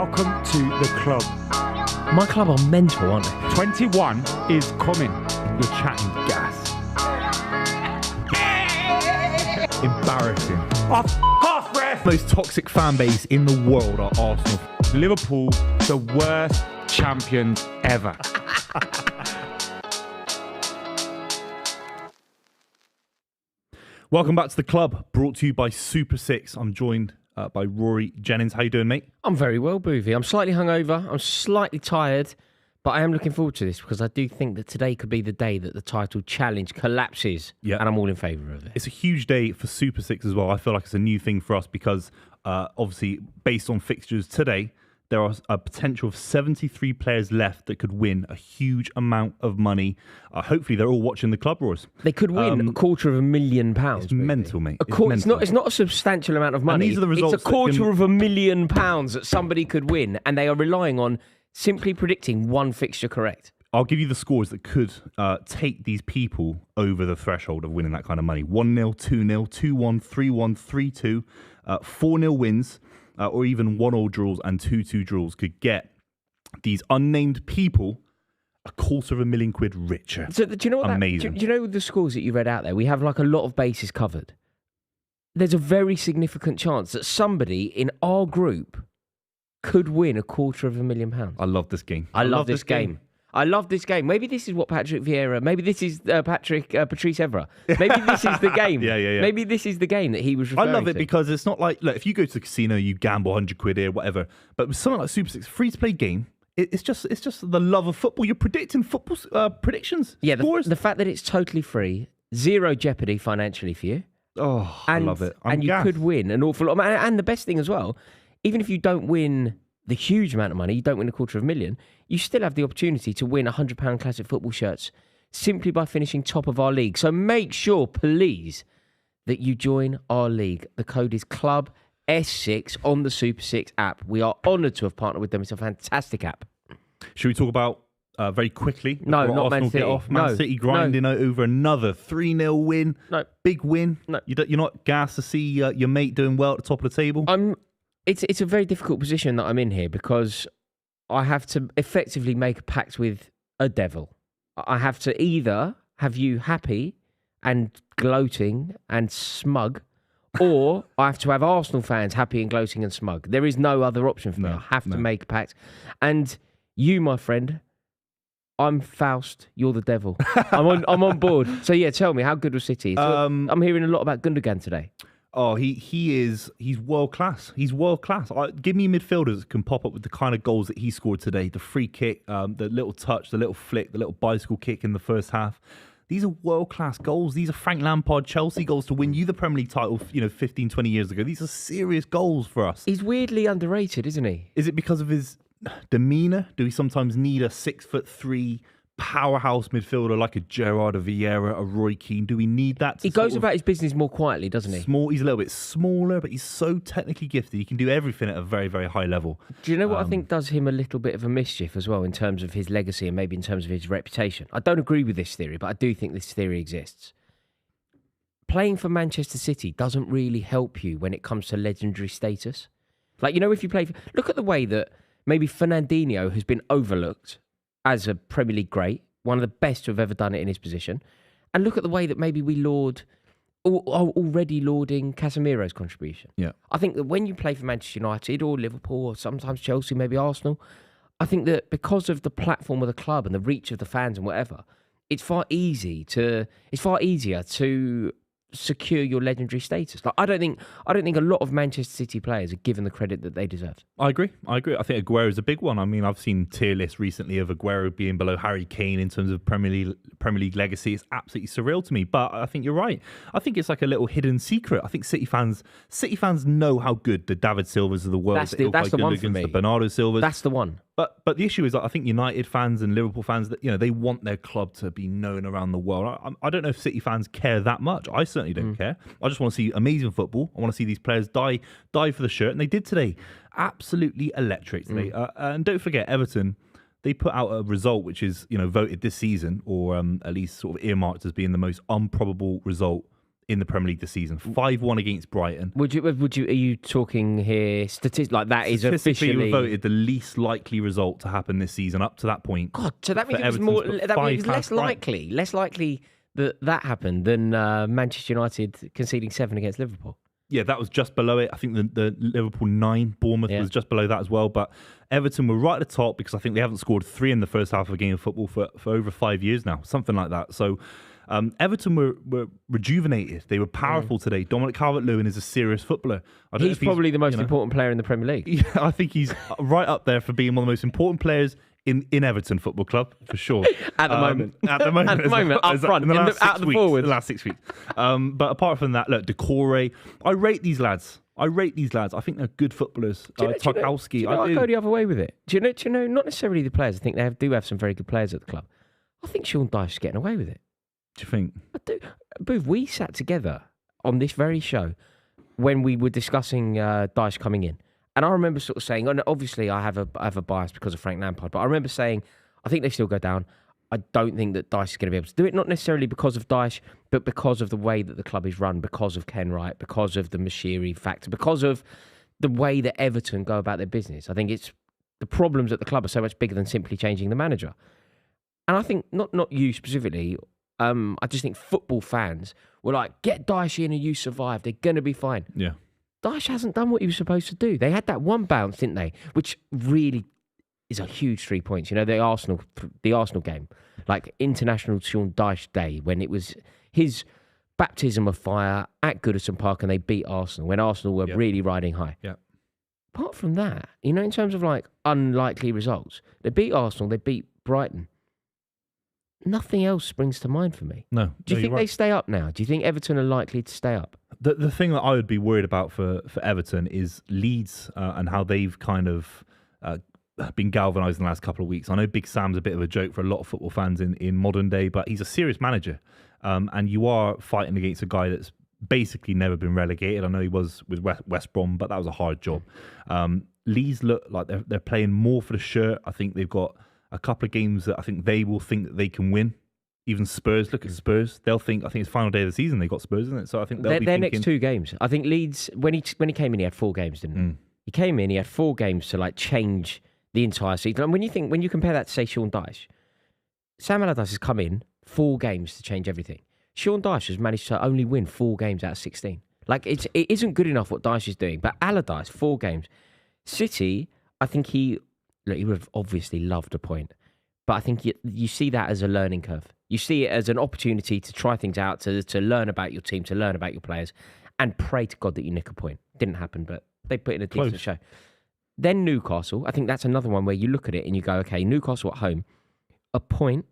Welcome to the club. My club are mental, aren't they? 21 is coming. You're chatting gas. Embarrassing. Off, ref! Most toxic fan base in the world are Arsenal. Liverpool, the worst champions ever. Welcome back to the club, brought to you by Super 6. I'm joined by Rory Jennings. How you doing, mate? I'm very well, Buvey. I'm slightly hungover. I'm slightly tired, but I am looking forward to this because I do think that today could be the day that the title challenge collapses, and I'm all in favour of it. It's a huge day for Super 6 as well. I feel like it's a new thing for us because, obviously, based on fixtures today, there are a potential of 73 players left that could win a huge amount of money. Hopefully, they're all watching the club, Roars. They could win £250,000. It's mental, mate. It's not a substantial amount of money. And these are the results. It's £250,000 that somebody could win, and they are relying on simply predicting one fixture correct. I'll give you the scores that could take these people over the threshold of winning that kind of money. 1-0, 2-0, 2-1, 3-1, 3-2, 4-0 wins, or even 1-1 draws and 2-2 draws could get these unnamed people £250,000 richer. So, do you know what Amazing. Do you know the scores that you read out there? We have like a lot of bases covered. There's a very significant chance that somebody in our group could win £250,000. I love this game. I love this game. I love this game. Maybe this is what Patrick Vieira. Maybe this is Patrice Evra. Maybe this is the game. Yeah. Maybe this is the game that he was referring to. I love it because it's not like, look, if you go to the casino, you gamble £100 here, whatever. But with something like Super 6, free to play game, it's just the love of football. You're predicting football predictions. Yeah, scores. The fact that it's totally free, zero jeopardy financially for you. Oh, I love it. And you could win an awful lot. And the best thing as well, even if you don't win the huge amount of money, you don't win £250,000, you still have the opportunity to win £100 classic football shirts simply by finishing top of our league. So make sure, please, that you join our league. The code is Club S6 on the Super 6 app. We are honoured to have partnered with them. It's a fantastic app. Should we talk about very quickly? No, not Man City. Man City grinding out over another 3-0 win. No. Big win. No. You're not gassed to see your mate doing well at the top of the table? It's a very difficult position that I'm in here because I have to effectively make a pact with a devil. I have to either have you happy and gloating and smug, or I have to have Arsenal fans happy and gloating and smug. There is no other option for me. I have to make a pact. And you, my friend, I'm Faust, you're the devil. I'm on board. So yeah, tell me, how good was City? I'm hearing a lot about Gundogan today. Oh, he's world class. He's world class. Give me midfielders that can pop up with the kind of goals that he scored today. The free kick, the little touch, the little flick, the little bicycle kick in the first half. These are world class goals. These are Frank Lampard Chelsea goals to win you the Premier League title, 15, 20 years ago. These are serious goals for us. He's weirdly underrated, isn't he? Is it because of his demeanour? Do we sometimes need a 6'3" powerhouse midfielder like a Gerrard, a Vieira, a Roy Keane? Do we need that? He goes about his business more quietly, doesn't he? He's a little bit smaller, but he's so technically gifted. He can do everything at a very, very high level. Do you know what I think does him a little bit of a mischief as well in terms of his legacy and maybe in terms of his reputation? I don't agree with this theory, but I do think this theory exists. Playing for Manchester City doesn't really help you when it comes to legendary status. Like, if you play... Look at the way that maybe Fernandinho has been overlooked as a Premier League great, one of the best to have ever done it in his position. And look at the way that maybe we already lauding Casemiro's contribution. Yeah. I think that when you play for Manchester United or Liverpool or sometimes Chelsea, maybe Arsenal, I think that because of the platform of the club and the reach of the fans and whatever, it's far easier to secure your legendary status. Like I don't think a lot of Manchester City players are given the credit that they deserve. I agree. I think Aguero is a big one. I mean, I've seen tier lists recently of Aguero being below Harry Kane in terms of Premier League legacy. It's absolutely surreal to me. But I think you're right. I think it's like a little hidden secret. I think City fans know how good the David Silvas of the world, that's the one for me. The Bernardo Silvas. That's the one. But the issue is that I think United fans and Liverpool fans, that they want their club to be known around the world. I don't know if City fans care that much. I certainly don't care. I just want to see amazing football. I want to see these players die for the shirt, and they did today. Absolutely electric today. And don't forget, Everton, they put out a result which is voted this season, or at least sort of earmarked as being the most improbable result in the Premier League this season. 5-1 against Brighton. Are you talking here like that is Statistically officially voted the least likely result to happen this season up to that point. God, so that means it was Everton's more. got That means it was 5 less likely that happened than Manchester United conceding 7 against Liverpool. Yeah, that was just below it. I think the Liverpool 9, Bournemouth was just below that as well. But Everton were right at the top because I think they haven't scored 3 in the first half of a game of football for over 5 years now, something like that. So Everton were rejuvenated. They were powerful today. Dominic Calvert-Lewin is a serious footballer. He's probably the most important player in the Premier League. Yeah, I think he's right up there for being one of the most important players in Everton Football Club, for sure. At the moment. At the moment, up front, out the forwards. The last 6 weeks. But apart from that, look, Decore, I rate these lads. I think they're good footballers. Tarkowski. I go the other way with it. Do you know, not necessarily the players. I think they do have some very good players at the club. I think Sean Dyche is getting away with it. Do you think? I do. Booth, we sat together on this very show when we were discussing Dyche coming in. And I remember sort of saying, and obviously I have a bias because of Frank Lampard, but I remember saying, I think they still go down. I don't think that Dyche is going to be able to do it, not necessarily because of Dyche, but because of the way that the club is run, because of Ken Wright, because of the Moshiri factor, because of the way that Everton go about their business. I think it's the problems at the club are so much bigger than simply changing the manager. And I think, not you specifically, I just think football fans were like, get Dyche in and you survive. They're going to be fine. Yeah. Dyche hasn't done what he was supposed to do. They had that one bounce, didn't they? Which really is a huge 3 points. You know, the Arsenal game, like International Sean Dyche Day, when it was his baptism of fire at Goodison Park and they beat Arsenal when Arsenal were really riding high. Yeah. Apart from that, you know, in terms of like unlikely results, they beat Arsenal, they beat Brighton. Nothing else springs to mind for me. No. Do you think they stay up now? Do you think Everton are likely to stay up? The thing that I would be worried about for Everton is Leeds and how they've kind of been galvanised in the last couple of weeks. I know Big Sam's a bit of a joke for a lot of football fans in modern day, but he's a serious manager. And you are fighting against a guy that's basically never been relegated. I know he was with West Brom, but that was a hard job. Leeds look like they're playing more for the shirt. I think they've got a couple of games that I think they will think that they can win. Even Spurs, look at Spurs. They'll think, I think it's final day of the season, they got Spurs, isn't it? So I think they'll be their thinking... next 2 games. I think Leeds, when he came in, he had 4 games, didn't he? He came in, he had 4 games to like change the entire season. And when you compare that to, say, Sean Dyche, Sam Allardyce has come in 4 games to change everything. Sean Dyche has managed to only win 4 games out of 16. Like, it isn't good enough what Dyche is doing, but Allardyce, 4 games. City, I think he would have obviously loved a point. But I think you see that as a learning curve. You see it as an opportunity to try things out, to learn about your team, to learn about your players, and pray to God that you nick a point. Didn't happen, but they put in a decent show. Then Newcastle, I think that's another one where you look at it and you go, okay, Newcastle at home, a point.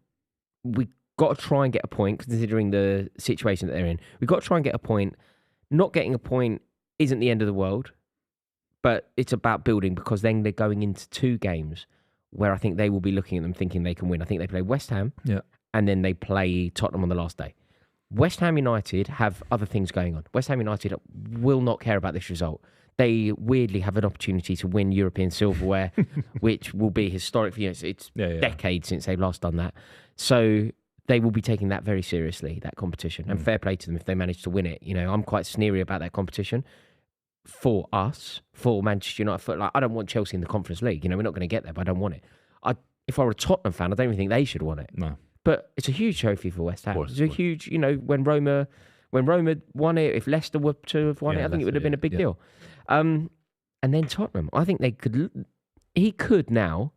We got to try and get a point considering the situation that they're in. We've got to try and get a point. Not getting a point isn't the end of the world, but it's about building because then they're going into 2 games where I think they will be looking at them thinking they can win. I think they play West Ham and then they play Tottenham on the last day. West Ham United have other things going on. West Ham United will not care about this result. They weirdly have an opportunity to win European silverware, which will be historic. You know, it's decades since they've last done that. So they will be taking that very seriously, that competition. And fair play to them if they manage to win it. You know, I'm quite sneery about that competition. For us, for Manchester United, I don't want Chelsea in the Conference League. You know, we're not going to get there, but I don't want it. If I were a Tottenham fan, I don't even think they should want it. No. But it's a huge trophy for West Ham. It's a huge, you know, when Roma won it, if Leicester were to have won it, I think it would have been a big deal. And then Tottenham, I think he could now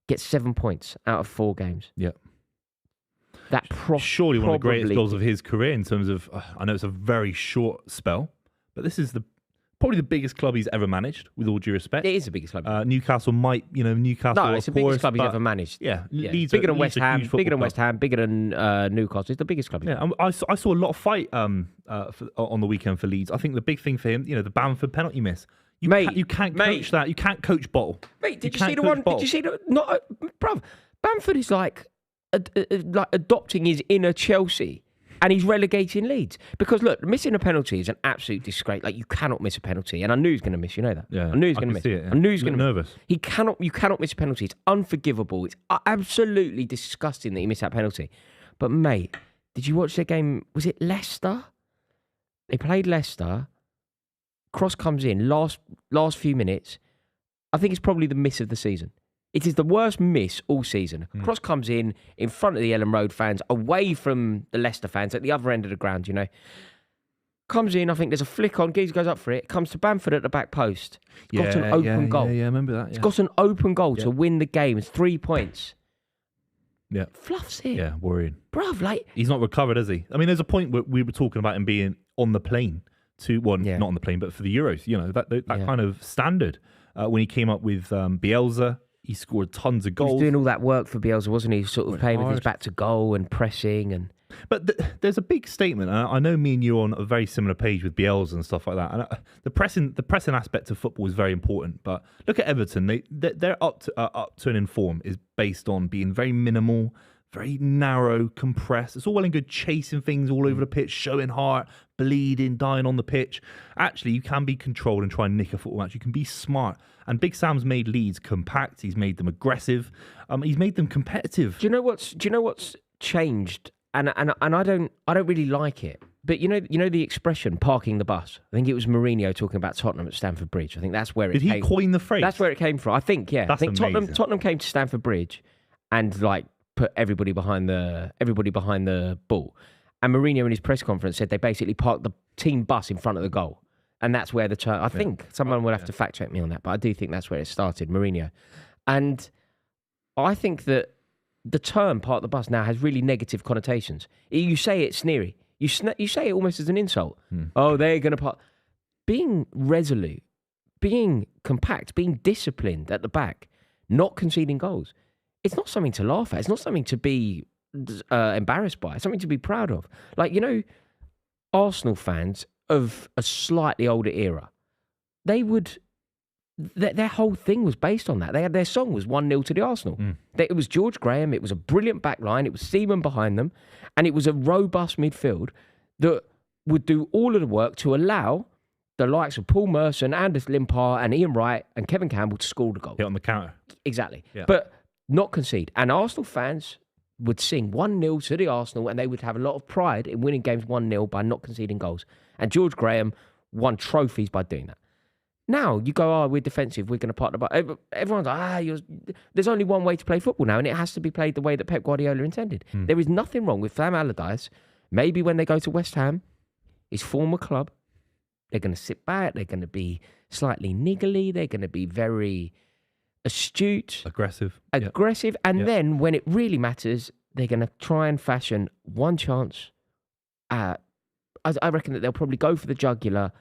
get 7 points out of 4 games. Yeah. That surely one of the greatest goals of his career in terms of, I know it's a very short spell, but this is probably the biggest club he's ever managed, with all due respect. It is the biggest club. Newcastle Newcastle. No, it's the biggest club he's ever managed. Yeah, Leeds bigger than West Ham, bigger than West Ham, bigger than Newcastle. It's the biggest club. Yeah, I saw a lot of fight on the weekend for Leeds. I think the big thing for him, you know, the Bamford penalty miss. You can't coach that. You can't coach bottle. Mate, did you see the one? Did you see the? Not, bruv. Bamford is like adopting his inner Chelsea. And he's relegating Leeds. Because, look, missing a penalty is an absolute disgrace. Like, you cannot miss a penalty. And I knew he was going to miss. You know that? Yeah, I knew he was going to miss. See it, yeah. I knew he was going to nervous. You cannot miss a penalty. It's unforgivable. It's absolutely disgusting that he missed that penalty. But, mate, did you watch the game? Was it Leicester? They played Leicester. Cross comes in last few minutes. I think it's probably the miss of the season. It is the worst miss all season. Cross comes in front of the Ellen Road fans, away from the Leicester fans at the other end of the ground, you know. Comes in, I think there's a flick on, Geese goes up for it, comes to Bamford at the back post. Got an open goal. Yeah, I remember that. It's got an open goal to win the game. It's 3 points. Yeah. Fluffs it. Yeah, worrying. Bruv, like... He's not recovered, has he? I mean, there's a point where we were talking about him being on the plane not on the plane, but for the Euros, you know, that kind of standard. When he came up with Bielsa, he scored tons of goals. He was doing all that work for Bielsa, wasn't he? Sort of playing with his back to goal and pressing and... But there's a big statement. And I know me and you are on a very similar page with Bielsa and stuff like that. And the pressing aspect of football is very important. But look at Everton. Their upturn in form is based on being very minimal, very narrow, compressed. It's all well and good chasing things all over the pitch, showing heart, bleeding, dying on the pitch. Actually, you can be controlled and try and nick a football match. You can be smart. And Big Sam's made Leeds compact. He's made them aggressive. He's made them competitive. Do you know what's changed? And I don't really like it. But you know the expression parking the bus. I think it was Mourinho talking about Tottenham at Stamford Bridge. I think that's where it came. Did he coin the phrase? That's where it came from. I think, yeah. That's I think amazing. Tottenham came to Stamford Bridge and like put everybody behind the ball. And Mourinho in his press conference said they basically parked the team bus in front of the goal. And that's where the term... I think someone will have to fact check me on that, but I do think that's where it started, Mourinho. And I think that the term park the bus now has really negative connotations. You say it sneery. You say it almost as an insult. Oh, they're going to park... Being resolute, being compact, being disciplined at the back, not conceding goals, it's not something to laugh at. It's not something to be embarrassed by. It's something to be proud of. Like, you know, Arsenal fans of a slightly older era, they would... Their whole thing was based on that. Their song was 1-0 to the Arsenal. It was George Graham. It was a brilliant back line. It was Seaman behind them. And it was a robust midfield that would do all of the work to allow the likes of Paul Merson, Anders Limpar and Ian Wright and Kevin Campbell to score the goal. Hit on the counter. Exactly. Yeah. But not concede. And Arsenal fans would sing 1-0 to the Arsenal and they would have a lot of pride in winning games 1-0 by not conceding goals. And George Graham won trophies by doing that. Now, you go, we're defensive, we're going to part the ball. Everyone's like, there's only one way to play football now, and it has to be played the way that Pep Guardiola intended. There is nothing wrong with Sam Allardyce. Maybe when they go to West Ham, his former club, they're going to sit back, they're going to be slightly niggly, they're going to be very astute. Aggressive. And then when it really matters, they're going to try and fashion one chance. I reckon that they'll probably go for the jugular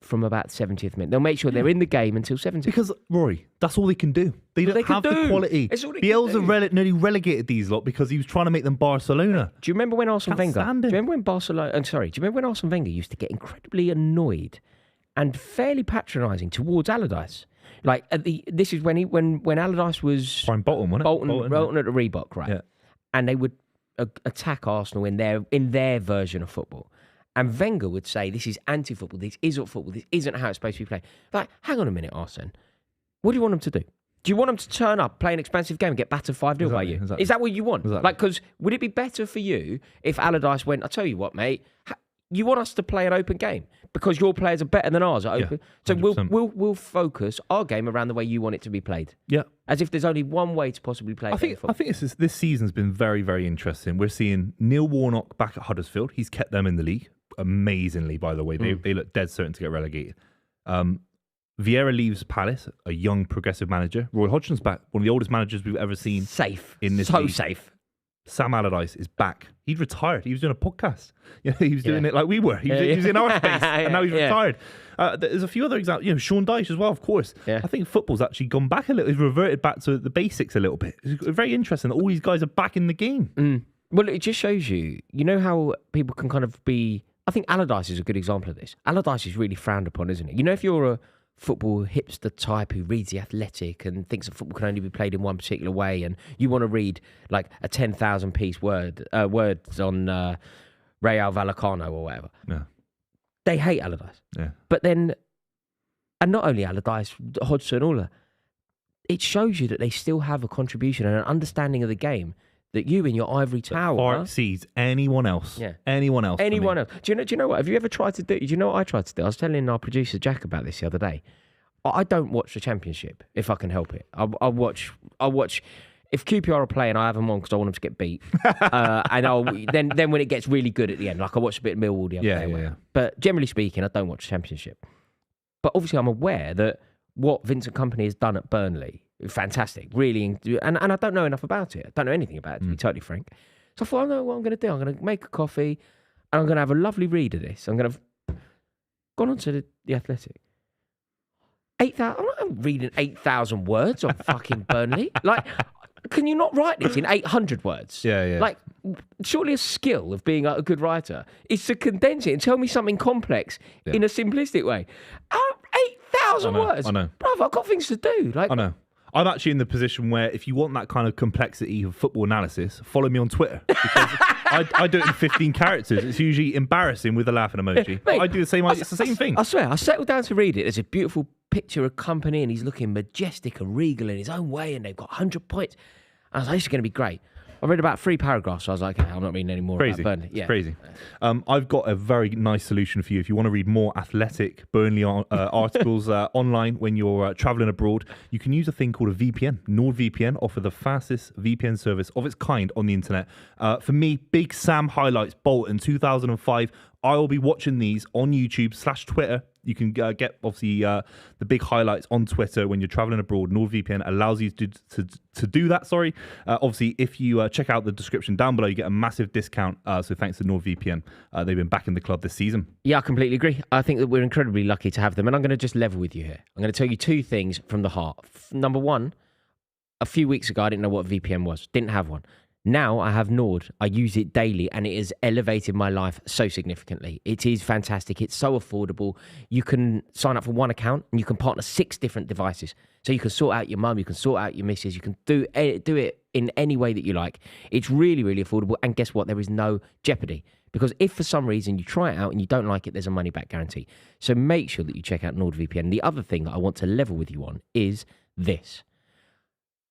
from about 70th minute. They'll make sure they're in the game until 70th. Because, Rory, that's all they can do. They don't have the quality. Bielsa nearly relegated these lot because he was trying to make them Barcelona. Do you remember when Arsene Wenger... stand Do it. you remember when Barcelona... do you remember when Arsene Wenger used to get incredibly annoyed and fairly patronising towards Allardyce? Like, this is when Allardyce was... Prime Bolton, wasn't it? Bolton at the Reebok, right? Yeah. And they would attack Arsenal in their version of football. And Wenger would say, this is anti-football, this isn't football, this isn't how it's supposed to be played. Like, hang on a minute, Arsene. What do you want them to do? Do you want them to turn up, play an expansive game and get battered 5-0 by you? Exactly. Is that what you want? Exactly. Like, because would it be better for you if Allardyce went, I tell you what, mate, you want us to play an open game because your players are better than ours at open. So we'll focus our game around the way you want it to be played. Yeah. As if there's only one way to possibly play. I think this season's been very, very interesting. We're seeing Neil Warnock back at Huddersfield. He's kept them in the league amazingly, by the way. They look dead certain to get relegated. Vieira leaves Palace, a young progressive manager. Roy Hodgson's back, one of the oldest managers we've ever seen. Safe. In this league. Safe. Sam Allardyce is back. He'd retired. He was doing a podcast. He was doing it like we were. He was in our space, and now he's retired. There's a few other examples. Sean Dyche as well, of course. Yeah. I think football's actually gone back a little. It's reverted back to the basics a little bit. It's very interesting that all these guys are back in the game. Well, it just shows you know how people can kind of be... I think Allardyce is a good example of this. Allardyce is really frowned upon, isn't it? You know, if you're a football hipster type who reads The Athletic and thinks that football can only be played in one particular way, and you want to read like a 10,000 piece words on Real Vallecano or whatever, they hate Allardyce. Yeah. But then, and not only Allardyce, Hodgson, all that, it shows you that they still have a contribution and an understanding of the game that you in your ivory tower far exceeds anyone else. Yeah. Anyone else. Anyone else? Do you know what? Have you ever tried to do? Do you know what I tried to do? I was telling our producer Jack about this the other day. I don't watch the Championship if I can help it. I watch. If QPR are playing, I have them on because I want them to get beat. And I'll then when it gets really good at the end, like I watched a bit of Millwall the other day. Yeah. But generally speaking, I don't watch the Championship. But obviously, I'm aware that what Vincent Kompany has done at Burnley, fantastic, really, and I don't know enough about it. I don't know anything about it, to be totally frank. So I thought, I know what I'm going to do. I'm going to make a coffee, and I'm going to have a lovely read of this. I'm going to have gone on to the Athletic. 8,000. I'm not reading 8,000 words on fucking Burnley. Like, can you not write this in 800 words? Yeah. Like, surely a skill of being a good writer is to condense it and tell me something complex in a simplistic way. 8,000 words. I know. Bruv, I've got things to do. Like, I know. I'm actually in the position where if you want that kind of complexity of football analysis, follow me on Twitter. Because I do it in 15 characters. It's usually embarrassing with a laughing emoji. Mate, I do the same. It's the same thing. I swear, I settled down to read it. There's a beautiful picture of Kompany and he's looking majestic and regal in his own way and they've got 100 points. I was like, this is going to be great. I read about 3 paragraphs. So I was like, okay, I'm not reading any more Crazy. about Burnley. Yeah. It's crazy. I've got a very nice solution for you. If you want to read more Athletic Burnley articles online when you're traveling abroad, you can use a thing called a VPN. NordVPN offer the fastest VPN service of its kind on the internet. For me, Big Sam highlights Bolton 2005. I will be watching these on YouTube/Twitter. You can get, obviously, the big highlights on Twitter when you're traveling abroad. NordVPN allows you to do that, obviously, if you check out the description down below, you get a massive discount. So thanks to NordVPN. They've been back in the club this season. Yeah, I completely agree. I think that we're incredibly lucky to have them. And I'm going to just level with you here. I'm going to tell you 2 things from the heart. Number 1, a few weeks ago, I didn't know what VPN was. Didn't have one. Now I have Nord. I use it daily and it has elevated my life so significantly. It is fantastic. It's so affordable. You can sign up for 1 account and you can partner 6 different devices. So you can sort out your mum, you can sort out your missus, you can do it in any way that you like. It's really, really affordable. And guess what? There is no jeopardy. Because if for some reason you try it out and you don't like it, there's a money back guarantee. So make sure that you check out NordVPN. The other thing that I want to level with you on is this.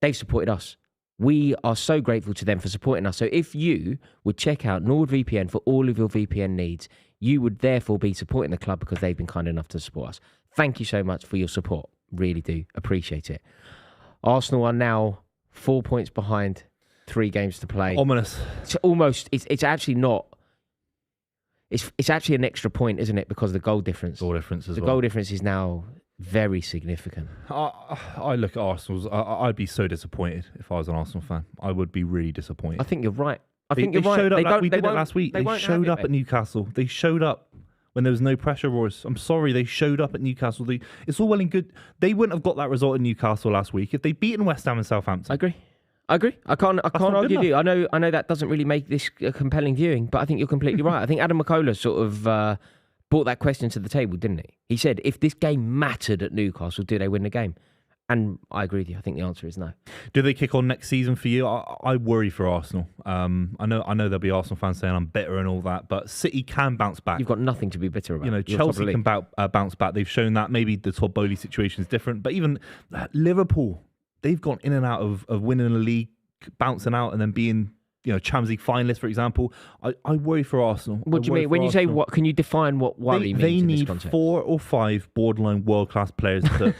They've supported us. We are so grateful to them for supporting us. So if you would check out NordVPN for all of your VPN needs, you would therefore be supporting the club because they've been kind enough to support us. Thank you so much for your support. Really do appreciate it. Arsenal are now 4 points behind, 3 games to play. Ominous. It's actually not. It's actually an extra point, isn't it? Because of the goal difference. Goal difference as well. The goal difference is now very significant. I look at Arsenal's. I'd be so disappointed if I was an Arsenal fan. I would be really disappointed. I think you're right. They showed up. We did it last week. They showed up at Newcastle. They showed up when there was no pressure, Royce. I'm sorry, they showed up at Newcastle. It's all well and good. They wouldn't have got that result in Newcastle last week if they'd beaten West Ham and Southampton. I agree. I can't argue with you. I know that doesn't really make this a compelling viewing, but I think you're completely right. I think Adam McKola sort of brought that question to the table, didn't he? He said, if this game mattered at Newcastle, do they win the game? And I agree with you. I think the answer is no. Do they kick on next season for you? I worry for Arsenal. I know there'll be Arsenal fans saying I'm bitter and all that, but City can bounce back. You've got nothing to be bitter about. You know, Chelsea can bounce back. They've shown that. Maybe the Todd Bowley situation is different, but even Liverpool, they've gone in and out of winning a league, bouncing out, and then being, Champions League finalists, for example. I worry for Arsenal. What do you mean? When you say what, can you define what worry means they in need this context? 4 or 5 borderline world-class players to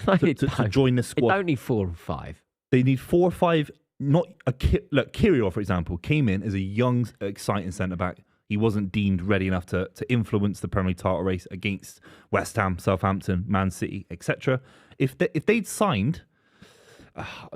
join the squad. They don't need 4 or 5. They need 4 or 5. Look, Kirill, for example, came in as a young, exciting centre-back. He wasn't deemed ready enough to influence the Premier League title race against West Ham, Southampton, Man City, etc. If they'd signed...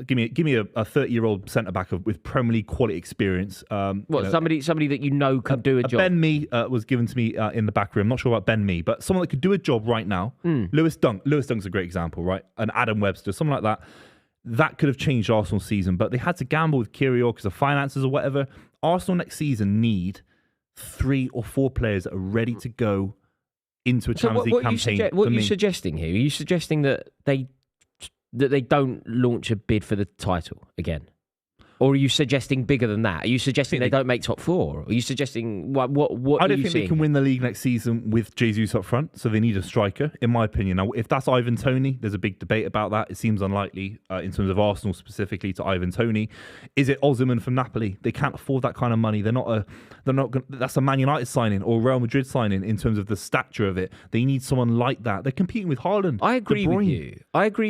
give me a 30-year-old centre back with Premier League quality experience. Somebody that can do a job. Ben Mee was given to me in the back room. I'm not sure about Ben Mee, but someone that could do a job right now. Lewis Dunk's a great example, right? And Adam Webster, someone like that. That could have changed Arsenal's season, but they had to gamble with Kirill because of finances or whatever. Arsenal next season need 3 or 4 players that are ready to go into a Champions League campaign. What are you suggesting here? Are you suggesting that they don't launch a bid for the title again? Or are you suggesting bigger than that? Are you suggesting they don't make top 4? Are you suggesting what I don't think they can win the league next season with Jesus up front, so they need a striker, in my opinion. Now, if that's Ivan Toney, there's a big debate about that. It seems unlikely in terms of Arsenal specifically to Ivan Toney. Is it Osimhen from Napoli? They can't afford that kind of money. They're not. That's a Man United signing or Real Madrid signing in terms of the stature of it. They need someone like that. They're competing with Haaland. I agree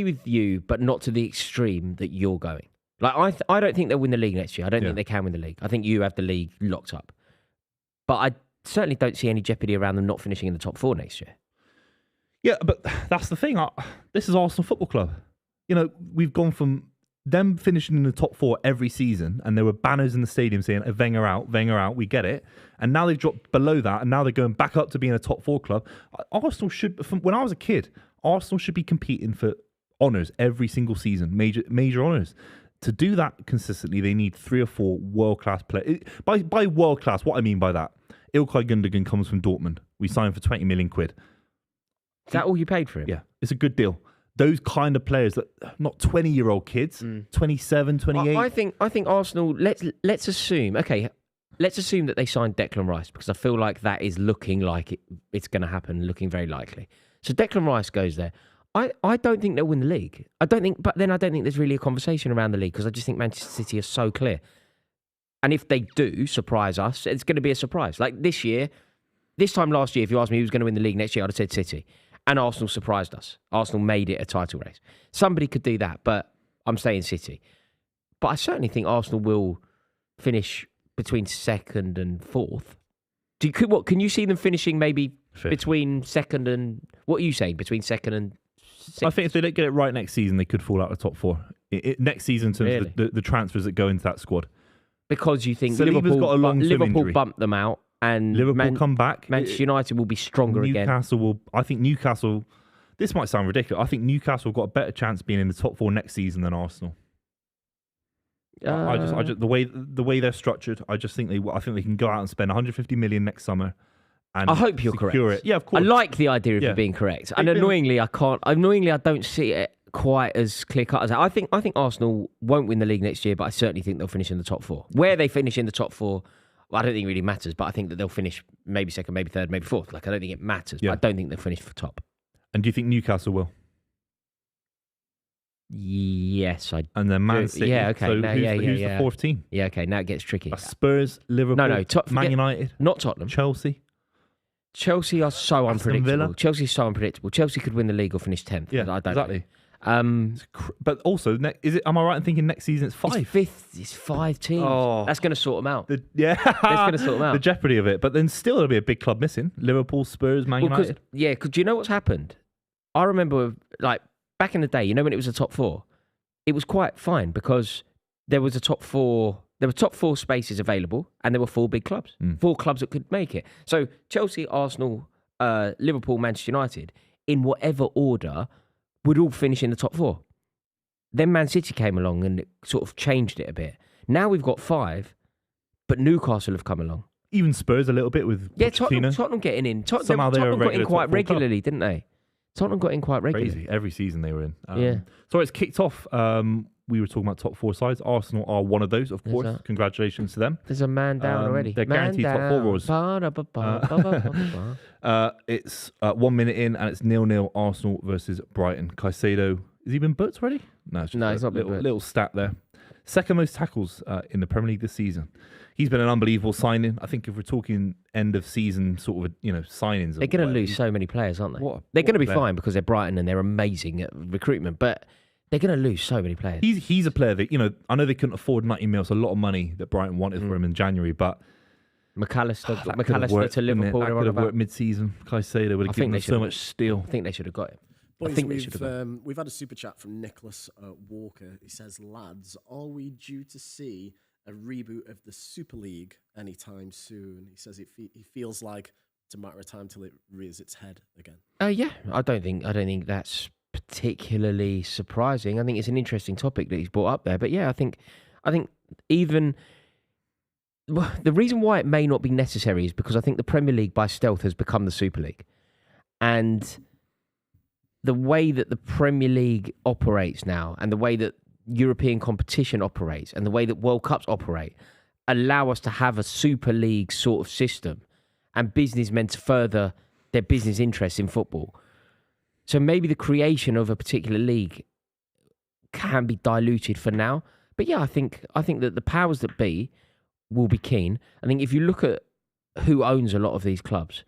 with you, but not to the extreme that you're going. Like I don't think they'll win the league next year. I don't think they can win the league. I think you have the league locked up. But I certainly don't see any jeopardy around them not finishing in the top 4 next year. Yeah, but that's the thing. This is Arsenal Football Club. You know, we've gone from them finishing in the top 4 every season, and there were banners in the stadium saying Wenger out, we get it. And now they've dropped below that, and now they're going back up to being a top 4 club. Arsenal should, when I was a kid, Arsenal should be competing for honours every single season, major honours. To do that consistently, they need 3 or 4 world-class players. By world-class, what I mean by that, Ilkay Gundogan comes from Dortmund. We signed for 20 million quid. Is that all you paid for him? Yeah, it's a good deal. Those kind of players, that not 20-year-old kids, 27, 28. I think Arsenal, let's assume that they signed Declan Rice, because I feel like that is looking like it's going to happen, looking very likely. So Declan Rice goes there. I don't think they'll win the league. I don't think there's really a conversation around the league, because I just think Manchester City are so clear. And if they do surprise us, it's going to be a surprise. Like this time last year, if you asked me who's going to win the league next year, I'd have said City. And Arsenal surprised us. Arsenal made it a title race. Somebody could do that, but I'm saying City. But I certainly think Arsenal will finish between 2nd and 4th. Can you see them finishing maybe 5th. Between 2nd and... What are you saying? Between 2nd and 6th? I think if they don't get it right next season, they could fall out of the top 4. Next season, in terms of the transfers that go into that squad. Because you think Saliba's got a long-term injury. bumped them out, and Liverpool come back. Manchester United will be stronger again. I think Newcastle, this might sound ridiculous, I think Newcastle got a better chance being in the top 4 next season than Arsenal. I just the way they're structured, I think they can go out and spend 150 million next summer. And I hope you're correct. It. Yeah, of course. I like the idea of you being correct. And annoyingly, I don't see it quite as clear cut as that. I think Arsenal won't win the league next year, but I certainly think they'll finish in the top 4. Where they finish in the top 4, I don't think it really matters, but I think that they'll finish maybe 2nd, maybe 3rd, maybe 4th. Like, I don't think it matters, but I don't think they'll finish for top. And do you think Newcastle will? Yes, I do. And then Man City. Yeah, okay. So who's the 4th team? Yeah, okay. Now it gets tricky. Spurs, Liverpool, Man United. Not Tottenham. Chelsea. Chelsea are so unpredictable. Chelsea's so unpredictable. Chelsea could win the league or finish 10th. Yeah, I don't exactly. know. But also, am I right in thinking next season it's 5? It's 5 teams. Oh. That's going to sort them out. That's going to sort them out. The jeopardy of it. But then still there'll be a big club missing. Liverpool, Spurs, Man United. Because do you know what's happened? I remember, like, back in the day, when it was a top 4, it was quite fine because there was a top 4... There were top 4 spaces available, and there were 4 big clubs. 4 clubs that could make it. So Chelsea, Arsenal, Liverpool, Manchester United, in whatever order, would all finish in the top 4. Then Man City came along and it sort of changed it a bit. Now we've got 5, but Newcastle have come along. Even Spurs a little bit with Pochettino. Tottenham getting in. Tottenham got in quite regularly, didn't they? Tottenham got in quite regularly. Crazy. Every season they were in. So it's kicked off. We were talking about top 4 sides. Arsenal are one of those, of course. Congratulations to them. There's a man down already. They're guaranteed top 4 roles. It's 1 minute in, and it's 0-0 Arsenal versus Brighton. Caicedo, has he been booked already? No, it's just not been booked. Little stat there. Second most tackles in the Premier League this season. He's been an unbelievable signing. I think if we're talking end of season sort of, signings. They're going to lose so many players, aren't they? They're going to be fine because they're Brighton and they're amazing at recruitment, but they're going to lose so many players. He's a player that, I know they couldn't afford 90 mil. It's a lot of money that Brighton wanted for him in January, but McAllister to Liverpool. That could have worked mid-season. Caicedo would have given them so much steel. I think they should have got him. Boys, we've had a super chat from Nicholas Walker. He says, lads, are we due to see a reboot of the Super League anytime soon? He says he feels like it's a matter of time till it rears its head again. Yeah, I don't think that's particularly surprising. I think it's an interesting topic that he's brought up there. But yeah, I think even the reason why it may not be necessary is because I think the Premier League by stealth has become the Super League, and the way that the Premier League operates now, and the way that European competition operates and the way that World Cups operate allow us to have a Super League sort of system and businessmen to further their business interests in football. So maybe the creation of a particular league can be diluted for now. But yeah, I think that the powers that be will be keen. I think if you look at who owns a lot of these clubs,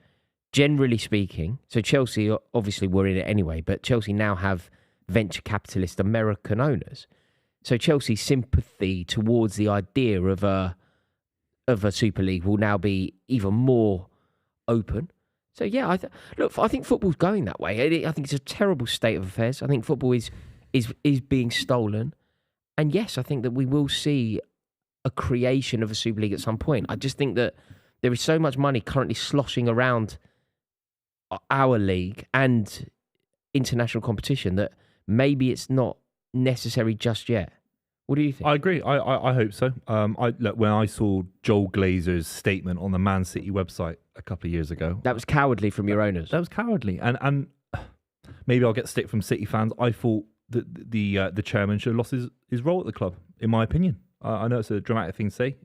generally speaking, so Chelsea obviously were in it anyway, but Chelsea now have venture capitalist American owners. So Chelsea's sympathy towards the idea of a Super League will now be even more open. So yeah, I think football's going that way. I think it's a terrible state of affairs. I think football is being stolen. And yes, I think that we will see a creation of a Super League at some point. I just think that there is so much money currently sloshing around our league and international competition that maybe it's not necessary just yet. What do you think? I agree. I hope so. Look, when I saw Joel Glazer's statement on the Man City website a couple of years ago, that was cowardly from your owners. That was cowardly, and maybe I'll get stick from City fans. I thought that the chairman should have lost his role at the club. In my opinion, I know it's a dramatic thing to say.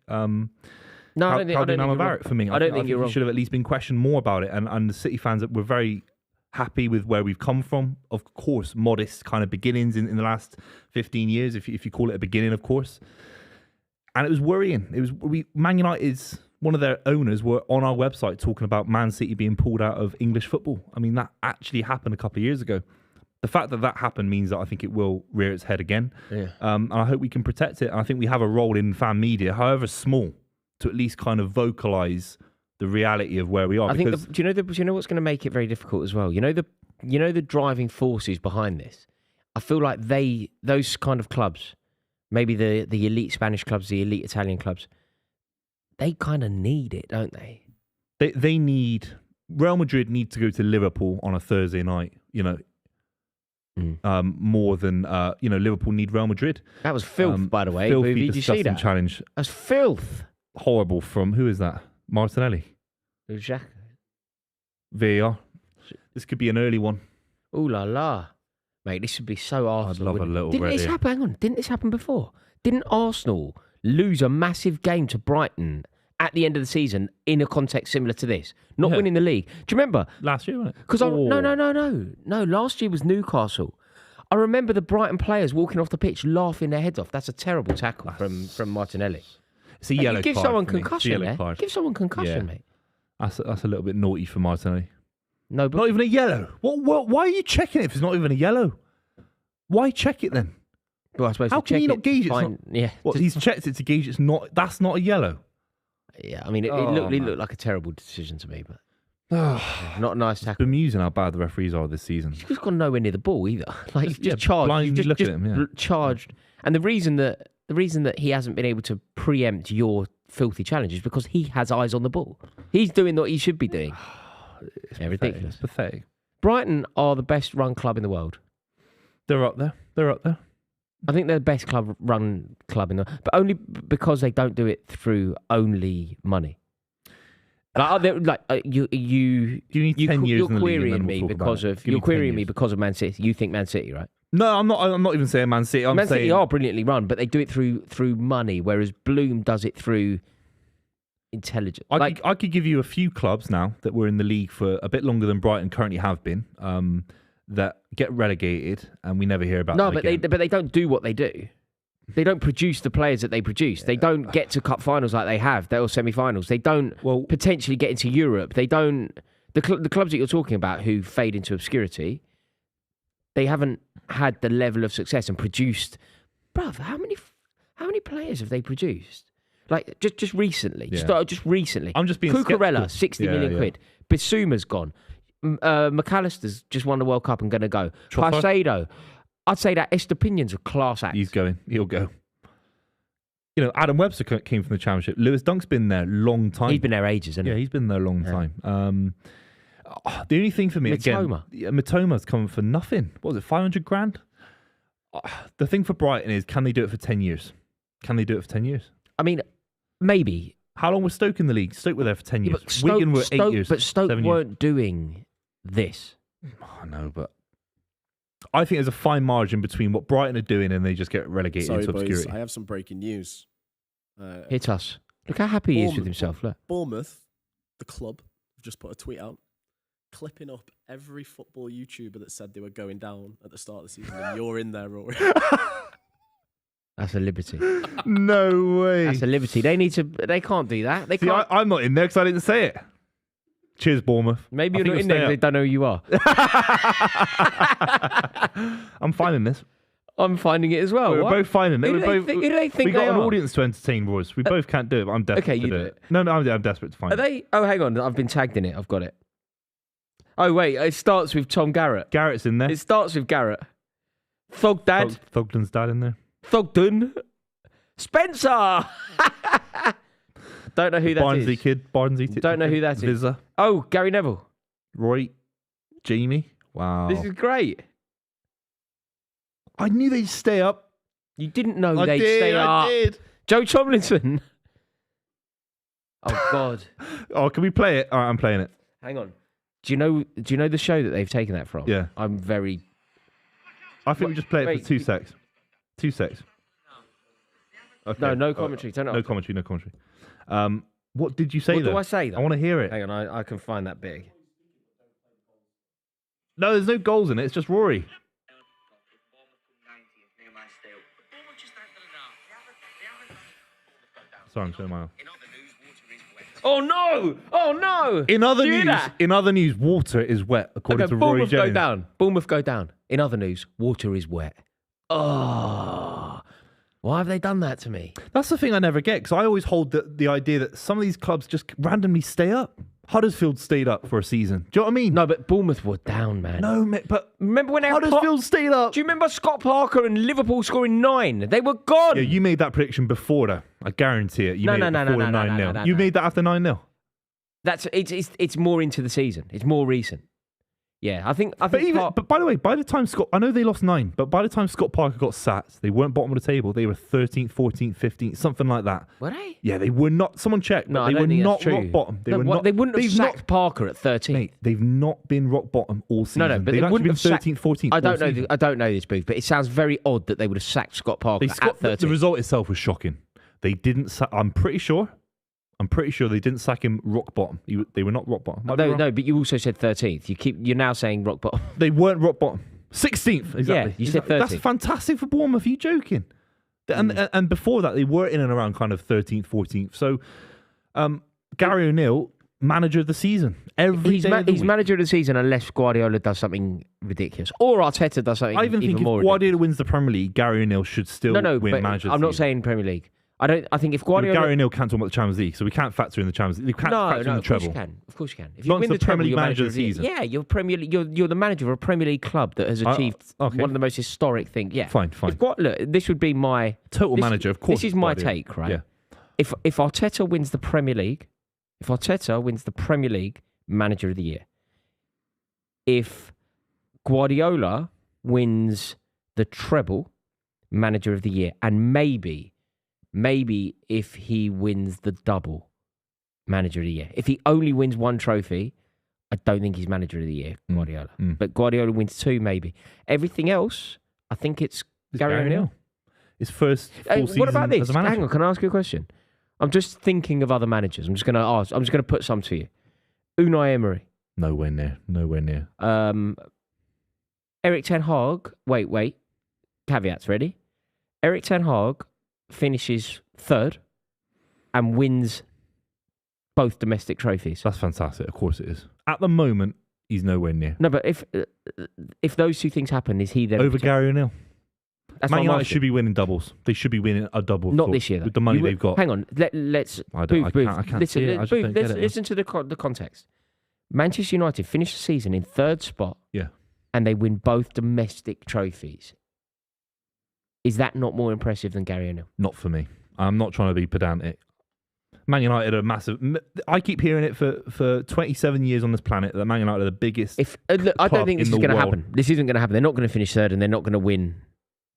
No, I don't think you're for me. I don't think you're wrong. You should have at least been questioned more about it. And the City fans were very happy with where we've come from. Of course, modest kind of beginnings in the last 15 years, if you call it a beginning, of course. And it was worrying. Man United's one of their owners were on our website talking about Man City being pulled out of English football. I mean, that actually happened a couple of years ago. The fact that happened means that I think it will rear its head again. Yeah. And I hope we can protect it. And I think we have a role in fan media, however small, to at least kind of vocalise the reality of where we are. I think. Do you know what's going to make it very difficult as well? You know the driving forces behind this. I feel like those kind of clubs, maybe the elite Spanish clubs, the elite Italian clubs, they kind of need it, don't they? They need Real Madrid need to go to Liverpool on a Thursday night. More than Liverpool need Real Madrid. That was filth, by the way. Filthy, Buvey, did you see that? Challenge. That's filth. Horrible from who is that? Martinelli. Jack. VAR. This could be an early one. Ooh la la, mate! This would be so Arsenal. I'd love a little. Didn't this happen? Hang on, didn't this happen before? Didn't Arsenal lose a massive game to Brighton at the end of the season in a context similar to this, not winning the league? Do you remember last year? Wasn't it? Because no. Last year was Newcastle. I remember the Brighton players walking off the pitch laughing their heads off. That's a terrible tackle from Martinelli. It's a yellow card. Give someone concussion, man. Give someone concussion, mate. That's a little bit naughty for Martinelli. No, but not even a yellow. What? Why are you checking it if it's not even a yellow? Why check it then? Well, I suppose how can you not gauge it? Yeah. What, he's checked it to gauge it's not. That's not a yellow. Yeah, I mean, it looked like a terrible decision to me, but not a nice tackle. It's bemusing how bad the referees are this season. He's just gone nowhere near the ball either. Like you've just charged. You've just at him, charged. And the reason that he hasn't been able to preempt your filthy challenge is because he has eyes on the ball. He's doing what he should be doing. It's ridiculous. It's pathetic. Brighton are the best run club in the world. They're up there. I think they're the best run club in the world, but only because they don't do it through only money. You need 10 years you're in the league querying me because of Man City. You think Man City, right? No, I'm not even saying Man City. Man City are brilliantly run, but they do it through money, whereas Bloom does it through intelligence. I could give you a few clubs now that were in the league for a bit longer than Brighton currently have been, that get relegated and we never hear about them again. But they don't do what they do. They don't produce the players that they produce. They don't get to cup finals like they have, or semi-finals. They don't potentially get into Europe. They don't. The clubs that you're talking about who fade into obscurity, they haven't had the level of success and produced. Bruv, how many players have they produced? Like just recently, just recently. I'm just being Cucurella, 60 million quid. Bissouma's gone. McAllister's just won the World Cup and going to go. Caicedo. I'd say that Estepinion's a class act. He's going. He'll go. Adam Webster came from the Championship. Lewis Dunk's been there a long time. He's been there ages, hasn't he? Yeah, he's been there a long time. The only thing for me, Mitoma's coming for nothing. What was it, 500 grand? The thing for Brighton is, can they do it for 10 years? I mean, maybe. How long was Stoke in the league? Stoke were there for 10 years. Yeah, Wigan were 8 years. But Stoke weren't doing this. I know, but I think there's a fine margin between what Brighton are doing and they just get relegated Sorry, into boys, obscurity. I have some breaking news. Hit us. Look how happy he is with himself. Look. Bournemouth, the club, have just put a tweet out clipping up every football YouTuber that said they were going down at the start of the season, and you're in there, Rory. That's a liberty. No way. That's a liberty. They can't do that. They See, can't. I'm not in there because I didn't say it. Cheers, Bournemouth. Maybe I you're not think in we'll there because stay they don't know who you are. I'm finding this. I'm finding it as well. We're What? both finding it. Who We're do they both, think- who do they think we got they an are? audience to entertain, Royce. We both can't do it, but I'm desperate Okay, to you do do it. No, I'm desperate to find Are it. they? Oh, hang on. I've been tagged in it. I've got it. Oh, wait. It starts with Tom Garrett. Garrett's in there. It starts with Garrett. Thogdad. Thogden's dad in there. Thogden. Spencer. Don't know who that is. Barnsley kid. Barnsley kid. Don't know who that is. Vizza. Oh, Gary Neville. Roy. Jamie. Wow. This is great. I knew they'd stay up. You didn't know I they'd did. stay I up. did. Joe Tomlinson. Oh God. Oh, can we play it? All right, I'm playing it. Hang on. Do you know the show that they've taken that from? Yeah. I'm very. I think we just play it Wait, for 2 secs. 2 secs. Okay. No commentary. Turn it No off. commentary. No commentary. What did you say? What though? do I say? Though? I want to hear it. Hang on. I can find that big. No, there's no goals in it. It's just Rory. Sorry, I'm showing my. Oh no! Oh no! In other Do you hear news, that? water is wet, according to Rory Bournemouth go Jennings. down. Bournemouth go down. In other news, water is wet. Oh, why have they done that to me? That's the thing I never get, because I always hold the idea that some of these clubs just randomly stay up. Huddersfield stayed up for a season. Do you know what I mean? No, but Bournemouth were down, man. No, but Remember when they had Huddersfield stayed up. Do you remember Scott Parker and Liverpool scoring 9? They were gone. Yeah, you made that prediction before that. I guarantee it. You No, made no, it no, before no, the no, 9-0. no, You no. made that after 9-0. It's more into the season. It's more recent. Yeah, I think. But by the way, by the time I know they lost 9, but by the time Scott Parker got sacked, they weren't bottom of the table. They were 13th, 14th, 15th, something like that. Were they? Yeah, they were not. Someone checked. No, but I they don't were think not that's true. rock bottom. They No, were what, not. they wouldn't have they've sacked Parker at 13th. Mate, they've not been rock bottom all season. No, but they've they actually wouldn't been have sacked. 13th, 14th. I all don't know. season. I don't know this, Booth, but it sounds very odd that they would have sacked Scott Parker at 13th. The result itself was shocking. They didn't. I'm pretty sure they didn't sack him rock bottom. They were not rock bottom. Might be wrong. No, but you also said 13th. You're now saying rock bottom. They weren't rock bottom. 16th, exactly. Yeah, you said 13th. That's fantastic for Bournemouth. Are you joking? And before that, they were in and around kind of 13th, 14th. So, Gary O'Neill, manager of the season. He's manager of the season unless Guardiola does something ridiculous. Or Arteta does something I even think if more Guardiola wins the Premier League, Gary O'Neill should still No, win but manager of the I'm not season. saying Premier League. I think if Yeah, but Guardiola... Gary O'Neill can't talk about the Champions League, so we can't factor in the Champions League. We can't factor in the of course treble. you can. Of course you can. If Not you win the the treble, Premier League you're manager of the season. Yeah, you're Premier League. You're the manager of a Premier League club that has achieved okay. one of the most historic things. Yeah, Fine. Look, this would be my Total manager, of course. This is my Guardiola. take, right? Yeah. If Arteta wins the Premier League, manager of the year. If Guardiola wins the treble, manager of the year, and maybe if he wins the double, manager of the year. If he only wins one trophy, I don't think he's manager of the year, Guardiola. But Guardiola wins 2, maybe. Everything else, I think it's Gary O'Neill. His first full season what about this? as a manager. Hang on, can I ask you a question? I'm just thinking of other managers. I'm just going to put some to you. Unai Emery. Nowhere near. Eric Ten Hag. Wait. Caveats, ready? Eric Ten Hag finishes 3rd and wins both domestic trophies. That's fantastic. Of course it is. At the moment, he's nowhere near. No, but if those two things happen, is he then Over Gary O'Neill? That's Man what I'm United asking. should be winning doubles. They should be winning a double. Not this year, though. With the money they've got. Hang on. Let's. I Booth, can't listen, see it. I just don't get it. listen to the context. Manchester United finished the season in 3rd spot. Yeah. And they win both domestic trophies. Is that not more impressive than Gary O'Neill? Not for me. I'm not trying to be pedantic. Man United are massive. I keep hearing it for 27 years on this planet that Man United are the biggest. Look, I don't think this is going to world. happen. This isn't going to happen. They're not going to finish 3rd and they're not going to win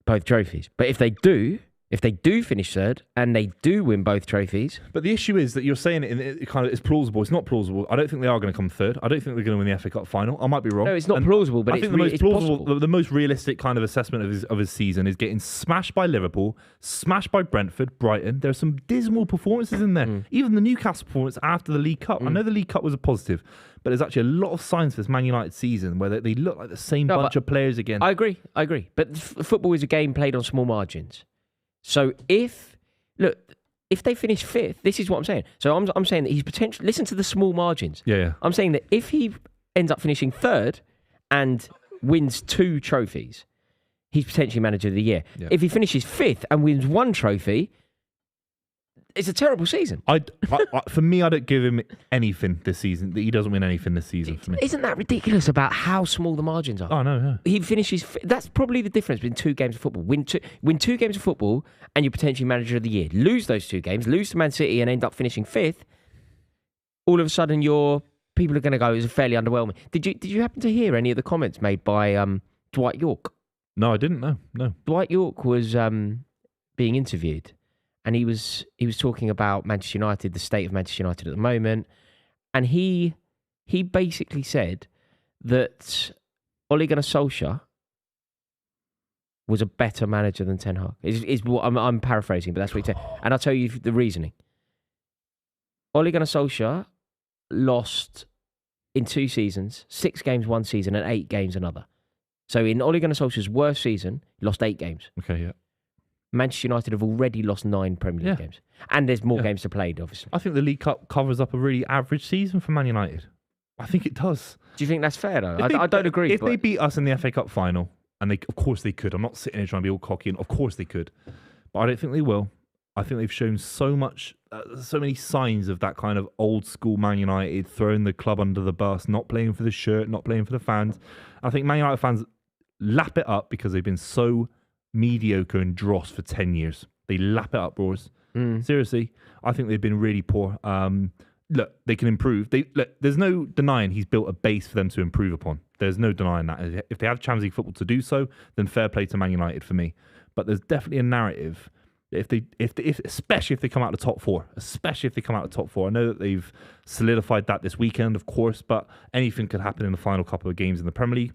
both trophies. But if they do, If they do finish third and they do win both trophies, But the issue is that you're saying it kind of is plausible. It's not plausible. I don't think they are going to come third. I don't think they're going to win the FA Cup final. I might be wrong. no, it's not plausible, but I it's think the most it's plausible, possible. the most realistic kind of assessment of his season is getting smashed by Liverpool, smashed by Brentford, Brighton. There are some dismal performances in there. Even the Newcastle performance after the League Cup. I know the League Cup was a positive, but there's actually a lot of signs for this Man United season where they look like the same bunch of players again. I agree. But football is a game played on small margins. So if they finish fifth, this is what I'm saying. So I'm saying that he's potentially, listen to the small margins. Yeah. I'm saying that if he ends up finishing third and wins 2 trophies, he's potentially manager of the year. Yeah. If he finishes fifth and wins 1 trophy, it's a terrible season. For me, I don't give him anything this season. He doesn't win anything this season for me. Isn't that ridiculous about how small the margins are? Oh, no, yeah. He finishes. That's probably the difference between 2 games of football. Win 2 games of football, and you're potentially manager of the year. Lose those 2 games, lose to Man City, and end up finishing fifth. All of a sudden, people are going to go, "It was fairly underwhelming." Did you happen to hear any of the comments made by Dwight York? No, I didn't. No. Dwight York was being interviewed, and he was talking about Manchester United, the state of Manchester United at the moment, and he basically said that Ole Gunnar Solskjaer was a better manager than Ten Hag. Is what I'm paraphrasing, but that's what he said. And I'll tell you the reasoning. Ole Gunnar Solskjaer lost in 2 seasons, 6 games one season and 8 games another. So in Ole Gunnar Solskjaer's worst season, he lost 8 games. Okay, yeah. Manchester United have already lost 9 Premier League games. And there's more games to play, obviously. I think the League Cup covers up a really average season for Man United. I think it does. Do you think that's fair, though? I don't agree. If they beat us in the FA Cup final, and of course they could. I'm not sitting here trying to be all cocky, and of course they could. But I don't think they will. I think they've shown so many signs of that kind of old school Man United, throwing the club under the bus, not playing for the shirt, not playing for the fans. I think Man United fans lap it up because they've been so mediocre and dross for 10 years. They lap it up, Roars. Seriously, I think they've been really poor. Look, they can improve. There's no denying he's built a base for them to improve upon. There's no denying that. If they have Champions League football to do so, then fair play to Man United for me. But there's definitely a narrative. Especially if they come out of the top 4. Especially if they come out of the top 4. I know that they've solidified that this weekend, of course, but anything could happen in the final couple of games in the Premier League.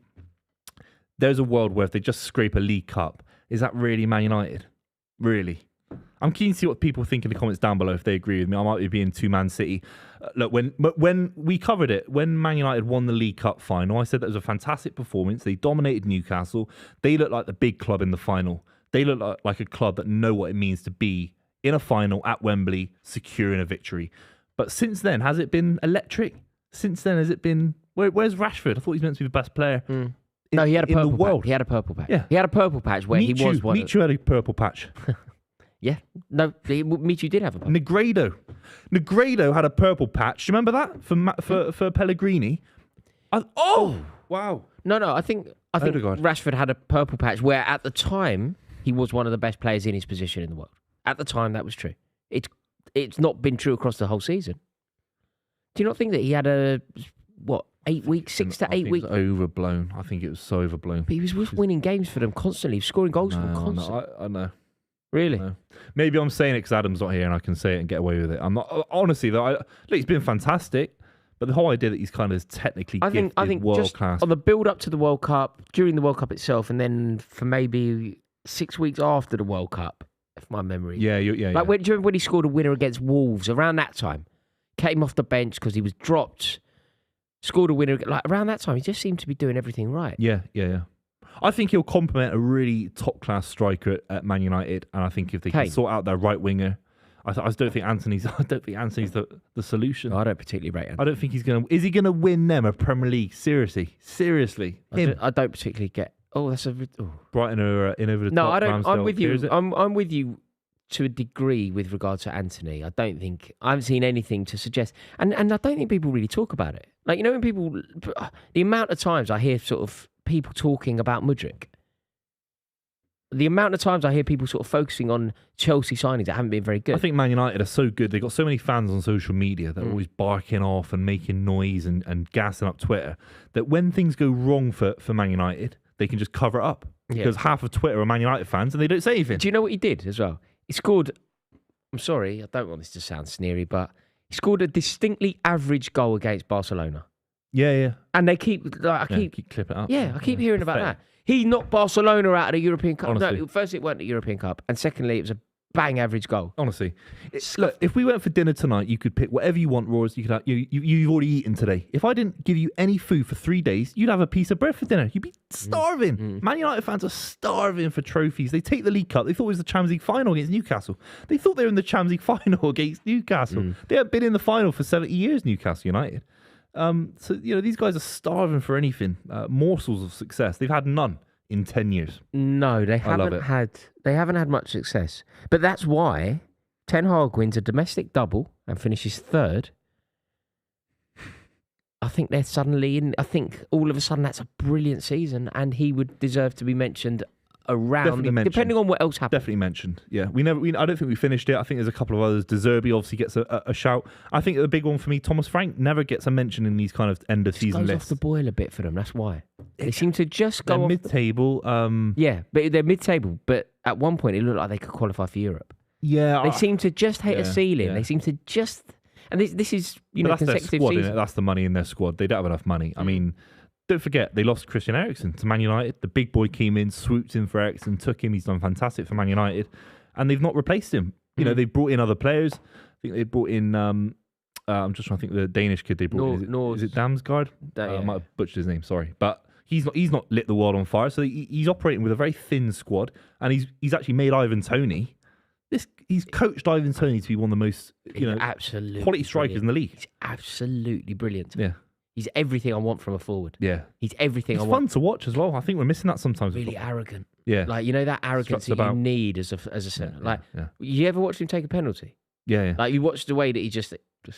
There's a world where if they just scrape a League Cup, is that really Man United? Really? I'm keen to see what people think in the comments down below if they agree with me. I might be being too Man City. Look, when we covered it, when Man United won the League Cup final, I said that was a fantastic performance. They dominated Newcastle. They looked like the big club in the final. They look like a club that know what it means to be in a final at Wembley, securing a victory. But since then, has it been electric? Since then, has it been... Where's Rashford? I thought he was meant to be the best player. No, he had a in the purple world. patch. He had a purple patch. Yeah. He had a purple patch where he was one. Michu had a purple patch. Yeah. No, Michu did have a purple. Negredo had a purple patch. Do you remember that for Pellegrini? Wow. No. I think Odegaard. Rashford had a purple patch where at the time he was one of the best players in his position in the world. At the time, that was true. It's not been true across the whole season. Do you not think that he had 8 weeks, 6 to 8 weeks? It was overblown. I think it was so overblown. But he was winning games for them constantly, scoring goals for them constantly. I know. Really? No. Maybe I'm saying it because Adam's not here and I can say it and get away with it. I'm not. Honestly, though, look, he's been fantastic. But the whole idea that he's kind of technically gifted, I think world just class. on the build up to the World Cup, during the World Cup itself, and then for maybe 6 weeks after the World Cup, if my memory. Yeah. Do you remember when he scored a winner against Wolves around that time? Came off the bench because he was dropped. Scored a winner around that time. He just seemed to be doing everything right. Yeah. I think he'll complement a really top class striker at Man United, and I think if they can sort out their right winger, I don't think Anthony's. I don't think Anthony's the solution. No, I don't particularly rate Anthony. I don't think he's gonna. Is he gonna win them a Premier League? Seriously. I don't particularly get. That's a. Brighton are in over the top. No, I don't. I'm with you. Is it? I'm with you to a degree with regard to Anthony. I haven't seen anything to suggest, and I don't think people really talk about it. Like, you know, when people, the amount of times I hear sort of people talking about Mudryk, the amount of times I hear people sort of focusing on Chelsea signings that haven't been very good. I think Man United are so good. They've got so many fans on social media that are always barking off and making noise and gassing up Twitter that when things go wrong for Man United, they can just cover it up. because half of Twitter are Man United fans and they don't say anything. Do you know what he did as well? He scored. I'm sorry, I don't want this to sound sneery, but he scored a distinctly average goal against Barcelona. Yeah. And they keep, keep clipping it up. I keep hearing about that. He knocked Barcelona out of the European Cup. Honestly. No, first it weren't the European Cup, and secondly it was a bang average goal. Honestly, look, if we went for dinner tonight, you could pick whatever you want, Roars. You could have, you've already eaten today. If I didn't give you any food for 3 days, you'd have a piece of bread for dinner. You'd be starving. Man United fans are starving for trophies. They take the League Cup. They thought it was the Champions League final against Newcastle. They thought they were in the Champions League final against Newcastle. They haven't been in the final for 70 years, Newcastle United. So, these guys are starving for anything. Morsels of success. They've had none in 10 years. No, they haven't had much success. But that's why Ten Hag wins a domestic double and finishes third. I think they're suddenly in. I think all of a sudden that's a brilliant season, and he would deserve to be mentioned around, depending on what else happens. Definitely mentioned. Yeah, I don't think we finished it. I think there's a couple of others. De Zerbi obviously gets a shout. I think the big one for me, Thomas Frank, never gets a mention in these kind of end of season lists. Goes off the boil a bit for them. That's why they seem to just go off mid-table. Yeah, but they're mid-table. But at one point, it looked like they could qualify for Europe. Yeah, they seem to just hit a ceiling. Yeah. They seem to just, and this is that's consecutive their squad, season. That's the money in their squad. They don't have enough money. I mean, don't forget, they lost Christian Eriksen to Man United. The big boy came in, swooped in for Eriksen, took him. He's done fantastic for Man United. And they've not replaced him. They've brought in other players. I think they brought in, I'm just trying to think of the Danish kid they brought in. Is it Damsgaard? I might have butchered his name, sorry. But he's not lit the world on fire. So he's operating with a very thin squad. And he's actually made Ivan Toney. He's coached Ivan Toney to be one of the most absolutely quality strikers in the league. He's absolutely brilliant. Yeah. He's everything I want from a forward. Yeah. He's everything I want. It's fun to watch as well. I think we're missing that sometimes. Really arrogant. Yeah. Like, that arrogance that you need as a centre. You ever watched him take a penalty? Yeah. Like, you watch the way that he just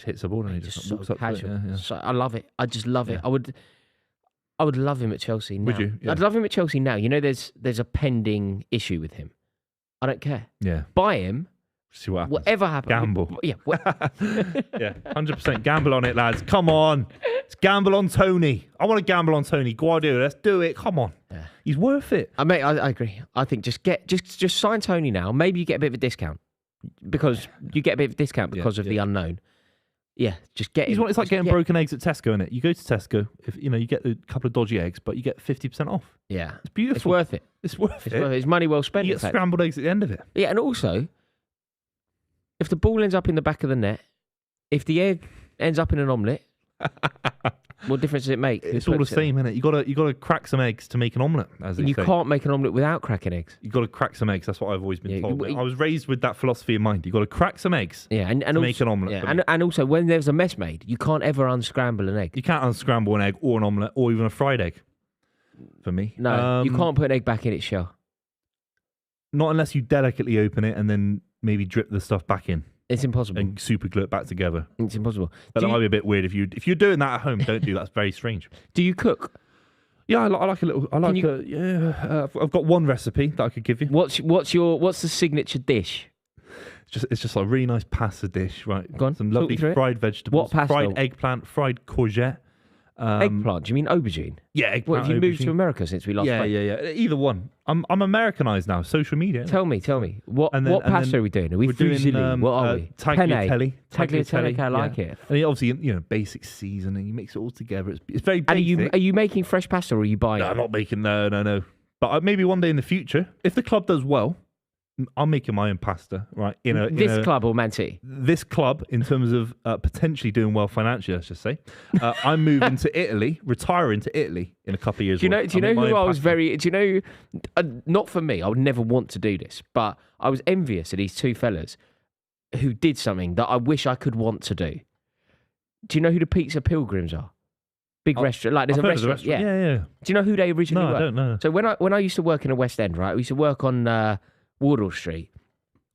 hits the ball and he just walks up casual. to it. Yeah. So I love it. I just love it. I would love him at Chelsea now. Would you? Yeah. I'd love him at Chelsea now. There's a pending issue with him. I don't care. Yeah. Buy him. See what happens. Whatever happens. Gamble. Yeah. Yeah. 100% gamble on it, lads. Come on. Let's gamble on Tony. I want to gamble on Tony. Guardiola. Let's do it. Come on. Yeah. He's worth it. I agree. I think just sign Tony now. Maybe you get a bit of a discount because of the unknown. Yeah, just get him. It's like getting broken eggs at Tesco, innit? You go to Tesco, if you get a couple of dodgy eggs, but you get 50% off. Yeah. It's beautiful. It's worth it. It's worth it. It's money well spent. You get scrambled eggs at the end of it. Yeah, and also, if the ball ends up in the back of the net, if the egg ends up in an omelette, what difference does it make? It's all the same, innit? You gotta crack some eggs to make an omelette, as they say. You can't make an omelette without cracking eggs. You gotta crack some eggs. That's what I've always been told. I was raised with that philosophy in mind. You gotta crack some eggs. Yeah, and to make an omelette. Yeah, and also when there's a mess made, you can't ever unscramble an egg. You can't unscramble an egg or an omelette or even a fried egg. For me, no, you can't put an egg back in its shell. Not unless you delicately open it and then maybe drip the stuff back in. It's impossible. And super glue it back together. It's impossible. That might be a bit weird if you're doing that at home. Don't do that. It's very strange. Do you cook? Yeah, I like a little. I've got one recipe that I could give you. What's the signature dish? It's just like a really nice pasta dish, right? Go on, some lovely fried vegetables. What pasta? Fried eggplant, fried courgette. Eggplant? Do you mean aubergine? Yeah, eggplant. What, have you moved to America since we last spoke? Yeah. Either one. I'm Americanized now. Social media. Tell me. What pasta are we doing? Are we fusilli? What are we? Tagliatelle. Tagliatelle. I like it. And obviously, basic seasoning. You mix it all together. It's very basic. And are you making fresh pasta or are you buying it? No, I'm not making. No. But maybe one day in the future, if the club does well, I'm making my own pasta, right? This club or Man City? This club, in terms of potentially doing well financially, let's just say. I'm moving to Italy, retiring to Italy in a couple of years. Do you know who I was very... Do you know... not for me, I would never want to do this, but I was envious of these two fellas who did something that I wish I could want to do. Do you know who the Pizza Pilgrims are? Big restaurant. Like there's a restaurant. Yeah. Do you know who they originally were? No, I don't know. So when I used to work in a West End, right, we used to work on... Wardle Street.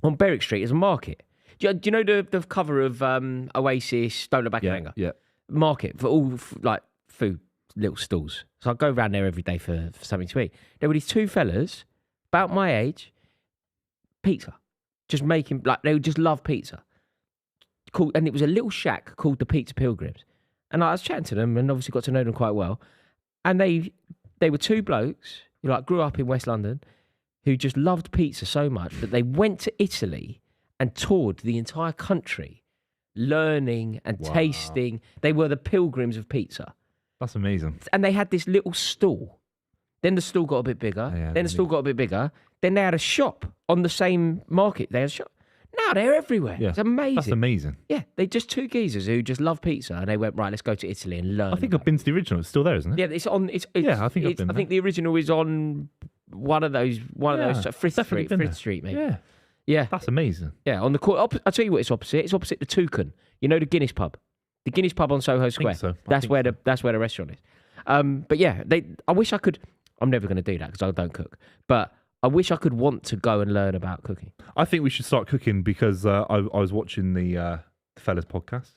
On Berwick Street is a market. Do you know the cover of Oasis, Don't Look Back in Anger? Yeah. Market for all like food, little stalls. So I go around there every day for something to eat. There were these two fellas, about my age, pizza. Just making, like, they would just love pizza. And it was a little shack called the Pizza Pilgrims. And I was chatting to them and obviously got to know them quite well. And they were two blokes who like grew up in West London, who just loved pizza so much that they went to Italy and toured the entire country, learning and tasting. They were the pilgrims of pizza. That's amazing. And they had this little stall. Then the stall got a bit bigger. Then the stall got a bit bigger. Then they had a shop on the same market. They had a shop. Now they're everywhere. Yeah. It's amazing. That's amazing. Yeah, they just two geezers who just love pizza, and they went, right, let's go to Italy and learn. I think I've been to the original. It's still there, isn't it? Yeah, it's on. Yeah, I think I've been I think the original is on one of those Frith Street, maybe. Yeah. Yeah, That's amazing. yeah. On the I'll tell you what it's opposite. It's opposite the Toucan. You know the Guinness pub, the Guinness pub on Soho Square. so. That's where the restaurant is. But yeah, I wish I could. I'm never going to do that because I don't cook. But I wish I could want to go and learn about cooking. I think we should start cooking because I was watching the Fellas podcast,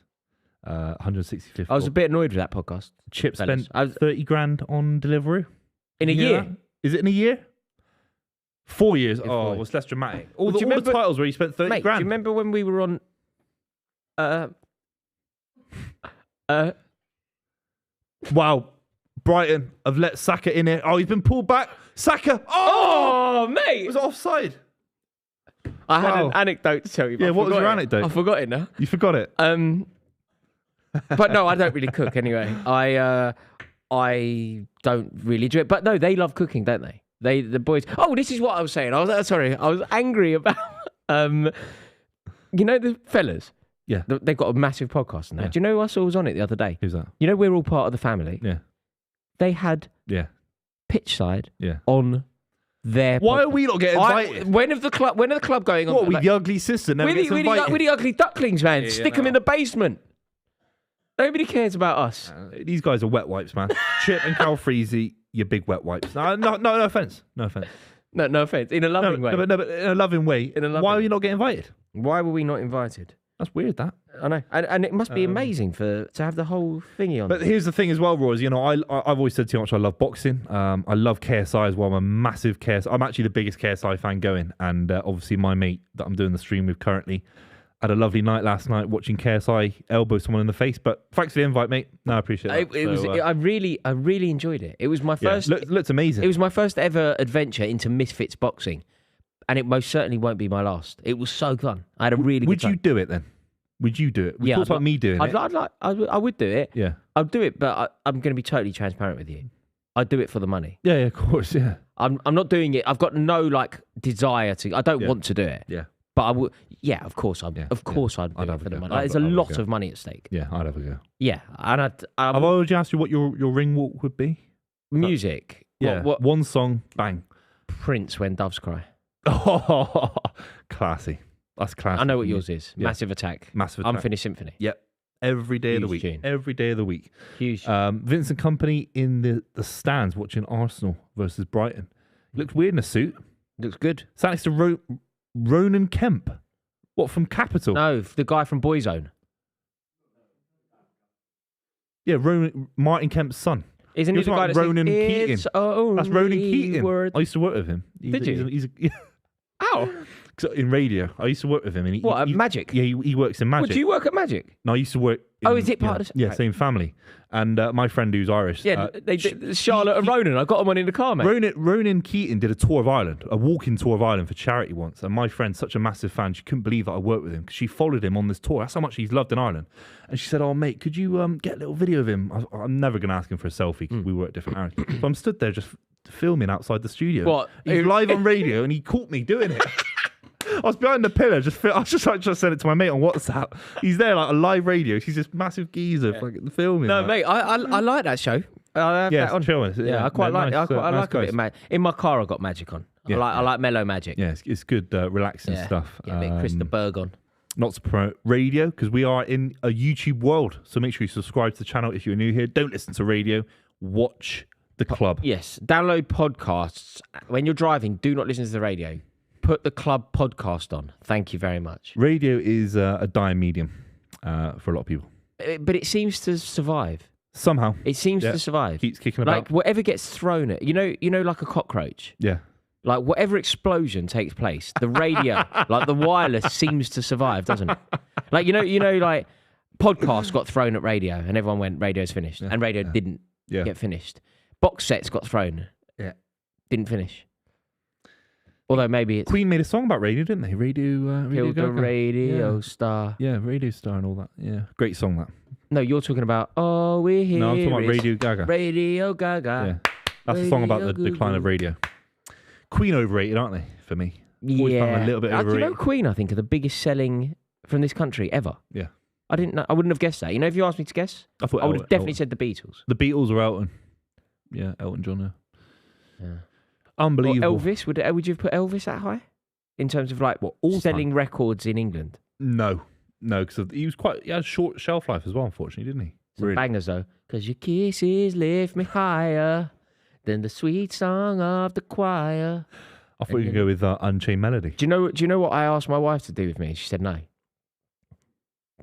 165th. I was a bit annoyed with that podcast. Chip Fellas. spent 30 grand on Deliveroo. In a You know year. that? Is it in a year? 4 years. In 4 Oh, years. well, it's less dramatic. All Well, do you the remember- titles where he spent 30 Mate, grand. do you remember when we were on? Wow. Brighton have let Saka in it. Oh, he's been pulled back. Saka. Oh, Oh, mate! it was offside. I had Wow. an anecdote to tell you. But Yeah, I what was forgot your it. anecdote? I forgot it now. You forgot it. But no, I don't really cook anyway. I don't really do it. But no, they love cooking, don't they? The boys. Oh, this is what I was saying. I was angry about. You know the Fellas. Yeah. They've got a massive podcast now. Yeah. Do you know who I saw was on it the other day? Who's that? You know we're all part of the family. Yeah. They had Yeah. pitch side Yeah. on their. Why podcast. are we not getting invited? When are the club going on? What, we the ugly sister never gets invited? We're the ugly ducklings, man. Yeah, Stick them in the basement. Nobody cares about us. These guys are wet wipes, man. Chip and Carl Freezy, you big wet wipes. No offense. No offense. No offense. In a loving way. No, but in a loving way. In a loving Why are way. you not getting invited? Why were we not invited? That's weird, that. I know, and it must be amazing to have the whole thingy on. But here's the thing as well, Roy, is, you know, I've always said to you how much I love boxing. I love KSI as well. I'm a massive KSI. I'm actually the biggest KSI fan going. And obviously my mate that I'm doing the stream with currently had a lovely night last night watching KSI elbow someone in the face. But thanks for the invite, mate. No, I appreciate that. I really enjoyed it. It was my first. Looked amazing. It was my first ever adventure into Misfits boxing, and it most certainly won't be my last. It was so fun. I had a really. Would good time. you do it then? Would you do it? We talked about me doing it. I would do it. Yeah. I'd do it, but I'm going to be totally transparent with you. I'd do it for the money. Yeah, of course, yeah. I'm not doing it. I've got no desire to. I don't want to do it. Yeah. But I would. Yeah, of course I'd. Yeah, Of course I'd do I'd it have for a the go. money. I'd There's a have a lot go. of money at stake. Yeah, I'd have a go. Yeah, and I've already asked you what your ring walk would be. music. Yeah. What One song, bang. Prince When Doves Cry. Oh, classy. That's classy. I know what yours is. Yeah. Massive Attack. Massive Attack. Unfinished Symphony. Yep. Every day of the Huge week. tune. Every day of the week. Huge. Vincent Kompany in the stands watching Arsenal versus Brighton. Looked weird in a suit. Looks good. Sat next to Ronan Kemp. What, from Capital? No, the guy from Boyzone. Yeah, Martin Kemp's son. Isn't He he the was guy like that Ronan says, Keating. "It's only That's Ronan Keating. words"? I used to work with him. Did you? He's Ow. in radio. I used to work with him. And What, at Magic? Yeah, he works in Magic. Well, do you work at Magic? No, I used to work. Oh, is it part of the- Yeah, right. same family. And my friend who's Irish. Yeah, they did. Charlotte and Ronan. I got them on in the car, mate. Ronan Keating did a tour of Ireland, a walking tour of Ireland for charity once. And my friend's such a massive fan, she couldn't believe that I worked with him because she followed him on this tour. That's how much he's loved in Ireland. And she said, "Oh, mate, could you get a little video of him?" I'm never going to ask him for a selfie because we work at different areas. So I'm stood there just filming outside the studio. What? He's live on radio and he caught me doing it. I was behind the pillar, I was just trying to send it to my mate on WhatsApp. He's there like a live radio. She's this massive geezer fucking filming. No, like. mate, I like that show. I have Yeah, that on. it's chill, isn't it? Yeah, I quite like. nice, I nice like a bit guys. of magic. In my car, I got Magic on. Yeah, I like mellow Magic. Yeah, it's good, relaxing Yeah. stuff. Get a bit of Chris de Berg on. Not to promote radio because we are in a YouTube world. So make sure you subscribe to the channel if you're new here. Don't listen to radio. Watch the club. Yes, download podcasts when you're driving. Do not listen to the radio. Put the club podcast on. Thank you very much. Radio is a dying medium for a lot of people. But it seems to survive. Somehow. It seems Yeah. to survive. Keeps kicking about. Like whatever gets thrown at you know, like a cockroach. Yeah. Like whatever explosion takes place, the radio, like the wireless, seems to survive, doesn't it? Like you know, like podcasts got thrown at radio, and everyone went, "Radio's finished," and radio didn't Yeah. get finished. Box sets got thrown. Yeah. Didn't finish. Although maybe it's Queen made a song about radio, didn't they? Radio Killed the Gaga. radio star. Yeah, Radio Star and all that. Yeah, great song that. No, you're talking about Oh We're Here. No, I'm talking about is Radio Gaga. Radio Gaga. Yeah, that's a song about the Radio decline of radio. Queen overrated, aren't they? For me, Always found them a little bit Do you know overrated. Queen, I think, are the biggest selling from this country ever. Yeah, I didn't know. I wouldn't have guessed that. You know, if you asked me to guess, I thought I would have definitely Elton. said the Beatles. The Beatles or Elton. Yeah, Elton John. Yeah. Unbelievable. Or Elvis. Would you have put Elvis that high? In terms of like all selling records in England? No, because he had short shelf life as well, unfortunately, didn't he? Some bangers though. Because your kisses lift me higher than the sweet song of the choir. I thought you could go with Unchained Melody. Do you know what I asked my wife to do with me? She said no.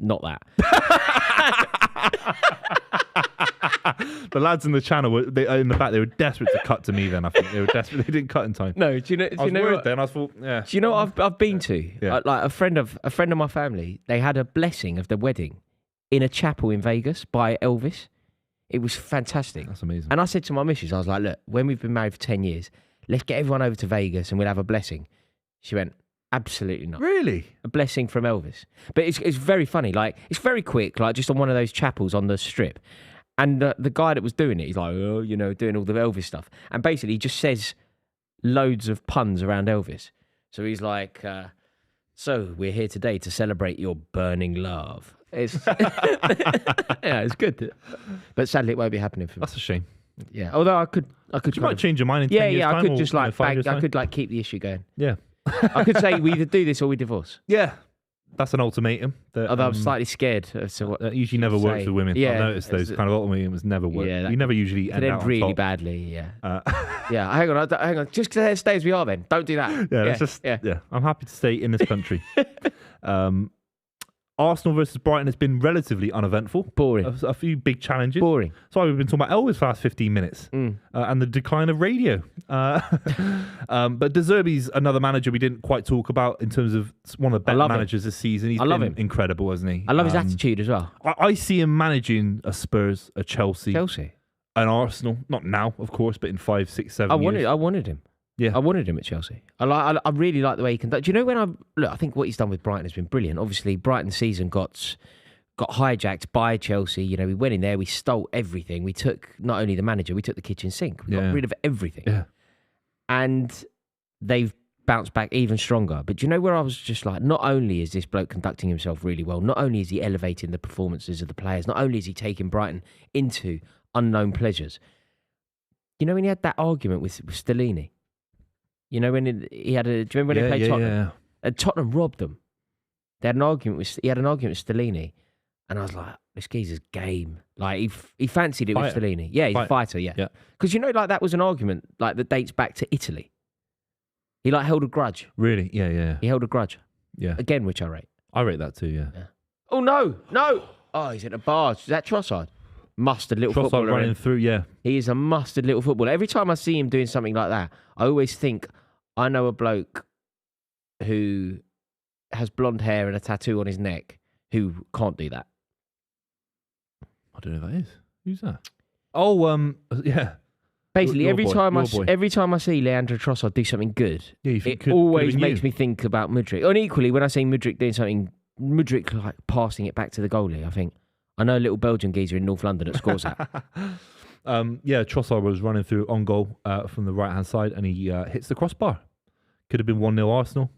Not that. The lads in the channel were in the back. They were desperate to cut to me. Then I think they were desperate. They didn't cut in time. No, do you know? I was worried then. I thought, yeah. Do you know what I've been to? Yeah. Like a friend of my family. They had a blessing of the wedding in a chapel in Vegas by Elvis. It was fantastic. That's amazing. And I said to my missus, I was like, look, when we've been married for 10 years, let's get everyone over to Vegas and we'll have a blessing. She went, absolutely not. Really? A blessing from Elvis. But it's very funny. Like, it's very quick, like just on one of those chapels on the strip. And the guy that was doing it, he's like, oh, you know, doing all the Elvis stuff. And basically he just says loads of puns around Elvis. So he's like, so we're here today to celebrate your burning love. It's yeah, it's good. But sadly, it won't be happening for me. That's a shame. Yeah, although I could You might change your mind in 10 years' I time could or, just you know, like 5 years' I time. could like keep the issue going. Yeah. I could say we either do this or we divorce. Yeah. That's an ultimatum. That, Although I'm slightly scared as to what that usually never she'll works say. with women. Yeah, I've noticed those kind of ultimatums never work. Yeah, that you never usually could end out on really top. badly. Yeah, Uh, yeah. Hang on. Just stay as we are. Then don't do that. yeah, let's just, yeah. I'm happy to stay in this country. Arsenal versus Brighton has been relatively uneventful. Boring. A few big challenges. Boring. So we've been talking about Elvis for the last 15 minutes and the decline of radio. But De Zerbi's another manager we didn't quite talk about in terms of one of the better managers this season. He's love been him. incredible, hasn't he? I love his attitude as well. I see him managing a Spurs, a Chelsea, an Arsenal. Not now, of course, but in 5, 6, 7 years. I wanted him. Yeah. I wanted him at Chelsea. I really like the way he conducts. Do you know when I think what he's done with Brighton has been brilliant. Obviously, Brighton's season got hijacked by Chelsea. You know, we went in there, we stole everything. We took not only the manager, we took the kitchen sink. We got rid of everything. Yeah. And they've bounced back even stronger. But do you know where I was just like, not only is this bloke conducting himself really well, not only is he elevating the performances of the players, not only is he taking Brighton into unknown pleasures. You know when he had that argument with Stellini? You know, when he had do you remember when they played Tottenham? Yeah. And Tottenham robbed them. He had an argument with Stellini, and I was like, this geezer's game. Like he fancied it with Stellini. Yeah, he's a fighter. Yeah, because you know, like that was an argument like that dates back to Italy. He like held a grudge. Really? Yeah. He held a grudge. Yeah. Again, which I rate. I rate that too. Yeah. Oh no! Oh, he's at a barge. Is that Trossard? Mustard little Trossard footballer. running through. Yeah. He is a mustard little footballer. Every time I see him doing something like that, I always think, I know a bloke who has blonde hair and a tattoo on his neck who can't do that. I don't know who that is. Who's that? Oh, yeah. Basically, Your every boy, time I see Leandro Trossard do something good, Yeah, you think it could always have been makes you. me think about Mudryk. And equally, when I see Mudryk doing something, Mudryk like passing it back to the goalie, I think, I know a little Belgian geezer in North London that scores that. Yeah, Trossard was running through on goal from the right hand side, and he hits the crossbar. Could have been 1-0 Arsenal.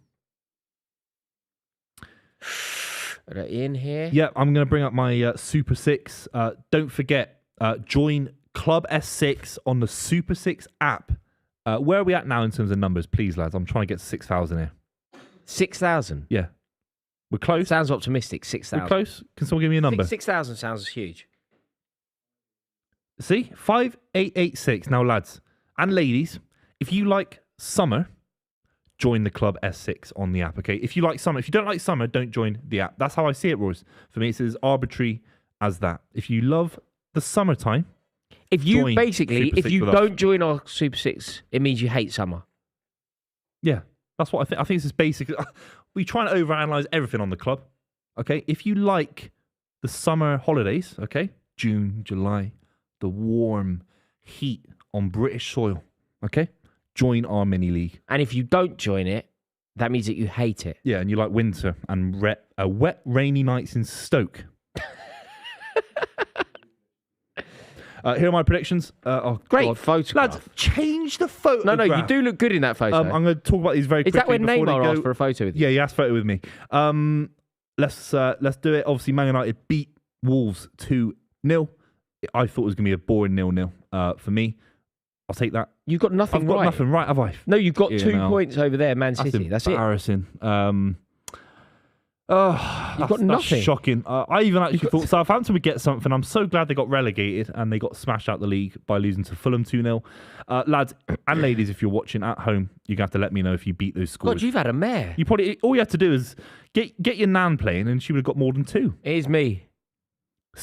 Are you in here? Yeah, I'm going to bring up my Super 6. Don't forget, join Club S6 on the Super 6 app. Where are we at now in terms of numbers, please, lads? I'm trying to get to 6,000 here. 6,000? Yeah. We're close. Sounds optimistic, 6,000. We're close. Can someone give me a number? 6,000 sounds huge. See? 5886. Now, lads and ladies, if you like summer, join the Club S6 on the app, okay? If you like summer, if you don't like summer, don't join the app. That's how I see it, Royce. For me, it's as arbitrary as that. If you love the summertime, if you join basically, Super if 6 you with us. don't join our Super 6, it means you hate summer. Yeah, that's what I think. I think this is basic. We try and overanalyze everything on the club, okay? If you like the summer holidays, okay? June, July, the warm heat on British soil, okay? join our mini league. And if you don't join it, that means that you hate it. Yeah, and you like winter and wet, rainy nights in Stoke. Here are my predictions. Great God. photograph. Lads, change the photo. No, you do look good in that photo. I'm going to talk about these very Is quickly. that when Neymar asked for a photo with you? Yeah, he asked photo with me. Let's do it. Obviously, Man United beat Wolves 2-0. I thought it was going to be a boring 0-0 for me. I'll take that. You've got nothing I've right. got nothing right, have I? No, you've got 2 no. points over there, Man City. That's it. Embarrassing. You've got nothing. That's shocking. I even actually thought Southampton would get something. I'm so glad they got relegated and they got smashed out the league by losing to Fulham 2-0. Lads and ladies, if you're watching at home, you're going to have to let me know if you beat those scores. God, you've had a mare. You probably all you had to do is get your nan playing and she would have got more than 2. Here's me.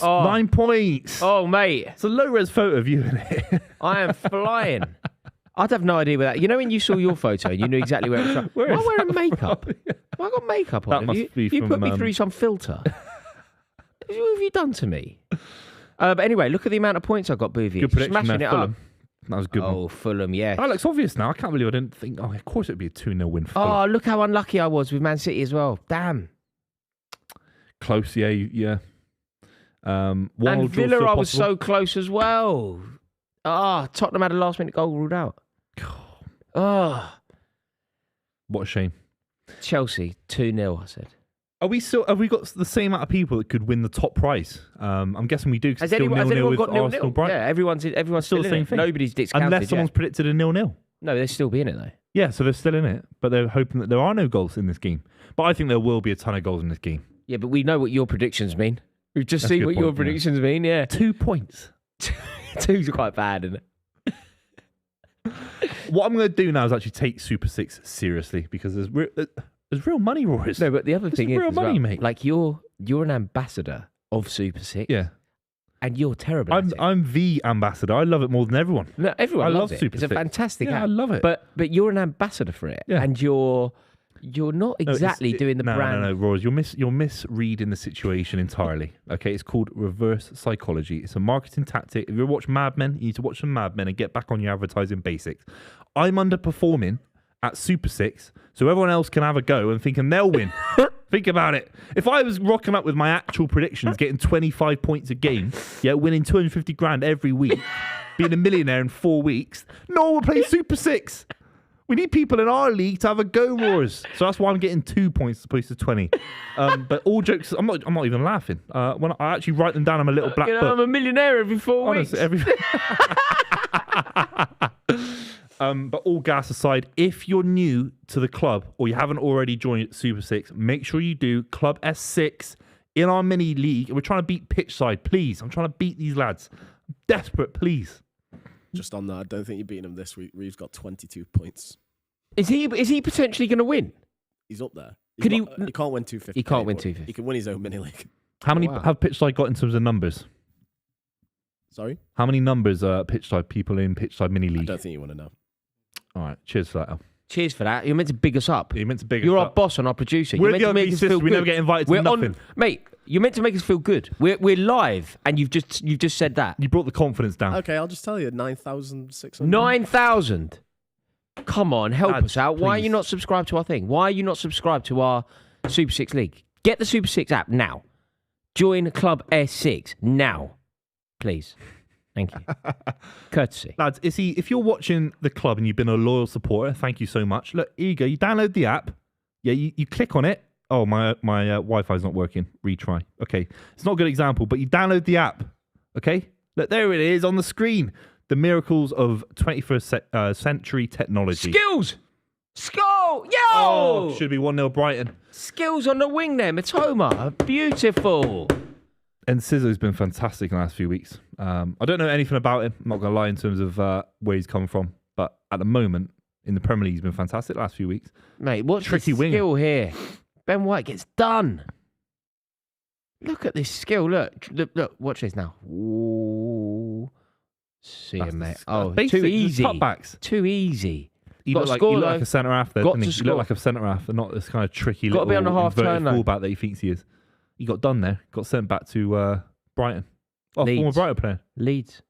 9 points. Oh, mate. It's a low-res photo of you in it. I am flying. I'd have no idea where that. You know when you saw your photo and you knew exactly where it was from? Why am I wearing makeup? Why I got makeup on? That must be you from, put me through some filter. What have you done to me? But anyway, look at the amount of points I got, Buvey. Good prediction Smashing there, it Fulham. up. That was a good Oh, one. Fulham, yeah. That looks obvious now. I can't believe I didn't think. Oh, of course it'd be a 2-0 win for Fulham. Oh, look how unlucky I was with Man City as well. Damn. Close, yeah. And Villa, I was so close as well. Tottenham had a last-minute goal ruled out. What a shame. Chelsea 2-0. I said. Have we got the same amount of people that could win the top prize? I'm guessing we do. Has still anyone 0-0 with got 0-0? Arsenal, Brighton. Yeah, everyone's still the in same it. thing. Nobody's discounted Unless someone's predicted a 0-0. No, they'll still be in it though. Yeah, so they're still in it, but they're hoping that there are no goals in this game. But I think there will be a ton of goals in this game. Yeah, but we know what your predictions mean. We've just That's a seen good what your point, yeah. predictions mean. Yeah, 2 points. 2's quite bad, isn't it? What I'm going to do now is actually take Super 6 seriously because there's real money, Rory. No, but the other thing is, real as money, well, mate. like you're an ambassador of Super 6. Yeah. And you're terrible at it. I'm the ambassador. I love it more than everyone. No, everyone I loves love it. Super It's a 6. fantastic Yeah, app. I love it. But you're an ambassador for it. Yeah. And you're not exactly doing the brand. No, Rory, you're misreading the situation entirely. Okay, it's called reverse psychology. It's a marketing tactic. If you ever watch Mad Men, you need to watch some Mad Men and get back on your advertising basics. I'm underperforming at Super 6, so everyone else can have a go and thinking they'll win. Think about it. If I was rocking up with my actual predictions, getting 25 points a game, winning 250 grand every week, being a millionaire in 4 weeks, no one will play Super 6. We need people in our league to have a go, Roars. So that's why I'm getting 2 points as opposed to 20. But all jokes, I'm not even laughing. When I actually write them down, I'm a little black book. I'm a millionaire every 4 weeks. Honestly, but all gas aside, if you're new to the club or you haven't already joined Super 6, make sure you do Club S6 in our mini league. We're trying to beat Pitchside, please. I'm trying to beat these lads. I'm desperate, please. Just on that, I don't think you're beating him this week. Reeves got 22 points. Is he potentially going to win? He's up there. Could he? He can't win 250. He can't win but 250. He can win his own mini league. How many wow. have Pitchside got in terms of numbers? Sorry? How many numbers are Pitchside people in Pitchside mini I league? don't think you want to know. All right, cheers for that, Al. Cheers for that. You're meant to big us up. You're meant to big us You're our up. boss and our producer. We're You're meant the to make ugly us feel sisters. We good. never get invited to We're nothing. Mate, you're meant to make us feel good. We're live, and you've just said that. You brought the confidence down. Okay, I'll just tell you, 9,600. 9,000. Come on, help Lads, us out. Why are please. you not subscribed to our thing? Why are you not subscribed to our Super 6 League? Get the Super 6 app now. Join Club S6 now. Please. Thank you. Courtesy. Lads, if you're watching the club and you've been a loyal supporter, thank you so much. Look, here you go. You download the app. Yeah, you click on it. Oh, my Wi-Fi's not working. Retry. Okay. It's not a good example, but you download the app. Okay? Look, there it is on the screen. The miracles of 21st century technology. Skills! Skull! Yo! Oh, should be 1-0 Brighton. Skills on the wing there, Matoma. Beautiful. And Sizzo's been fantastic in the last few weeks. I don't know anything about him. I'm not going to lie in terms of where he's come from. But at the moment, in the Premier League, he's been fantastic the last few weeks. Mate, what's Tricky the winger. skill here? Ben White gets done. Look at this skill. Look, watch this now. Ooh. See him, mate. Oh, basic, too easy. Cutbacks. Too easy. He Got looked to like, score, he looked though. like a centre half there, Got didn't he? to He score. looked like a centre half, and not this kind of tricky Got to little be on the half inverted turn, though. fullback that he thinks he is. He got done there. Got sent back to Brighton. Oh, Leeds. former Brighton player. Leeds.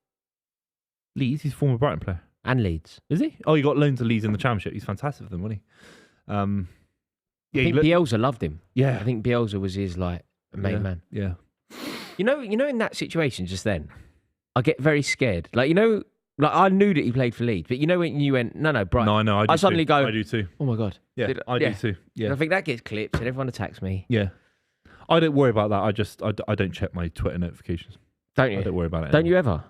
Leeds. He's a former Brighton player. and Leeds. Is he? Oh, he got loans to Leeds in the Championship. He's fantastic for them, wasn't he? I think Bielsa loved him. Yeah. I think Bielsa was his main man. Yeah. You know, in that situation just then, I get very scared. Like I knew that he played for Leeds, but when you went, no, Brighton. No, I suddenly go, I do too. oh my God. Yeah, I do too. Yeah. And I think that gets clipped and everyone attacks me. Yeah. I don't worry about that. I don't check my Twitter notifications. Don't you? I don't worry about it. Don't you ever?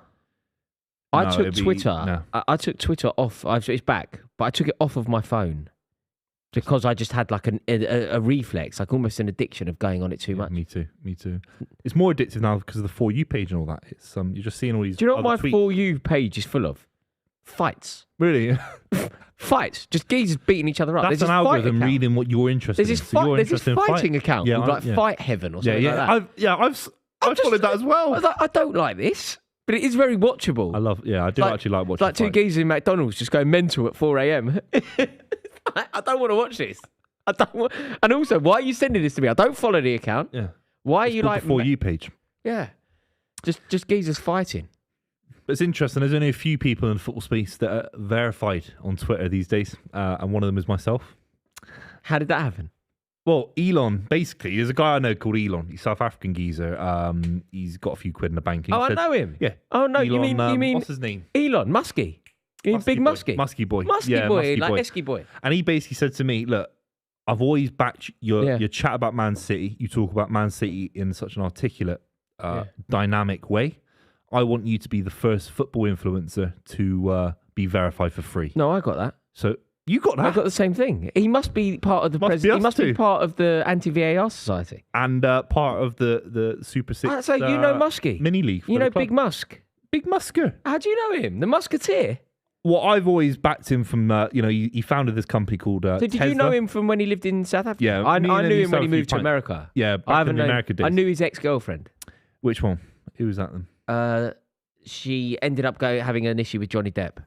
I No, took it'd be- Twitter. no. I took Twitter off. It's back, but I took it off of my phone because I just had like a reflex, like almost an addiction of going on it too much. Me too. It's more addictive now because of the For You page and all that. It's you're just seeing all these. Do you know what my other tweets. For You page is full of? Fights. Really? Fights. Just geezers beating each other up. That's There's an this fight algorithm account. reading what you're interested There's in. this, So you're there's this interested in fighting account Yeah, called like yeah. Fight Heaven or Yeah, something like that. I've followed that as well. I was like, I don't like this, but it is very watchable. I do actually like watching. Like two geezers in McDonald's just going mental at 4 a.m. I don't want to watch this. I don't want. And also, why are you sending this to me? I don't follow the account. Yeah. Why are It's you called like the For You page? Yeah, just geezers fighting. But it's interesting. There's only a few people in the football space that are verified on Twitter these days, and one of them is myself. How did that happen? Well, Elon, basically, there's a guy I know called Elon. He's a South African geezer. He's got a few quid in the bank. I know him. Yeah. Oh no, you Elon, mean what's his name? Elon Muskie? You mean Big Muskie? Muskie boy. Muskie Yeah, boy, Muskie like boy. Esky boy. And he basically said to me, look, I've always backed your chat about Man City. You talk about Man City in such an articulate, dynamic way. I want you to be the first football influencer to be verified for free. No, I got that. So you got that. I got the same thing. He must be part of the president. He must be part of the anti-VAR society. And part of the Super Six. So you know Muskie? Mini League. You know Big Musk? Big Musker. How do you know him? The Musketeer? Well, I've always backed him from, he founded this company called So did you know him from when he lived in South Africa? Yeah. I me and knew him him when he used to have a few moved to pints. America. Yeah, back in the America days. I knew his ex-girlfriend. Which one? Who was that then? She ended up having an issue with Johnny Depp.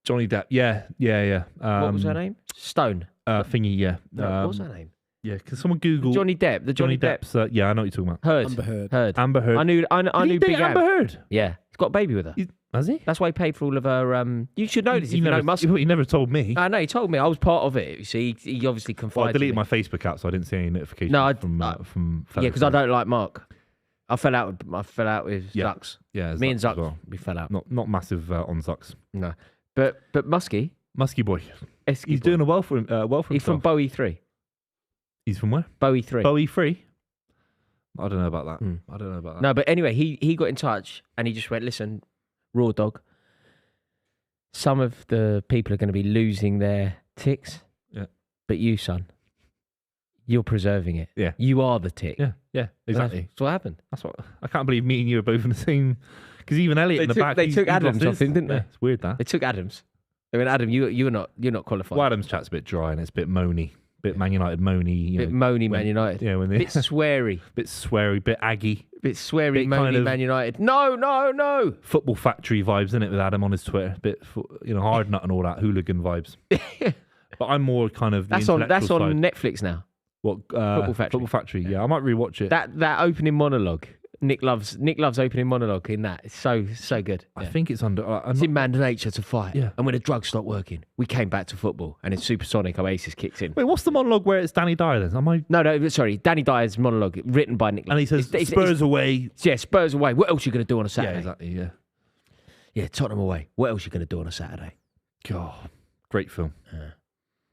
Johnny Depp. Yeah. What was her name? Stone. Thingy, yeah. What was her name? Yeah, can someone Google Johnny Depp. The Johnny Depp. Depp's, yeah, I know what you're talking about. Heard. Amber Heard. I knew Did he Big date Amber Heard? Yeah. He's got a baby with her. Has he? That's why he paid for all of her. You should know this if you know Musk. He never told me. I know, he told me. I was part of it. You see, he obviously confided. Well, I deleted in me. my Facebook app, so I didn't see any notifications from Yeah, because I don't like Mark. I fell out with Zucks. Yeah, Me and Zucks as Zucks, well. we fell out. Not massive on Zucks. No, but Muskie, Muskie boy. Esky He's boy. doing well for himself. He's from Bowie 3. He's from where? Bowie 3. Bowie 3? I don't know about that. No, but anyway, he got in touch and he just went, listen, Raw Dog, some of the people are going to be losing their ticks. Yeah. But you, son, you're preserving it. Yeah. You are the tick. Yeah, exactly. That's what happened. That's what I can't believe me and you are both in the same. Because even Elliot in the back, They he's took lost Adams his. off him, didn't they? Yeah, it's weird that. They took Adams. They went, Adam, you're not qualified. Well, Adams' chat's a bit dry and it's a bit moany, bit Man United moany. Bit moany Man United. Yeah, when they Bit sweary. bit sweary, bit aggy. Bit sweary, Bit kind moany of- Man United. No. Football factory vibes, isn't it, with Adam on his Twitter? Bit, hard nut and all that, hooligan vibes. But I'm more kind of the That's on intellectual side. Netflix now. What Football Factory. Football Factory. Yeah, I might rewatch it. That opening monologue. Nick loves opening monologue in that. It's so good. I think it's under. I'm It's not- in man's nature to fight. Yeah. And when the drugs stopped working, we came back to football, and it's Supersonic Oasis kicks in. Wait, what's the monologue where it's Danny Dyer then? Am I? No, sorry. Danny Dyer's monologue, written by Nick. And he says It's- Spurs away. yeah, Spurs away. What else are you going to do on a Yeah, Saturday? exactly. Yeah. Yeah, Tottenham away. What else are you going to do on a Saturday? God, great film.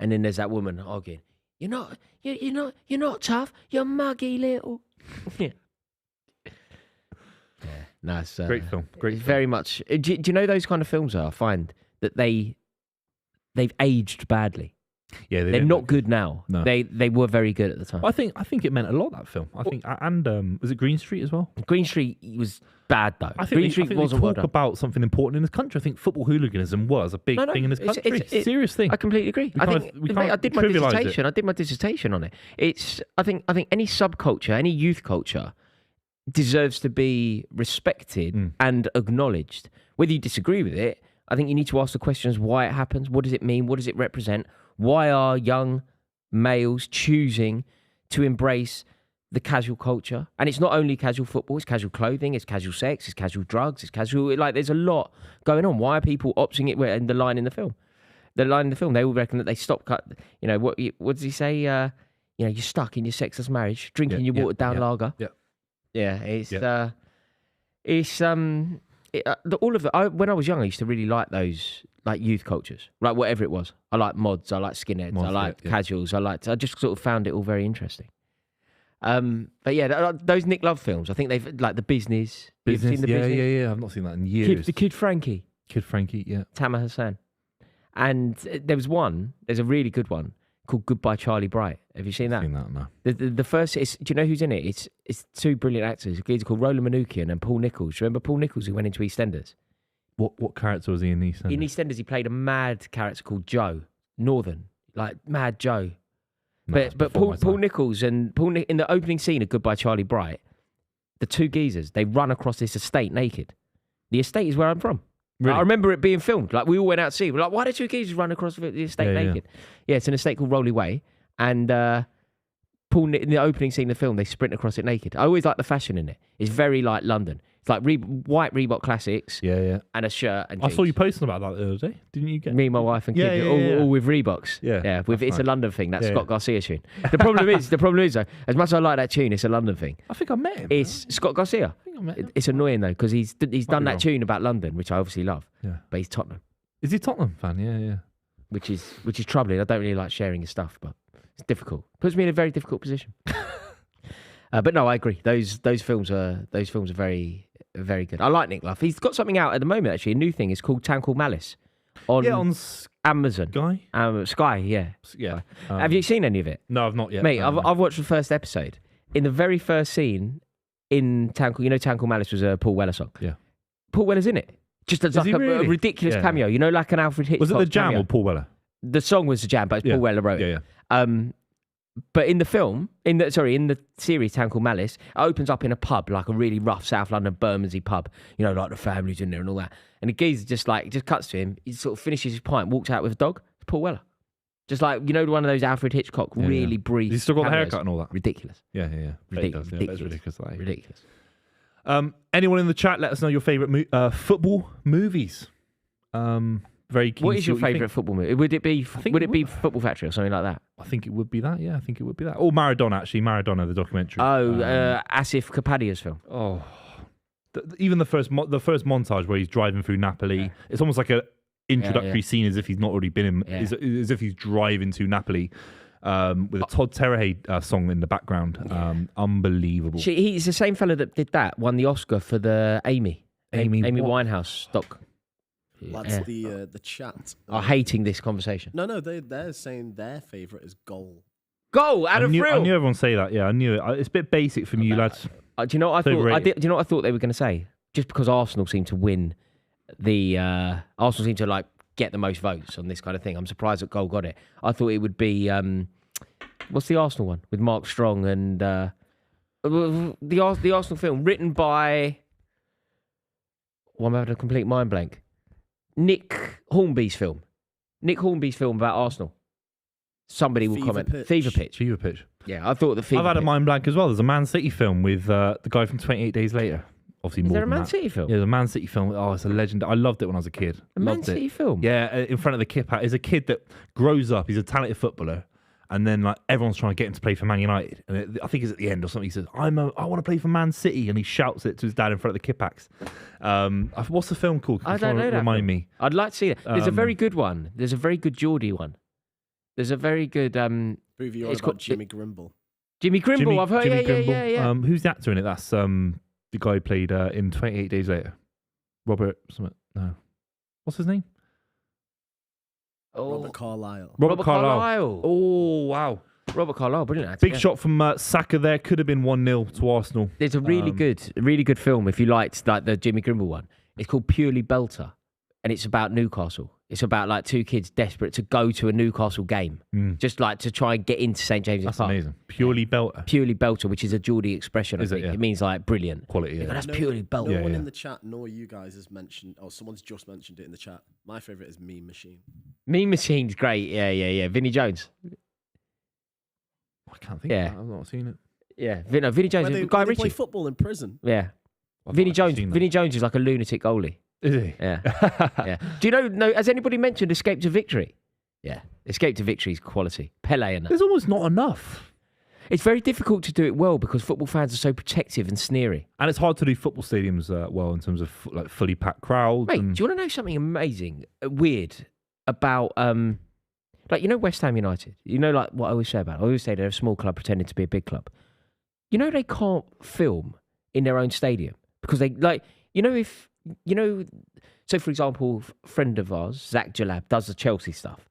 And then there's that woman arguing. You're not tough. You're muggy little. yeah. Nice. Great film. Great It's film. very much. Do you know those kind of films? I find that they've aged badly. Yeah, They're not good now. No. They were very good at the time. I think it meant a lot, that film. I think, and was it Green Street as well? Green Street was bad though. I think Green they, Street I think wasn't they well talk done. about something important in this country. I think football hooliganism was a big thing in this country. It's a serious thing. I completely agree. We I can't- think we mate, can't I did my trivialise it. dissertation. I did my dissertation on it. I think any subculture, any youth culture, deserves to be respected and acknowledged. Whether you disagree with it, I think you need to ask the questions: why it happens, what does it mean, what does it represent, why are young males choosing to embrace the casual culture. And it's not only casual football, it's casual clothing, it's casual sex, it's casual drugs, it's casual... Like, there's a lot going on. Why are people opting it in the line in the film? The line in the film, they all reckon that they stop cut... You know, what does he say? You know, you're stuck in your sexless marriage, drinking your watered-down lager. Yeah. Yeah, all of it. When I was young, I used to really like those, like, youth cultures, like whatever it was. I like mods, I like skinheads, I like casuals, I just sort of found it all very interesting. But yeah, those Nick Love films, I think they've, like, The Business. You've seen The Business? Yeah. I've not seen that in years. Kid Frankie. Kid Frankie, yeah. Tamer Hassan. And there's a really good one called Goodbye Charlie Bright. Have you seen that? Seen that, no. The first, do you know who's in it? It's two brilliant actors. He's called Roland Manukian and Paul Nichols. Remember Paul Nichols, who went into EastEnders? What character was he in EastEnders? In EastEnders, he played a mad character called Joe, Northern, like Mad Joe. No, But Paul Nichols and in the opening scene of Goodbye Charlie Bright, the two geezers, they run across this estate naked. The estate is where I'm from. Really? I remember it being filmed. Like, we all went out to see. We're like, why did two geezers run across the estate naked? Yeah, it's an estate called Roley Way. And Paul, in the opening scene of the film, they sprint across it naked. I always like the fashion in it. It's very like London. It's like white Reebok classics. Yeah. And a shirt and I jeans. saw you posting about that the other day. Didn't you get Me, my wife, and kid, all with Reeboks. Yeah, It's a London thing. That's Yeah, Scott Garcia tune. The problem is though, as much as I like that tune, it's a London thing. I think I met him. It's Scott Garcia. I think I met him. It's annoying though because he's done be that wrong. tune about London, which I obviously love. Yeah. But he's Tottenham, Is he Tottenham fan? Yeah. which is troubling. I don't really like sharing his stuff, but it's difficult. Puts me in a very difficult position. But no, I agree. Those films are very, very good. I like Nick Love. He's got something out at the moment, actually, a new thing. It's called Town Called Malice on Amazon. Sky, yeah. Yeah. Have you seen any of it? No, I've not yet. Mate, No. I've watched the first episode. In the very first scene in Town Called... Town Called Malice was a Paul Weller song. Yeah. Paul Weller's in it. Just as Is like he a really? ridiculous Yeah. cameo. Like an Alfred Hitchcock Was it the Jam cameo. or Paul Weller? The song was the Jam, but it's Paul Weller wrote it. Yeah. But in the film, in the series Town Called Malice, it opens up in a pub, like a really rough South London Bermondsey pub. Like the family's in there and all that. And the geezer just cuts to him. He sort of finishes his pint, walks out with a dog. It's Paul Weller. Just like, one of those Alfred Hitchcock really brief. He's still got the cameos. haircut and all that. Ridiculous. Yeah. Ridiculous. That's ridiculous. Ridiculous. Anyone in the chat, let us know your favourite football movies. Very keen. What is your favourite football movie? Would it be Football Factory or something like that? I think it would be that. Yeah, I think it would be that. Or Maradona, actually. Maradona, the documentary. Asif Kapadia's film. Oh, even the first montage where he's driving through Napoli. It's almost like a introductory scene, as if he's not already been in. As if he's driving to Napoli. With a Todd Terrahay song in the background. Unbelievable. He's the same fella that did that, won the Oscar for the Amy Winehouse doc. Lads, the chat are hating this conversation. No, they're saying their favourite is Goal. Goal, Adam Frill. I knew everyone say that. Yeah, I knew it. It's a bit basic from you lads. Do you know what I thought? Do you know what I thought they were going to say? Just because Arsenal seem to win Arsenal seem to get the most votes on this kind of thing. I'm surprised that Goal got it. I thought it would be what's the Arsenal one with Mark Strong and the Arsenal film written by. I'm having a complete mind blank. Nick Hornby's film about Arsenal. Somebody will comment. Fever Pitch. Yeah, I thought the Fever I've had a Pitch. mind blank as well. There's a Man City film with the guy from 28 Days Later. Obviously, Is more there a than Man that. City film? Yeah, there's a Man City film. Oh, it's a legend. I loved it when I was a kid. A Man Loved City it. film? Yeah, in front of the kip hat. He's a kid that grows up. He's a talented footballer. And then everyone's trying to get him to play for Man United. And I think it's at the end or something. He says, I want to play for Man City. And he shouts it to his dad in front of the Kippax. What's the film called? I don't know that. Remind me. I'd like to see it. There's a very good one. There's a very good Geordie one. There's a very good... Buvey, you're about Jimmy Grimble. Jimmy Grimble, I've heard. Jimmy Yeah. Grimble. Who's the actor in it? That's the guy who played in 28 Days Later. Robert something. No. What's his name? Robert Carlyle. Robert Carlyle. Oh, wow. Robert Carlyle, brilliant actor. Big shot from Saka there. Could have been 1-0 to Arsenal. There's a really good film, if you liked the Jimmy Grimble one. It's called Purely Belter, and it's about Newcastle. It's about two kids desperate to go to a Newcastle game, just to try and get into St James's That's Park. amazing. Purely Belter. Purely Belter, which is a Geordie expression. I think. Yeah. It means brilliant. Quality, yeah. That's purely Belter. No one in the chat, nor you guys, has mentioned, someone's just mentioned it in the chat. My favourite is Meme Machine. Meme Machine's great. Yeah. Vinnie Jones. I can't think of that. I've not seen it. Yeah, Vinnie Jones, Where Guy they play Ritchie. football in prison. Yeah, I've Vinnie not actually Jones. seen that. Vinnie Jones is like a lunatic goalie. Is he? Yeah, yeah. Do you know? No, has anybody mentioned Escape to Victory? Yeah, Escape to Victory is quality. Pele and that. There's almost not enough. It's very difficult to do it well because football fans are so protective and sneery. And it's hard to do football stadiums well in terms of like fully packed crowds. Mate, and... do you want to know something amazing, weird about like West Ham United? You know, like what I always say about it? I always say they're a small club pretending to be a big club. You know, they can't film in their own stadium because they so for example, a friend of ours, Zach Jalab, does the Chelsea stuff.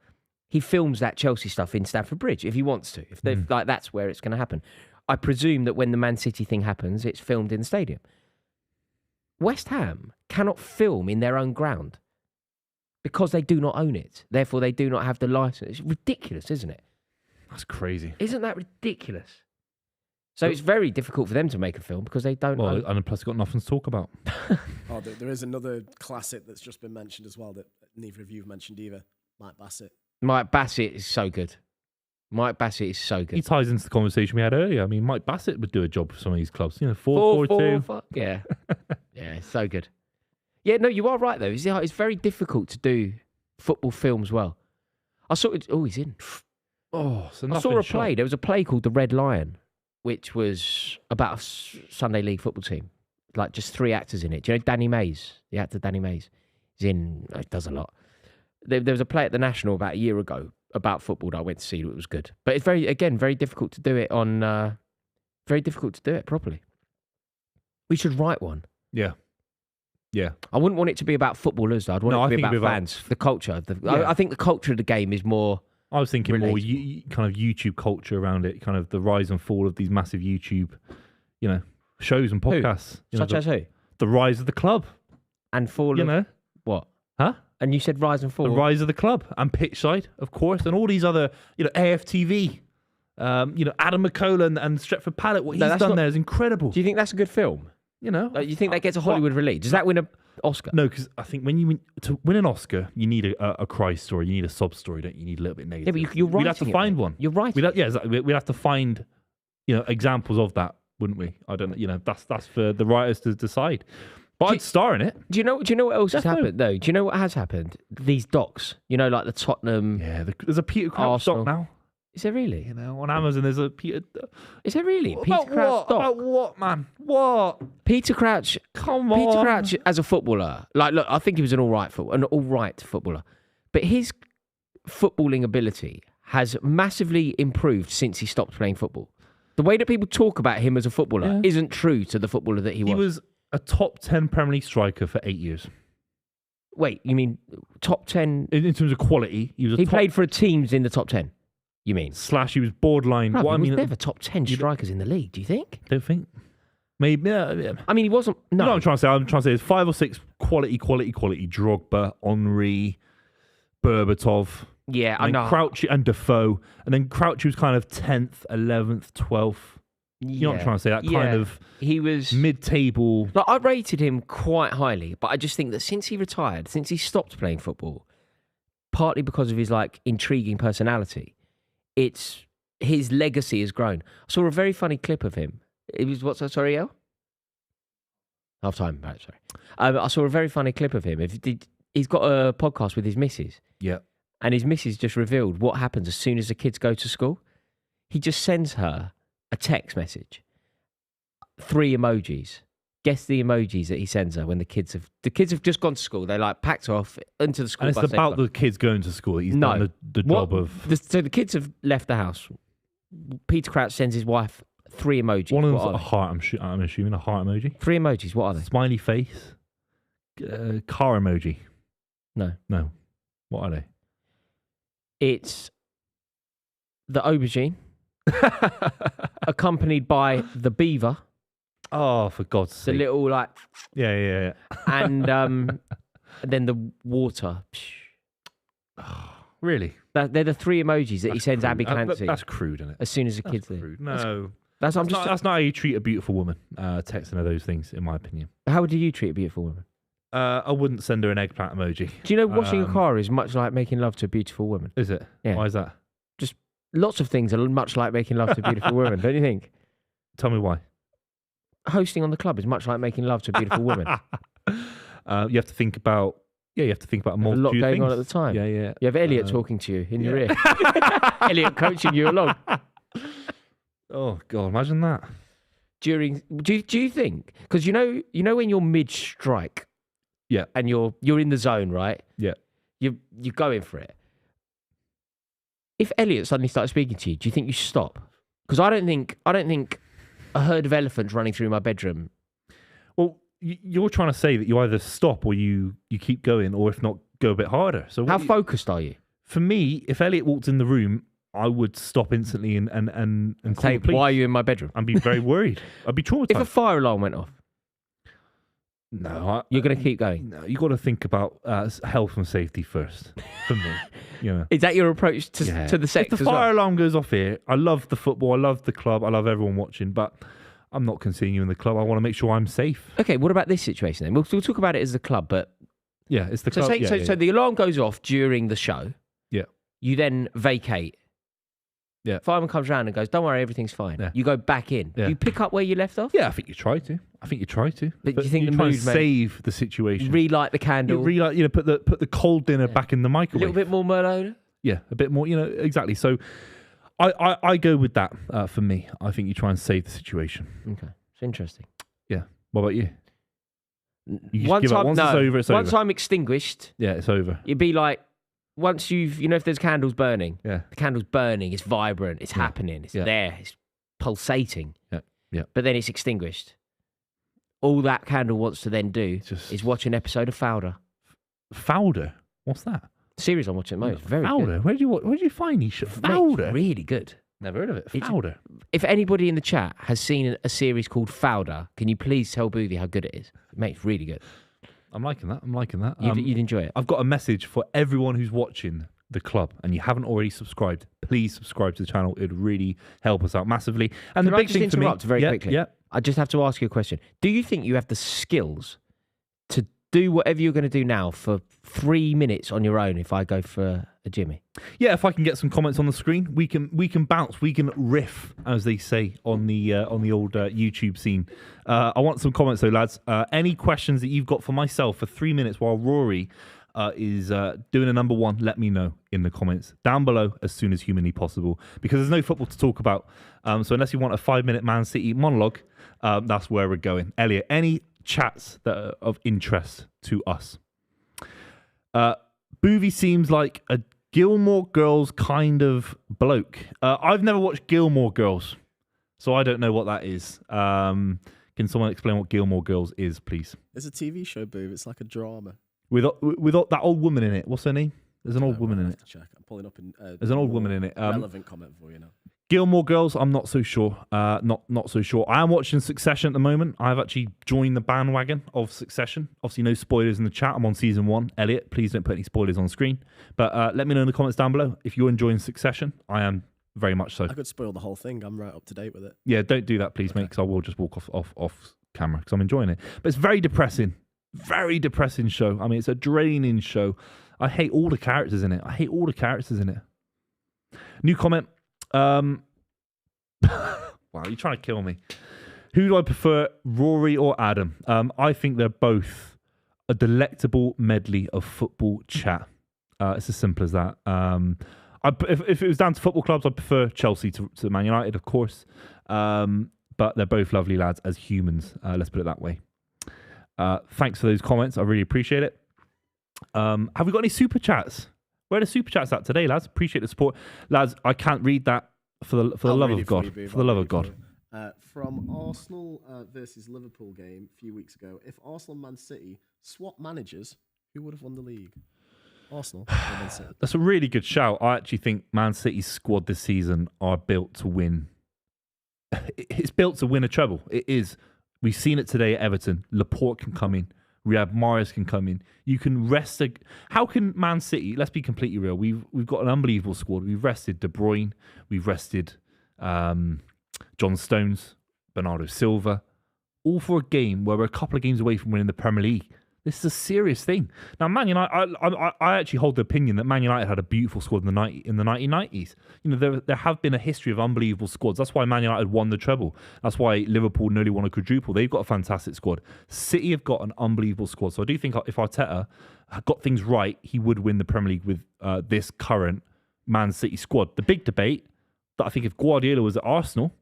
He films that Chelsea stuff in Stamford Bridge if he wants to. If they like, that's where it's going to happen. I presume that when the Man City thing happens, it's filmed in the stadium. West Ham cannot film in their own ground because they do not own it. Therefore, they do not have the license. It's ridiculous, isn't it? That's crazy. Isn't that ridiculous? So it's very difficult for them to make a film because they don't own. And plus, they've got nothing to talk about. Oh, there is another classic that's just been mentioned as well that neither of you have mentioned either. Mike Bassett. Mike Bassett is so good. Mike Bassett is so He good. ties into the conversation we had earlier. I mean, Mike Bassett would do a job for some of these clubs. 4-4-2. Yeah. Yeah, it's so good. Yeah, no, you are right, though. It's very difficult to do football films well. I saw it. Oh, he's in. Oh, so I saw a play. There was a play called The Red Lion, which was about a Sunday League football team. Like just 3 actors in it. Do you know Danny Mays? The actor Danny Mays. He does a lot. There was a play at the National about a year ago about football that I went to see. It was good. But it's very difficult to do it very difficult to do it properly. We should write one. Yeah. Yeah. I wouldn't want it to be about footballers, though. I'd want it to be about fans. The culture. I think the culture of the game is more... I was thinking more relatable. kind of YouTube culture around it, kind of the rise and fall of these massive YouTube, shows and podcasts. Such as who? The rise of the club. And fall of... What? Huh? And you said rise and fall? The rise of the club and Pitchside, of course, and all these other, AFTV, Adam McKola and Stretford Pallet. What he's done there is incredible. Do you think that's a good film? You think that gets a Hollywood release? Does that win an Oscar? No, because I think to win an Oscar, you need a Christ story, you need a sob story, don't you? You need a little bit negative. Yeah, but you're writing. We'd have to find one. You're right. Exactly. We'd have to find, examples of that, wouldn't we? I don't know. That's for the writers to decide. But I'd star in it. Do you know what else has happened though? Do you know what has happened? These docs, like the Tottenham. Yeah, there's a Peter Crouch doc now. Is there really? On Amazon, there's a Peter. Is there really? About Peter Crouch doc? About what, man? What? Peter Crouch. Come on. Peter Crouch as a footballer. Look, I think he was an all right footballer, but his footballing ability has massively improved since he stopped playing football. The way that people talk about him as a footballer isn't true to the footballer that he was. He was a top 10 Premier League striker for 8 years. Wait, you mean top 10? In terms of quality, he played for teams in the top 10, you mean? / he was borderline. No, he was never top 10 strikers in the league, do you think? Don't think. Maybe, yeah. I mean, he wasn't, no. You know what I'm trying to say there's 5 or 6 quality. Drogba, Henry, Berbatov. Yeah, I know. Crouch and Defoe. And then Crouch was kind of 10th, 11th, 12th. You know what I'm trying to say? That kind of he was mid-table. Like, I rated him quite highly, but I just think that since he retired, since he stopped playing football, partly because of his intriguing personality, his legacy has grown. I saw a very funny clip of him. It was what's that? Sorry, El? Half time. Right, sorry. I saw a very funny clip of him. He's got a podcast with his missus. Yeah. And his missus just revealed what happens as soon as the kids go to school. He just sends her a text message, 3 emojis. Guess the emojis that he sends her when the kids have just gone to school. They packed off into the school. And it's about the kids going to school. He's done the job of. So the kids have left the house. Peter Crouch sends his wife 3 emojis. One of them's a heart. I'm assuming a heart emoji. 3 emojis. What are they? Smiley face. Car emoji. No. What are they? It's the aubergine. Accompanied by the beaver. Oh, for God's sake. The little Yeah. And then the water. Really? They're the 3 emojis that he sends crude. Abby Clancy. That's crude, isn't it? As soon as the kids leave. Crude. No. That's not how you treat a beautiful woman, texting her those things, in my opinion. How would you treat a beautiful woman? I wouldn't send her an eggplant emoji. Do you know washing a car is much like making love to a beautiful woman? Is it? Yeah. Why is that? Lots of things are much like making love to a beautiful woman, don't you think? Tell me why. Hosting on the club is much like making love to a beautiful woman. You have to think about. Yeah, you have to think about A lot multitude going on things. at the time. Yeah, yeah. You have Elliot talking to you in your ear. Elliot coaching you along. Oh God, imagine that. Do you think? Because you know when you're mid strike, Yeah. and you're in the zone, right? Yeah. You're going for it. If Elliot suddenly starts speaking to you, do you think you stop? Because I don't think a herd of elephants running through my bedroom. Well, you're trying to say that you either stop or you keep going, or if not, go a bit harder. So How focused are you? for me, if Elliot walked in the room, I would stop instantly and call Say, the police. why are you in my bedroom? I'd be very worried. I'd be traumatized. If a fire alarm went off, No, you're going to keep going. No, you got to think about health and safety first. For me, you know. Is that your approach to the sex? If the fire alarm goes off here, I love the football, I love the club, I love everyone watching, but I'm not continuing the club. I want to make sure I'm safe. Okay, what about this situation then? We'll talk about it as a club, but Yeah, it's the so club. so the alarm goes off during the show. Yeah. You then vacate. Yeah. Fireman comes round and goes, "Don't worry, everything's fine." Yeah. You go back in. Yeah. You pick up where you left off. Yeah, I think you try to. But do you think you the try mood, and mate, save the situation? relight the candle, Put the cold dinner back in the a microwave. little bit more Merlot. Yeah, a bit more. Exactly. So, I go with that for me. I think you try and save the situation. Okay, it's interesting. Yeah. What about you? You just Once give up. I'm Once it's over, it's once over. I'm extinguished, Yeah, it's over. you'd be like, once you've, if there's candles burning, Yeah. the candle's burning, it's vibrant, it's happening, it's Yeah. there, it's pulsating. Yeah. Yeah. But then it's extinguished. All that candle wants to then do is watch an episode of Fowler. Fowler? What's that? The series I'm watching at the moment. It's very Fowler? good. Where do you find these shit? Mate, Fowler? it's really good. Never heard of it. It's- Fowler. If anybody in the chat has seen a series called Fowler, can you please tell Buvey how good it is? Mate, it's really good. I'm liking that. You'd enjoy it. I've got a message for everyone who's watching the club and you haven't already subscribed. Please subscribe to the channel. It'd really help us out massively. And Can the I big just thing for me, interrupt very quickly? Yeah. I just have to ask you a question. Do you think you have the skills to do whatever you're going to do now for 3 minutes on your own if I go for a Jimmy? Yeah, if I can get some comments on the screen, we can bounce, we can riff, as they say on the old YouTube scene. I want some comments though, lads. Any questions that you've got for myself for 3 minutes while Rory is doing a number one, let me know in the comments down below as soon as humanly possible, because there's no football to talk about. So unless you want a 5-minute Man City monologue, that's where we're going. Elliot, any chats that are of interest to us? Buvey seems like a Gilmore Girls kind of bloke. I've never watched Gilmore Girls, so I don't know what that is. Can someone explain what Gilmore Girls is, please? It's a TV show, Boo. It's like a drama. With that old woman in it. What's her name? There's an old woman in it. Check. I'm pulling up. There's an old woman in it. Relevant comment for you now. Gilmore Girls, I'm not so sure. Not so sure. I am watching Succession at the moment. I've actually joined the bandwagon of Succession. Obviously, no spoilers in the chat. I'm on season 1. Elliot, please don't put any spoilers on screen. But let me know in the comments down below if you're enjoying Succession. I am very much so. I could spoil the whole thing. I'm right up to date with it. Yeah, don't do that, please, mate, because I will just walk off camera because I'm enjoying it. But it's very depressing. Very depressing show. I mean, it's a draining show. I hate all the characters in it. New comment. Wow, you're trying to kill me. Who do I prefer, Rory or Adam? I think they're both a delectable medley of football chat. It's as simple as that. If it was down to football clubs, I'd prefer Chelsea to Man United, of course. But they're both lovely lads as humans. Let's put it that way. Thanks for those comments. I really appreciate it. Have we got any super chats? Where are the super chats at today, lads? Appreciate the support. Lads, I can't read that for the love of God. For the love of God. From Arsenal versus Liverpool game a few weeks ago, if Arsenal and Man City swap managers, who would have won the league? Arsenal or Man City? That's a really good shout. I actually think Man City's squad this season are built to win. It's built to win a treble. It is. We've seen it today at Everton. Laporte can come in. Riyad Mahrez can come in. You can rest. How can Man City? Let's be completely real. We've got an unbelievable squad. We've rested De Bruyne. We've rested John Stones, Bernardo Silva, all for a game where we're a couple of games away from winning the Premier League. This is a serious thing. Now, Man United, I actually hold the opinion that Man United had a beautiful squad in the 1990s. You know, there have been a history of unbelievable squads. That's why Man United won the treble. That's why Liverpool nearly won a quadruple. They've got a fantastic squad. City have got an unbelievable squad. So I do think if Arteta got things right, he would win the Premier League with this current Man City squad. The big debate that I think if Guardiola was at Arsenal,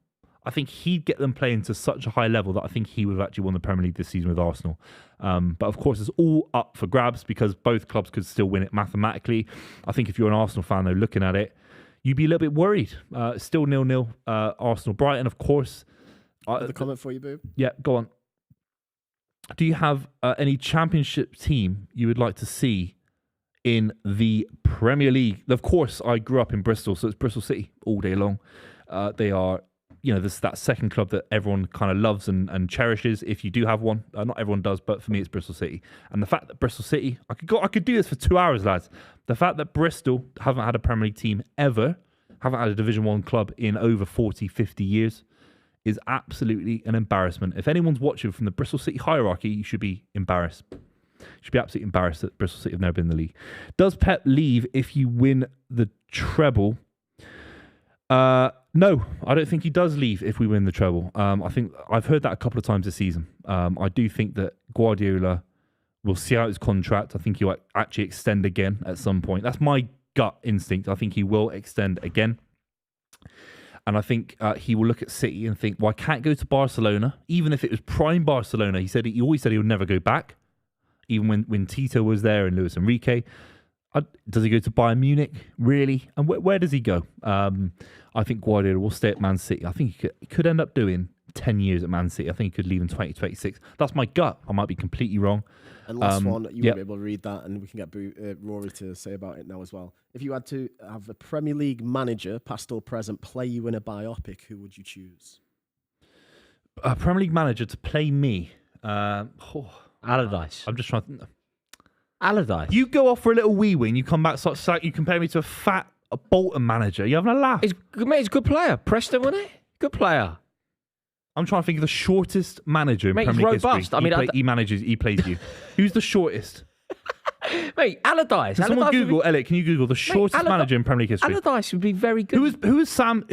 I think he'd get them playing to such a high level that I think he would have actually won the Premier League this season with Arsenal. But of course, it's all up for grabs because both clubs could still win it mathematically. I think if you're an Arsenal fan, though, looking at it, you'd be a little bit worried. Still 0-0, Arsenal Brighton, of course. The comment for you, Boo? Yeah, go on. Do you have any Championship team you would like to see in the Premier League? Of course, I grew up in Bristol, so it's Bristol City all day long. They are... You know, this that second club that everyone kind of loves and cherishes. If you do have one, not everyone does, but for me, it's Bristol City. And the fact that Bristol City, I could do this for 2 hours, lads. The fact that Bristol haven't had a Premier League team ever, haven't had a Division 1 club in over 40, 50 years, is absolutely an embarrassment. If anyone's watching from the Bristol City hierarchy, you should be embarrassed. You should be absolutely embarrassed that Bristol City have never been in the league. Does Pep leave if you win the treble? No, I don't think he does leave if we win the treble. I think I've heard that a couple of times this season. I do think that Guardiola will see out his contract. I think he'll actually extend again at some point. That's my gut instinct. I think he will extend again. And I think he will look at City and think, well, I can't go to Barcelona. Even if it was prime Barcelona, he always said he would never go back. Even when Tito was there and Luis Enrique. Does he go to Bayern Munich? Really? And where does he go? I think Guardiola will stay at Man City. I think he could end up doing 10 years at Man City. I think he could leave in 2026. That's my gut. I might be completely wrong. And last one, you won't be able to read that, and we can get Rory to say about it now as well. If you had to have a Premier League manager, past or present, play you in a biopic, who would you choose? A Premier League manager to play me? Allardyce. I'm just trying to... Allardyce. You go off for a little wee-wee and you come back, you compare me to a Bolton manager. You having a laugh? He's a good player. Preston, wasn't it? Good player. I'm trying to think of the shortest manager in Mate, Premier League robust. history. He plays you. Who's the shortest? Mate, Allardyce. Can someone Google, Elliot, can you Google the shortest manager in Premier League history? Allardyce would be very good. Who's Sam's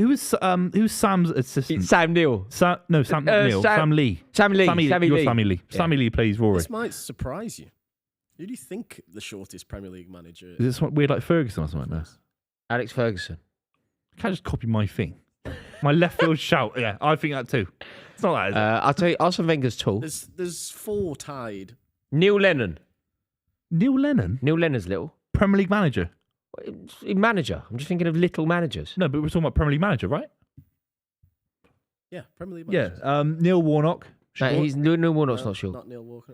assistant? It's Sam Neill. Sam Lee. Sammy Lee. You're Sammy Lee. Yeah. Sammy Lee plays Rory. This might surprise you. Who do you think the shortest Premier League manager is? Is this something weird like Ferguson or something like that? Alex Ferguson. You can't just copy my thing. My left field shout. Yeah, I think that too. It's not that, is it? I'll tell you, Arsene Wenger's tall. There's 4 tied. Neil Lennon. Neil Lennon? Neil Lennon's little. Premier League manager? Manager. I'm just thinking of little managers. No, but we're talking about Premier League manager, right? Yeah, Premier League manager. Yeah, Neil Warnock. No, Neil Warnock's not short. Not Neil Walker.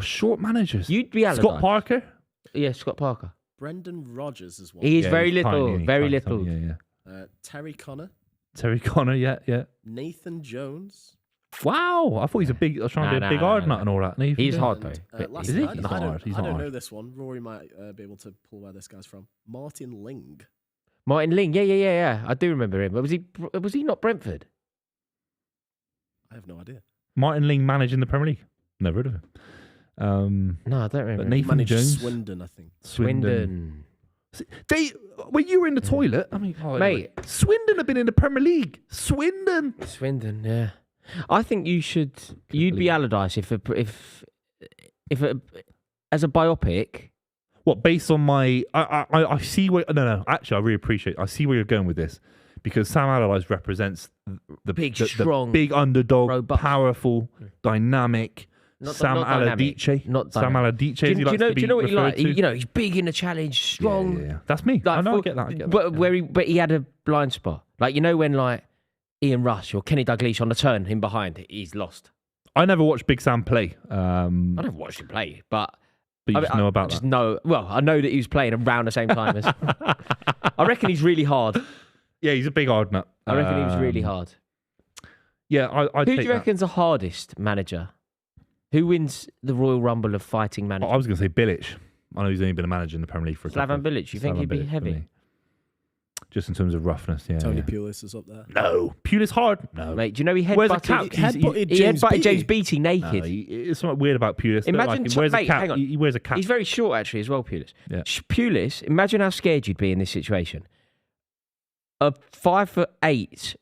Short managers. You'd be Allardyce. Scott Parker? Yeah, Scott Parker. Brendan Rodgers as well. He is very he's little. tiny, Very tiny, little. tiny, yeah. Terry Connor. Terry Connor, yeah. Nathan Jones. Wow, I thought he's a big. I was trying to be a big hard nut and all that. He's hard though. Last Is he? night, He's I hard. He's don't hard. know this one. Rory might be able to pull where this guy's from. Martin Ling. Martin Ling. Yeah. I do remember him. Was he not Brentford? I have no idea. Martin Ling managing the Premier League. Never heard of him. No, I don't remember. But Nathan Managed Jones. Swindon, I think. Swindon. When you were in the toilet, I mean, Mate. Swindon have been in the Premier League. Swindon, yeah. I think you'd be Allardyce if as a biopic. What, based on my... I see where... No, actually, I really appreciate... I see where you're going with this. Because Sam Allardyce represents the Big, strong, the big underdog, robust. powerful, dynamic... Sam Allardyce. Not Sam Allardyce. Do you know what he like? You know, he's big in the challenge, strong. Yeah. That's me. Like, I get that. But he had a blind spot. Like, you know when like Ian Rush or Kenny Dalglish on the turn, him behind, he's lost. I never watched Big Sam play. I never watched him play, but you just know about that. I know that he was playing around the same time as. I reckon he's really hard. Yeah, he's a big hard nut. I reckon he was really hard. Yeah, Who do you reckon's the hardest manager? Who wins the Royal Rumble of fighting managers? I was going to say Bilic. I know he's only been a manager in the Premier League for a couple. Slaven Bilic. You think he'd be heavy? Do Just in terms of roughness, yeah. Tony yeah. Pulis is up there. No, Pulis hard. No, Mate, do you know he Where's the headbutted? cap? He headbutted James Beattie naked. No, it's something weird about Pulis. Imagine, he wears mate, a cap. hang on. He wears a cap. He's very short, actually, as well, Pulis. Yeah. Pulis, imagine how scared you'd be in this situation. A 5'8"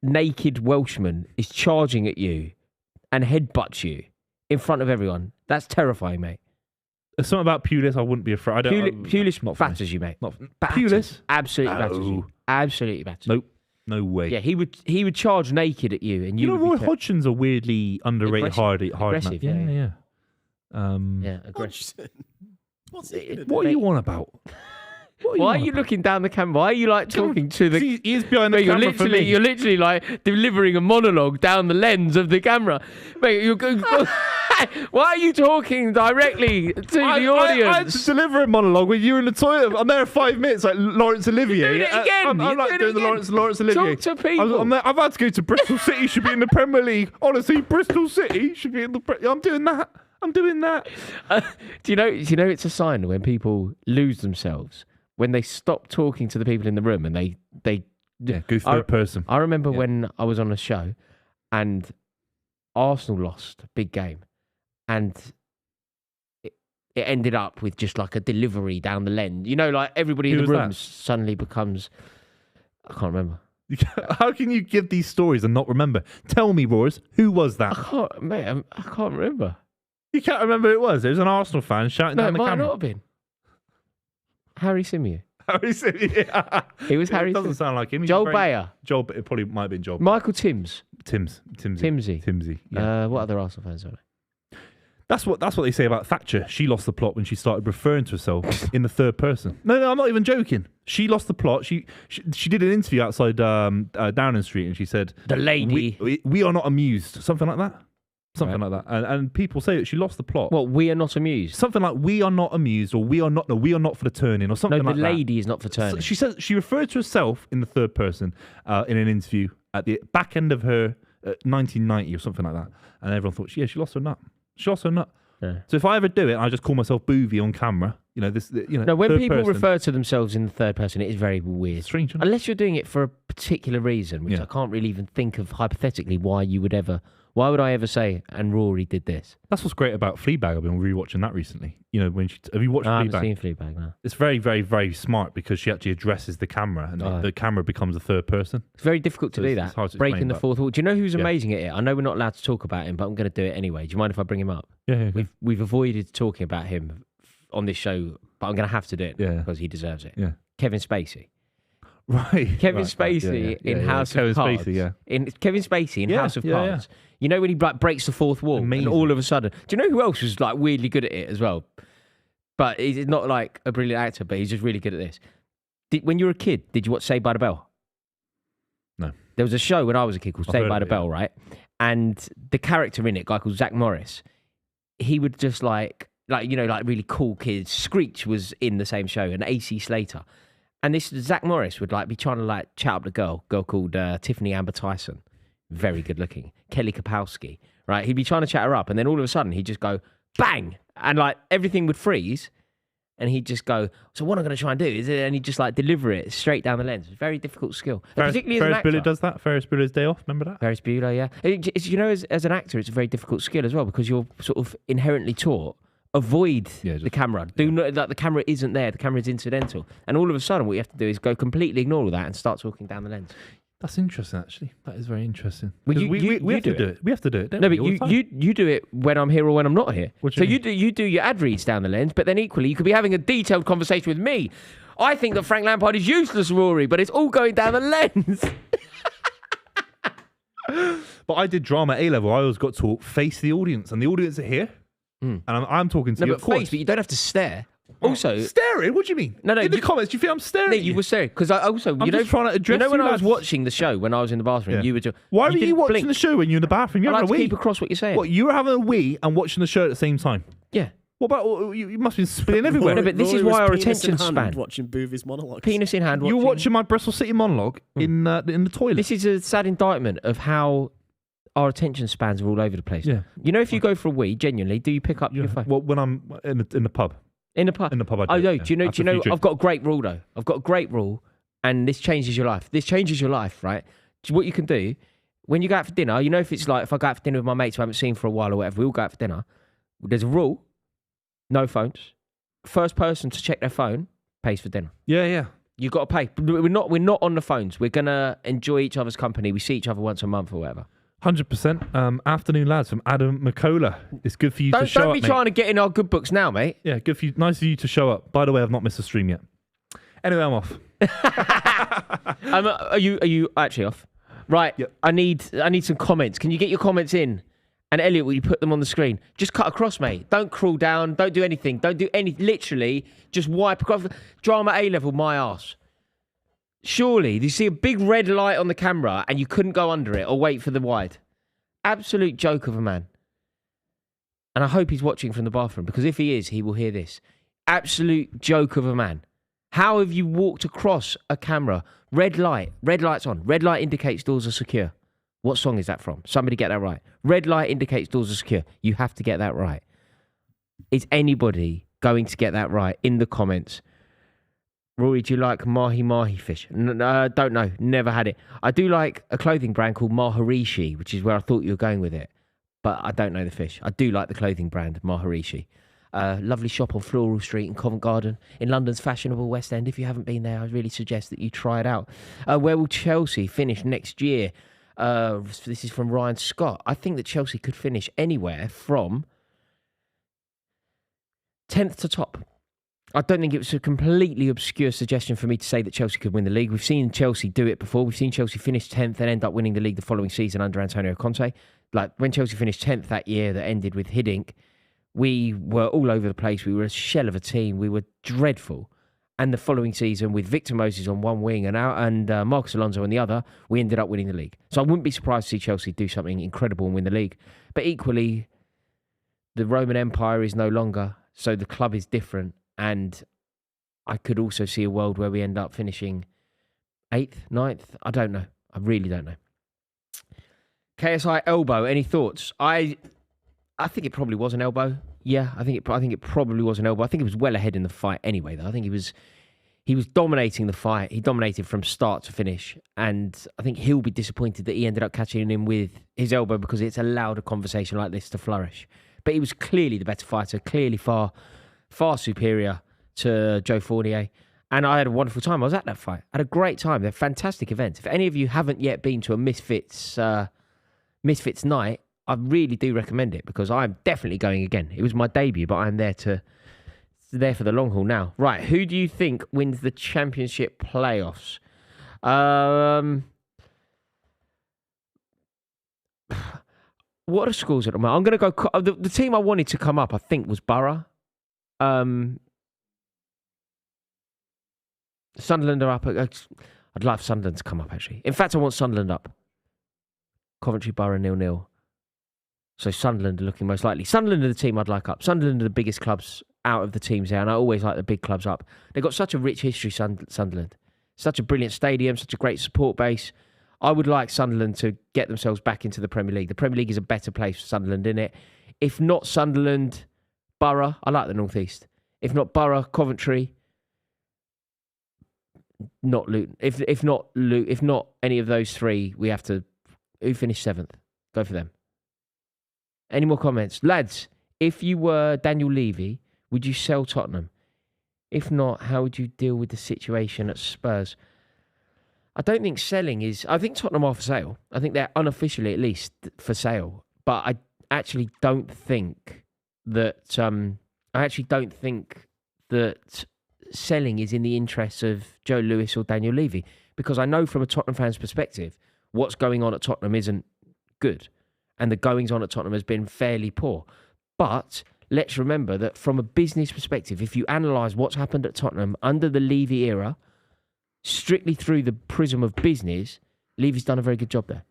naked Welshman is charging at you and headbutts you in front of everyone. That's terrifying, mate. There's something about Pulis I wouldn't be afraid. Pulis not for me. batters you, mate. Not Batters. Pulis. Absolutely No. batters you. Absolutely batters. Nope. No way. Yeah, he would charge naked at you, and You know, would be Roy ter- Hodgson's a weirdly underrated hard Aggressive, man. yeah. Yeah. Aggressive. What's he gonna do? What are you on about? Why are you looking down the camera? Why are you like talking to the? He is behind the Mate, camera for me. you're literally like delivering a monologue down the lens of the camera. Mate, you're going. Why are you talking directly to the audience? I had to deliver a monologue when you were in the toilet. I'm there 5 minutes, like Laurence Olivier. You're doing it again. I'm You're like doing doing it the again. Laurence Olivier. Talk to people. I've had to go to Bristol City. Should be in the Premier League. Honestly, Bristol City should be in the. I'm doing that. Do you know it's a sign when people lose themselves when they stop talking to the people in the room and they go third person. I remember when I was on a show and Arsenal lost a big game and it ended up with just like a delivery down the lens. You know, like everybody in Who the was room that? suddenly becomes, I can't remember. How can you give these stories and not remember? Tell me, Roars, who was that? I can't remember. You can't remember who it was. It was an Arsenal fan shouting No, down it the might camera. not have been. Harry Symeou. Harry Symeou. It was Harry It doesn't Symeou. sound like him. He's Joel very- Bayer. It probably might have been Joel. Michael Timms. Timsy. Yeah. What other Arsenal fans are there? That's what they say about Thatcher. She lost the plot when she started referring to herself in the third person. No, I'm not even joking. She lost the plot. She did an interview outside Downing Street, and she said, The lady. We are not amused," something like that. Right. Like that. And people say that she lost the plot. What, we are not amused? Something like "we are not amused" or we are not for the turning" or something No, like the that. lady is not for turning. So she says she referred to herself in the third person in an interview at the back end of her 1990 or something like that, and everyone thought, "Yeah, she lost her nut. She lost her nut." Yeah. So if I ever do it, I just call myself Buvey on camera. You know this. No, when third people person. refer to themselves in the third person, it is very weird. Strange, isn't it? Unless you're doing it for a particular reason, which Yeah. I can't really even think of hypothetically why would I ever say, and Rory did this? That's what's great about Fleabag. I've been rewatching that recently. You know, have you watched I haven't Fleabag? seen Fleabag now. It's very, very, very smart because she actually addresses the camera, and Oh. the camera becomes a third person. It's very difficult to So do it's that. hard to Breaking explain, the but- fourth wall. Do you know who's Yeah. amazing at it? I know we're not allowed to talk about him, but I'm going to do it anyway. Do you mind if I bring him up? Yeah. We've avoided talking about him on this show, but I'm going to have to do it Yeah. because he deserves it. Yeah. Kevin Spacey. Right. Kevin Right. Spacey Yeah. in House Kevin of Cards. Spacey, yeah. In Kevin Spacey in Yeah, House of yeah, Cards. You know when he like breaks the fourth wall, Amazing. and all of a sudden, do you know who else was like weirdly good at it as well? But he's not like a brilliant actor, but he's just really good at this. When you were a kid, did you watch Saved by the Bell? No. There was a show when I was a kid called I've Saved heard by of the it, Bell, right? And the character in it, a guy called Zach Morris, he would just like really cool kids. Screech was in the same show, and AC Slater. And this Zach Morris would like be trying to like chat up the girl called Tiffany Amber Tyson, very good looking. Kelly Kapowski, right? He'd be trying to chat her up, and then all of a sudden he'd just go bang, and like everything would freeze, and he'd just go. So what I'm going to try and do is, and he'd just like deliver it straight down the lens. Very difficult skill, particularly as an Ferris actor. Bueller does that. Ferris Bueller's Day Off. Remember that? Ferris Bueller, yeah. You know, as an actor, it's a very difficult skill as well because you're sort of inherently taught. Avoid the camera. Do not like the camera isn't there. The camera is incidental, and all of a sudden, what you have to do is go completely ignore all that and start talking down the lens. That's interesting, actually. That is very interesting. Well, 'Cause you we have do to do it. We have to do it. Don't No, we, but all the time? you do it when I'm here or when I'm not here. What do So you you do your ad reads down the lens, but then equally you could be having a detailed conversation with me. I think that Frank Lampard is useless, Rory, but it's all going down the lens. But I did drama A level. I always got to face the audience, and the audience are here, and I'm talking to No, you. but Of course. face, but you don't have to stare. Also, Staring? What do you mean? No, In the comments, do you think I'm staring? no, at you were staring because I also I'm just trying to address you know when you I was lads. watching the show when I was in the bathroom, Yeah. you were just Why were you didn't watching blink. the show when you're in the bathroom? You're I like having to a wee. keep across what you're saying. What, you were having a wee and watching the show at the same time? Yeah. What about you must be spilling everywhere? No, but this is Rory why was our penis in attention hand span. watching Buvey's monologues. Penis in hand. You were watching my Bristol City monologue in the toilet. This is a sad indictment of how our attention spans are all over the place. Yeah. You know, if you go for a wee, genuinely, do you pick up your phone? Well, when I'm in the pub. In the pub. In the pub, I do. I know. yeah. Do you know? After a few I've drinks. got a great rule though. I've got a great rule and this changes your life. This changes your life, right? So what you can do, when you go out for dinner, you know, if it's like, if I go out for dinner with my mates who I haven't seen for a while or whatever, we all go out for dinner. There's a rule, no phones. First person to check their phone pays for dinner. Yeah. You've got to pay. We're not on the phones. We're going to enjoy each other's company. We see each other once a month or whatever. 100%. Afternoon, lads, from Adam McKola. It's good for you to show up, Don't be trying to get in our good books now, mate. Yeah, good for you. Nice of you to show up. By the way, I've not missed a stream yet. Anyway, I'm off. Are you actually off? Right. Yep. I need some comments. Can you get your comments in? And Elliot, will you put them on the screen? Just cut across, mate. Don't crawl down. Don't do anything. Don't do any. Literally, just wipe across. Drama A level, my arse. Surely, you see a big red light on the camera and you couldn't go under it or wait for the wide. Absolute joke of a man. And I hope he's watching from the bathroom, because if he is, he will hear this. Absolute joke of a man. How have you walked across a camera? Red light. Red light's on. Red light indicates doors are secure. What song is that from? Somebody get that right. Red light indicates doors are secure. You have to get that right. Is anybody going to get that right in the comments? Rory, do you like mahi fish? Don't know. Never had it. I do like a clothing brand called Maharishi, which is where I thought you were going with it. But I don't know the fish. I do like the clothing brand Maharishi. Lovely shop on Floral Street in Covent Garden in London's fashionable West End. If you haven't been there, I really suggest that you try it out. Where will Chelsea finish next year? This is from Ryan Scott. I think that Chelsea could finish anywhere from 10th to top. I don't think it was a completely obscure suggestion for me to say that Chelsea could win the league. We've seen Chelsea do it before. We've seen Chelsea finish 10th and end up winning the league the following season under Antonio Conte. Like when Chelsea finished 10th that year that ended with Hiddink, we were all over the place. We were a shell of a team. We were dreadful. And the following season, with Victor Moses on one wing and Marcus Alonso on the other, we ended up winning the league. So I wouldn't be surprised to see Chelsea do something incredible and win the league. But equally, the Roman Empire is no longer, so the club is different. And I could also see a world where we end up finishing 8th, 9th. I don't know. I really don't know. KSI elbow, any thoughts? I think it probably was an elbow. Yeah, I think it probably was an elbow. I think it was well ahead in the fight anyway, though. I think he was dominating the fight. He dominated from start to finish. And I think he'll be disappointed that he ended up catching him with his elbow, because it's allowed a conversation like this to flourish. But he was clearly the better fighter, clearly far superior to Joe Fournier. And I had a wonderful time. I was at that fight. I had a great time. They're fantastic events. If any of you haven't yet been to a Misfits night, I really do recommend it, because I'm definitely going again. It was my debut, but I'm there for the long haul now. Right, who do you think wins the Championship playoffs? What are the scores at the moment? I'm going to go... The team I wanted to come up, I think, was Borough. Sunderland are up. I'd like Sunderland to come up, actually. In fact, I want Sunderland up. Coventry, Borough, 0-0. So Sunderland are looking most likely. Sunderland are the team I'd like up. Sunderland are the biggest clubs out of the teams there, and I always like the big clubs up. They've got such a rich history, Sunderland. Such a brilliant stadium, such a great support base. I would like Sunderland to get themselves back into the Premier League. The Premier League is a better place for Sunderland, isn't it? If not Sunderland, Borough. I like the North East. If not Borough, Coventry. Not Luton. If not any of those three, we have to... Who finished 7th? Go for them. Any more comments? Lads, if you were Daniel Levy, would you sell Tottenham? If not, how would you deal with the situation at Spurs? I don't think selling is... I think Tottenham are for sale. I think they're unofficially, at least, for sale. But I actually don't think that... selling is in the interests of Joe Lewis or Daniel Levy. Because I know from a Tottenham fan's perspective, what's going on at Tottenham isn't good. And the goings-on at Tottenham has been fairly poor. But let's remember that from a business perspective, if you analyse what's happened at Tottenham under the Levy era, strictly through the prism of business, Levy's done a very good job there.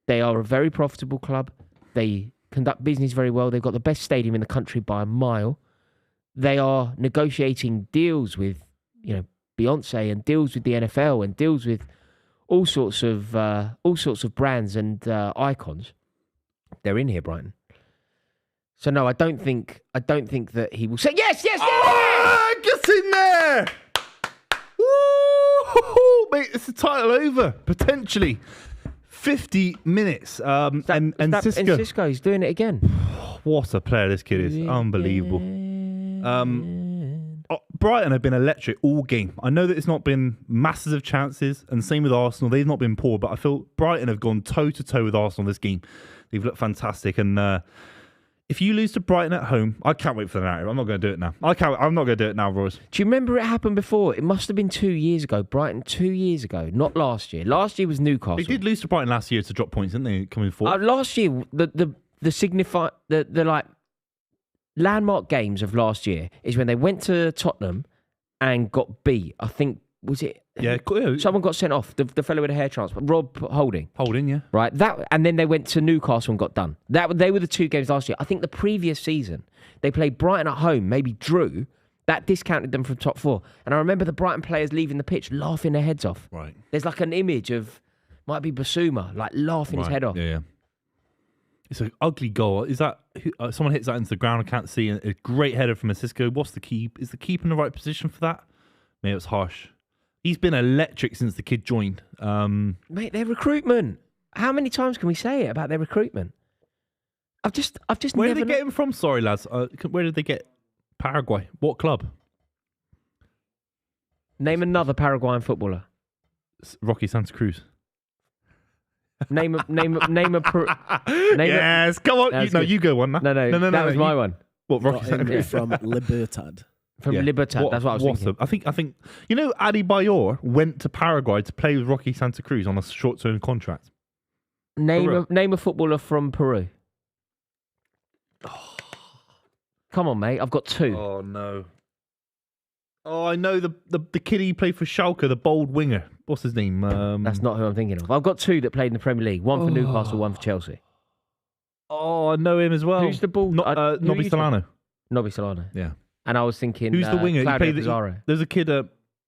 They are a very profitable club. They conduct business very well. They've got the best stadium in the country by a mile. They are negotiating deals with, Beyonce, and deals with the NFL, and deals with all sorts of brands and icons. They're in here, Brighton. So no, I don't think that he will say yes. Oh, get in there! Woo! Mate, it's the title over, potentially. 50 minutes. And Cisco. Cisco, he's doing it again. What a player this kid is. Unbelievable. Brighton have been electric all game. I know that it's not been masses of chances, and same with Arsenal. They've not been poor, but I feel Brighton have gone toe-to-toe with Arsenal this game. They've looked fantastic, and if you lose to Brighton at home, I can't wait for the narrative. I'm not going to do it now. I'm not going to do it now, Royce. Do you remember it happened before? It must have been 2 years ago. Brighton 2 years ago, not last year. Last year was Newcastle. They did lose to Brighton last year to drop points, didn't they? Coming forward. Last year, the like landmark games of last year is when they went to Tottenham and got beat. I think was it? Yeah, someone got sent off. The fellow with the hair transplant, Rob Holding. Holding, yeah. Right. And then they went to Newcastle and got done. They were the 2 games last year. I think the previous season they played Brighton at home, maybe drew. That discounted them from top 4. And I remember the Brighton players leaving the pitch laughing their heads off. Right. There's like an image of might be Basuma like laughing his head off. Yeah. It's an ugly goal. Is that someone hits that into the ground? I can't see. A great header from Cisco. What's the keep? Is the keeper in the right position for that? Maybe it's harsh. He's been electric since the kid joined. Mate, their recruitment. How many times can we say it about their recruitment? I've just. Where did they get him from? Sorry, lads. Where did they get Paraguay? What club? Name another Paraguayan footballer. Rocky Santa Cruz. Name a. Yes, come on. You go one. No, that was my one. What, Rocky Santa Cruz? From Libertad. From Libertad, that's what I was thinking. I think Adi Bayor went to Paraguay to play with Rocky Santa Cruz on a short-term contract. Name a footballer from Peru. Oh. Come on, mate. I've got 2. Oh no. Oh, I know the kid he played for Schalke, the bold winger. What's his name? That's not who I'm thinking of. I've got 2 that played in the Premier League. One for Newcastle, one for Chelsea. Oh, I know him as well. Who's the ball? Nobby Solano. Nobby Solano. Yeah. And I was thinking, who's the winger? Claudio Pizarro. There's a kid at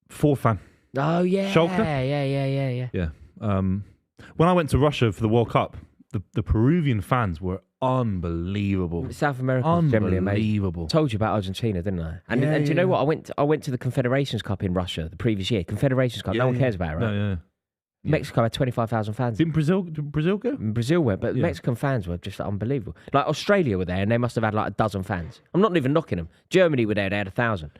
Forfan. Oh yeah, Schalke? Yeah. When I went to Russia for the World Cup, the Peruvian fans were unbelievable. South America is generally amazing. Unbelievable. Told you about Argentina, didn't I? And do you know what? I went to the Confederations Cup in Russia the previous year. Confederations Cup. No one cares about it, right? No. Mexico had 25,000 fans. Did Brazil go? Brazil went, but Mexican fans were just unbelievable. Like Australia were there, and they must have had like a dozen fans. I'm not even knocking them. Germany were there; they had 1,000.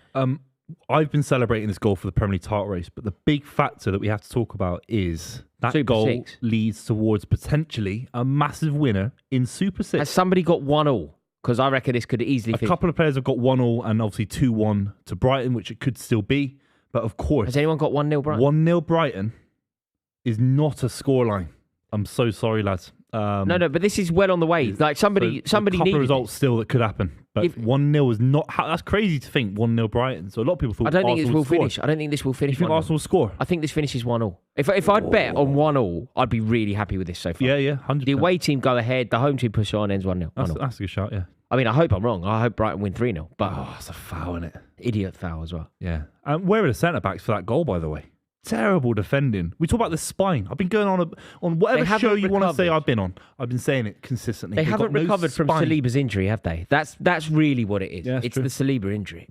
I've been celebrating this goal for the Premier League title race, but the big factor that we have to talk about is that Super goal 6 leads towards potentially a massive winner in Super 6. Has somebody got 1-1? Because I reckon this could easily. A couple of players have got 1-1 and obviously 2-1 to Brighton, which it could still be. But of course, has anyone got 1-0 Brighton? 1-0 Brighton is not a scoreline. I'm so sorry, lads. No, but this is well on the way. Like somebody a couple needed of results still that could happen, but 1-0 is not. That's crazy to think 1-0 Brighton. So a lot of people thought. I don't think Arsenal this will finish. I don't think this will finish. You think 1-0. Arsenal will score? I think this finishes 1-0. If I'd bet on 1-0, I'd be really happy with this so far. Yeah, 100%. The away team go ahead, the home team push on, ends 1-0. That's a good shout. Yeah. I mean, I hope I'm wrong. I hope Brighton win 3-0. But it's a foul, isn't it? Idiot foul as well. Yeah. Where are the centre backs for that goal, by the way? Terrible defending. We talk about the spine. I've been going on whatever show you want to say I've been on. I've been saying it consistently. They haven't recovered from Saliba's injury, have they? That's really what it is. Yeah, it's true. the Saliba injury.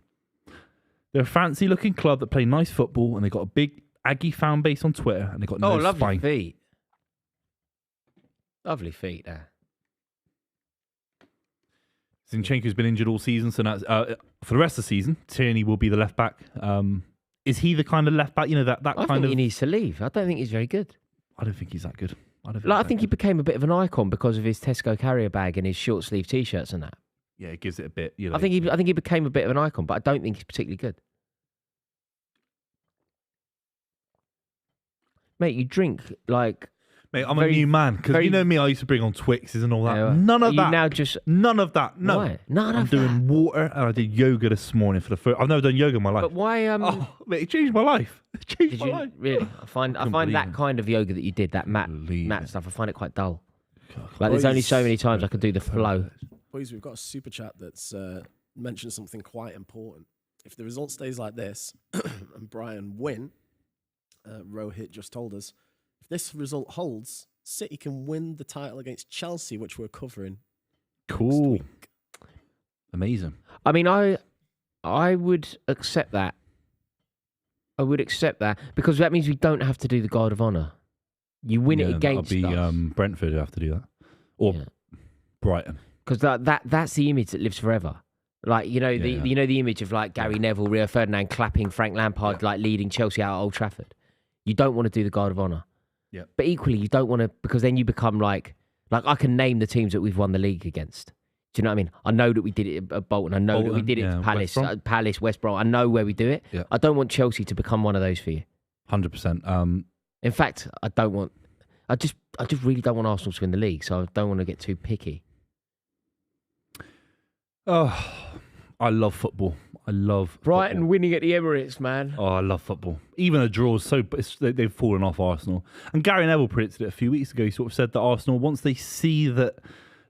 They're a fancy-looking club that play nice football, and they got a big Aggie fan base on Twitter, and they got no lovely spine. Feet. Lovely feet there. Zinchenko's been injured all season, so now for the rest of the season, Tierney will be the left back. Is he the kind of left back? I think he needs to leave. I don't think he's very good. I don't think he's that good. I think he became a bit of an icon because of his Tesco carrier bag and his short sleeve t-shirts and that. Yeah, it gives it a bit. I think he became a bit of an icon, but I don't think he's particularly good. Mate, you drink like. Mate, I'm a new man because you know me. I used to bring on Twixes and all that. Yeah, none of that. Now just none of that. No, why? None I'm of doing water and I did yoga this morning for the first. I've never done yoga in my life. But why? Mate, it changed my life. It changed my life. Really? I find that kind of yoga that you did, that mat stuff. I find it quite dull. Like there's only so many times I could do the flow. Boys, we've got a super chat that's mentioned something quite important. If the result stays like this and Brian win, Rohit just told us, if this result holds, City can win the title against Chelsea, which we're covering. Cool. Amazing. I mean, I would accept that I would accept that because that means we don't have to do the guard of honour. You win it against that'll be us. Brentford who have to do that, or Brighton. Because that's the image that lives forever. Like the image of like Gary Neville, Rio Ferdinand clapping Frank Lampard like leading Chelsea out at Old Trafford. You don't want to do the guard of honour. Yeah. But equally, you don't want to because then you become like I can name the teams that we've won the league against. Do you know what I mean? I know that we did it at Bolton. I know that we did it at Palace, West Brom. I know where we do it. Yeah. I don't want Chelsea to become one of those for you. 100%. In fact, I don't want. I just really don't want Arsenal to win the league. So I don't want to get too picky. Oh, I love football. I love Brighton football. winning at the Emirates, man. Oh, I love football. Even a draw is they've fallen off Arsenal. And Gary Neville predicted it a few weeks ago. He sort of said that Arsenal, once they see that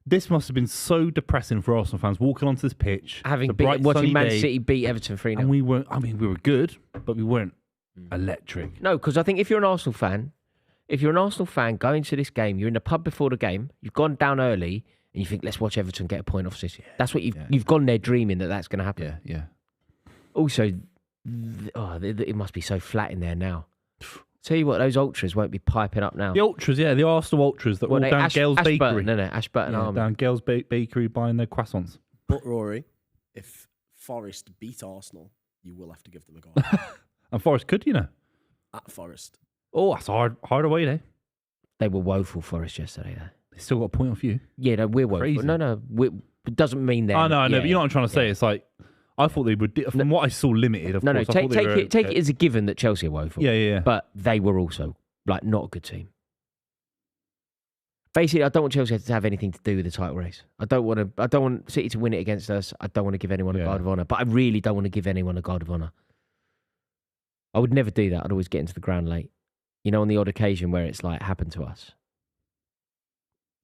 this must have been so depressing for Arsenal fans walking onto this pitch, watching Man City beat Everton 3-0. And we weren't. I mean, we were good, but we weren't electric. No, because I think if you're an Arsenal fan going to this game, you're in the pub before the game, you've gone down early. And you think, let's watch Everton get a point off City. That's what you've gone there dreaming that that's going to happen. Yeah. Also, it must be so flat in there now. Tell you what, those ultras won't be piping up now. The ultras, the Arsenal ultras that were all down Gales Bakery. Ashburton Army. Down Gales Bakery buying their croissants. But Rory, if Forest beat Arsenal, you will have to give them a goal. And Forest could, At Forest. Oh, that's hard away there. They were woeful, Forest, yesterday, though. They still got a point off you. Yeah, no, we're woeful. Crazy. No, it doesn't mean that. I know, but you know what I'm trying to say? It's like, I thought they would, from what I saw limited, of course. Take it as a given that Chelsea are woeful. Yeah. But they were also, not a good team. Basically, I don't want Chelsea to have anything to do with the title race. I don't want City to win it against us. I don't want to give anyone a guard of honour. But I really don't want to give anyone a guard of honour. I would never do that. I'd always get into the ground late. On the odd occasion where it's happened to us.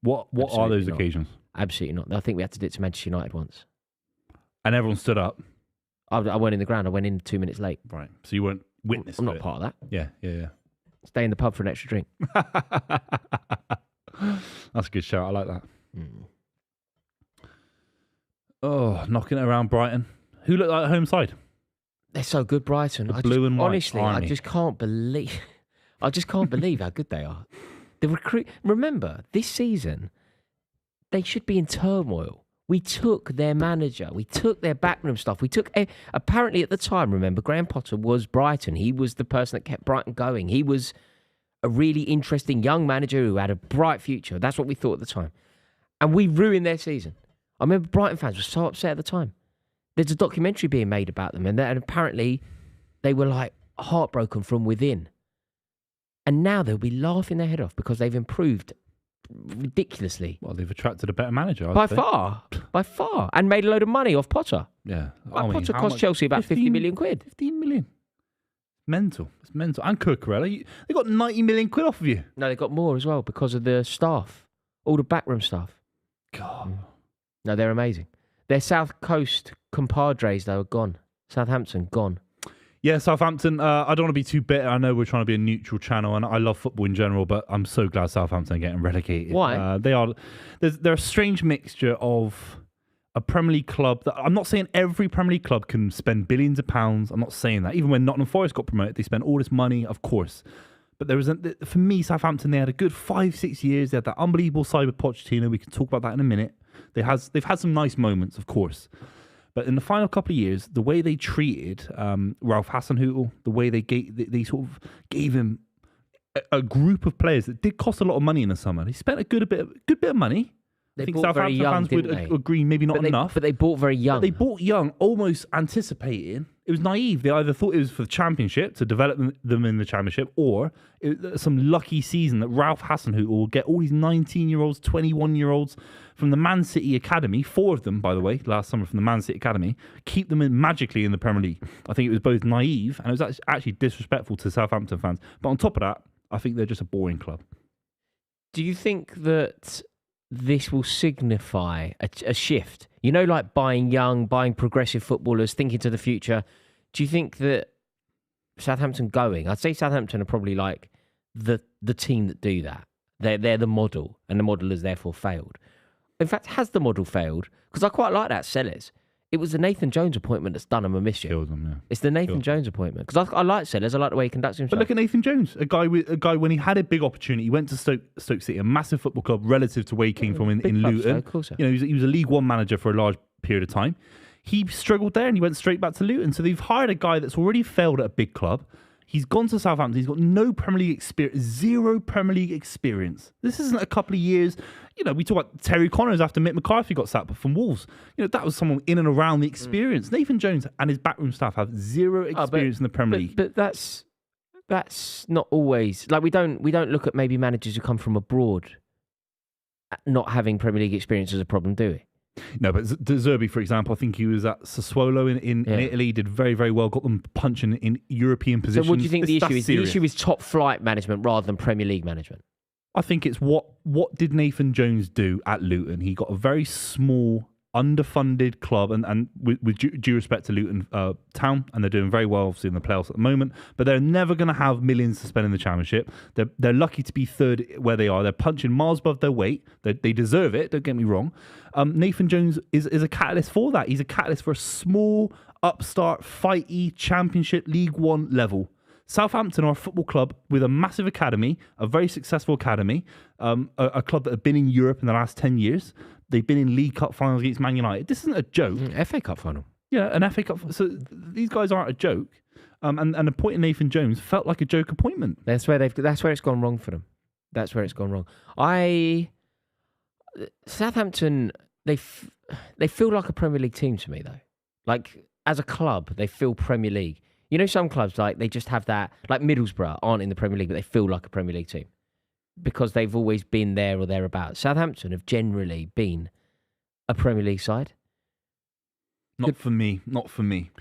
What are those occasions? Absolutely not. I think we had to do it to Manchester United once. And everyone stood up? I went in the ground. I went in 2 minutes late. Right. So you weren't witness I'm to not it? part of that. Yeah. Stay in the pub for an extra drink. That's a good shout. I like that. Oh, knocking it around Brighton. Who looked like home side? They're so good, Brighton. Blue and white. Honestly, Army. I just can't believe how good they are. Remember, this season, they should be in turmoil. We took their manager. We took their backroom stuff. Apparently at the time, remember, Graham Potter was Brighton. He was the person that kept Brighton going. He was a really interesting young manager who had a bright future. That's what we thought at the time. And we ruined their season. I remember Brighton fans were so upset at the time. There's a documentary being made about them, and apparently they were heartbroken from within. And now they'll be laughing their head off because they've improved ridiculously. Well, they've attracted a better manager. By far. And made a load of money off Potter. Yeah. Potter cost Chelsea about 50 million quid. 15 million. Mental. It's mental. And Cucurella, they got 90 million quid off of you. No, they got more as well because of the staff. All the backroom staff. God. No, they're amazing. Their South Coast compadres, though, are gone. Southampton, gone. Yeah, Southampton, I don't want to be too bitter. I know we're trying to be a neutral channel, and I love football in general, but I'm so glad Southampton are getting relegated. Why? They're a strange mixture of a Premier League club that I'm not saying every Premier League club can spend billions of pounds. I'm not saying that. Even when Nottingham Forest got promoted, they spent all this money, of course. But for me, Southampton, they had a good 5-6 years. They had that unbelievable side with Pochettino. We can talk about that in a minute. They've had some nice moments, of course. But in the final couple of years, the way they treated Ralph Hasenhüttl, the way they sort of gave him a group of players that did cost a lot of money in the summer. They spent a good bit of money. I think Southampton fans would agree, maybe not enough. But they bought very young. But they bought young, almost anticipating. It was naive. They either thought it was for the championship, to develop them in the championship, or some lucky season that Ralph Hasenhüttl will get all these 19-year-olds, 21-year-olds from the Man City Academy, 4 of them, by the way, last summer from the Man City Academy, keep them magically in the Premier League. I think it was both naive and it was actually disrespectful to Southampton fans. But on top of that, I think they're just a boring club. Do you think that this will signify a shift? Like buying young, buying progressive footballers, thinking to the future. Do you think that Southampton going? I'd say Southampton are probably like the team that do that. They're the model, and the model has therefore failed. In fact, has the model failed? Because I quite like that Sellers. It was the Nathan Jones appointment that's done him a mischief. Killed them, yeah. It's the Nathan Killed Jones appointment because I like Sellers. I like the way he conducts himself. But look at Nathan Jones, a guy when he had a big opportunity, he went to Stoke City, a massive football club relative to where he came from in Big clubs, Luton. though, of course, yeah. You know, he was a League One manager for a large period of time. He struggled there and he went straight back to Luton. So they've hired a guy that's already failed at a big club. He's gone to Southampton. He's got no Premier League experience, 0 Premier League experience. This isn't a couple of years. You know, we talk about Terry Connors after Mick McCarthy got sacked from Wolves. You know, that was someone in and around the experience. Nathan Jones and his backroom staff have 0 experience in the Premier League. But that's not always like we don't look at maybe managers who come from abroad not having Premier League experience as a problem, do we? No, but De Zerbi, for example, I think he was at Sassuolo in Italy, did very, very well, got them punching in European positions. So what do you think the issue is? Serious. The issue is top flight management rather than Premier League management? I think it's what did Nathan Jones do at Luton? He got a very small, underfunded club, and with due respect to Luton Town, and they're doing very well, obviously, in the playoffs at the moment, but they're never going to have millions to spend in the Championship. They're lucky to be third where they are. They're punching miles above their weight. They deserve it, don't get me wrong. Nathan Jones is a catalyst for that. He's a catalyst for a small, upstart, fighty Championship League One level. Southampton are a football club with a massive academy, a very successful academy, a club that have been in Europe in the last 10 years. They've been in League Cup finals against Man United. This isn't a joke. FA Cup final. Yeah, an FA Cup. So these guys aren't a joke. And appointing Nathan Jones felt like a joke appointment. That's where it's gone wrong for them. That's where it's gone wrong. Southampton, they feel like a Premier League team to me though. Like as a club, they feel Premier League. You know, some clubs like they just have that. Like Middlesbrough aren't in the Premier League, but they feel like a Premier League team because they've always been there or thereabouts. Southampton have generally been a Premier League side. Not for me.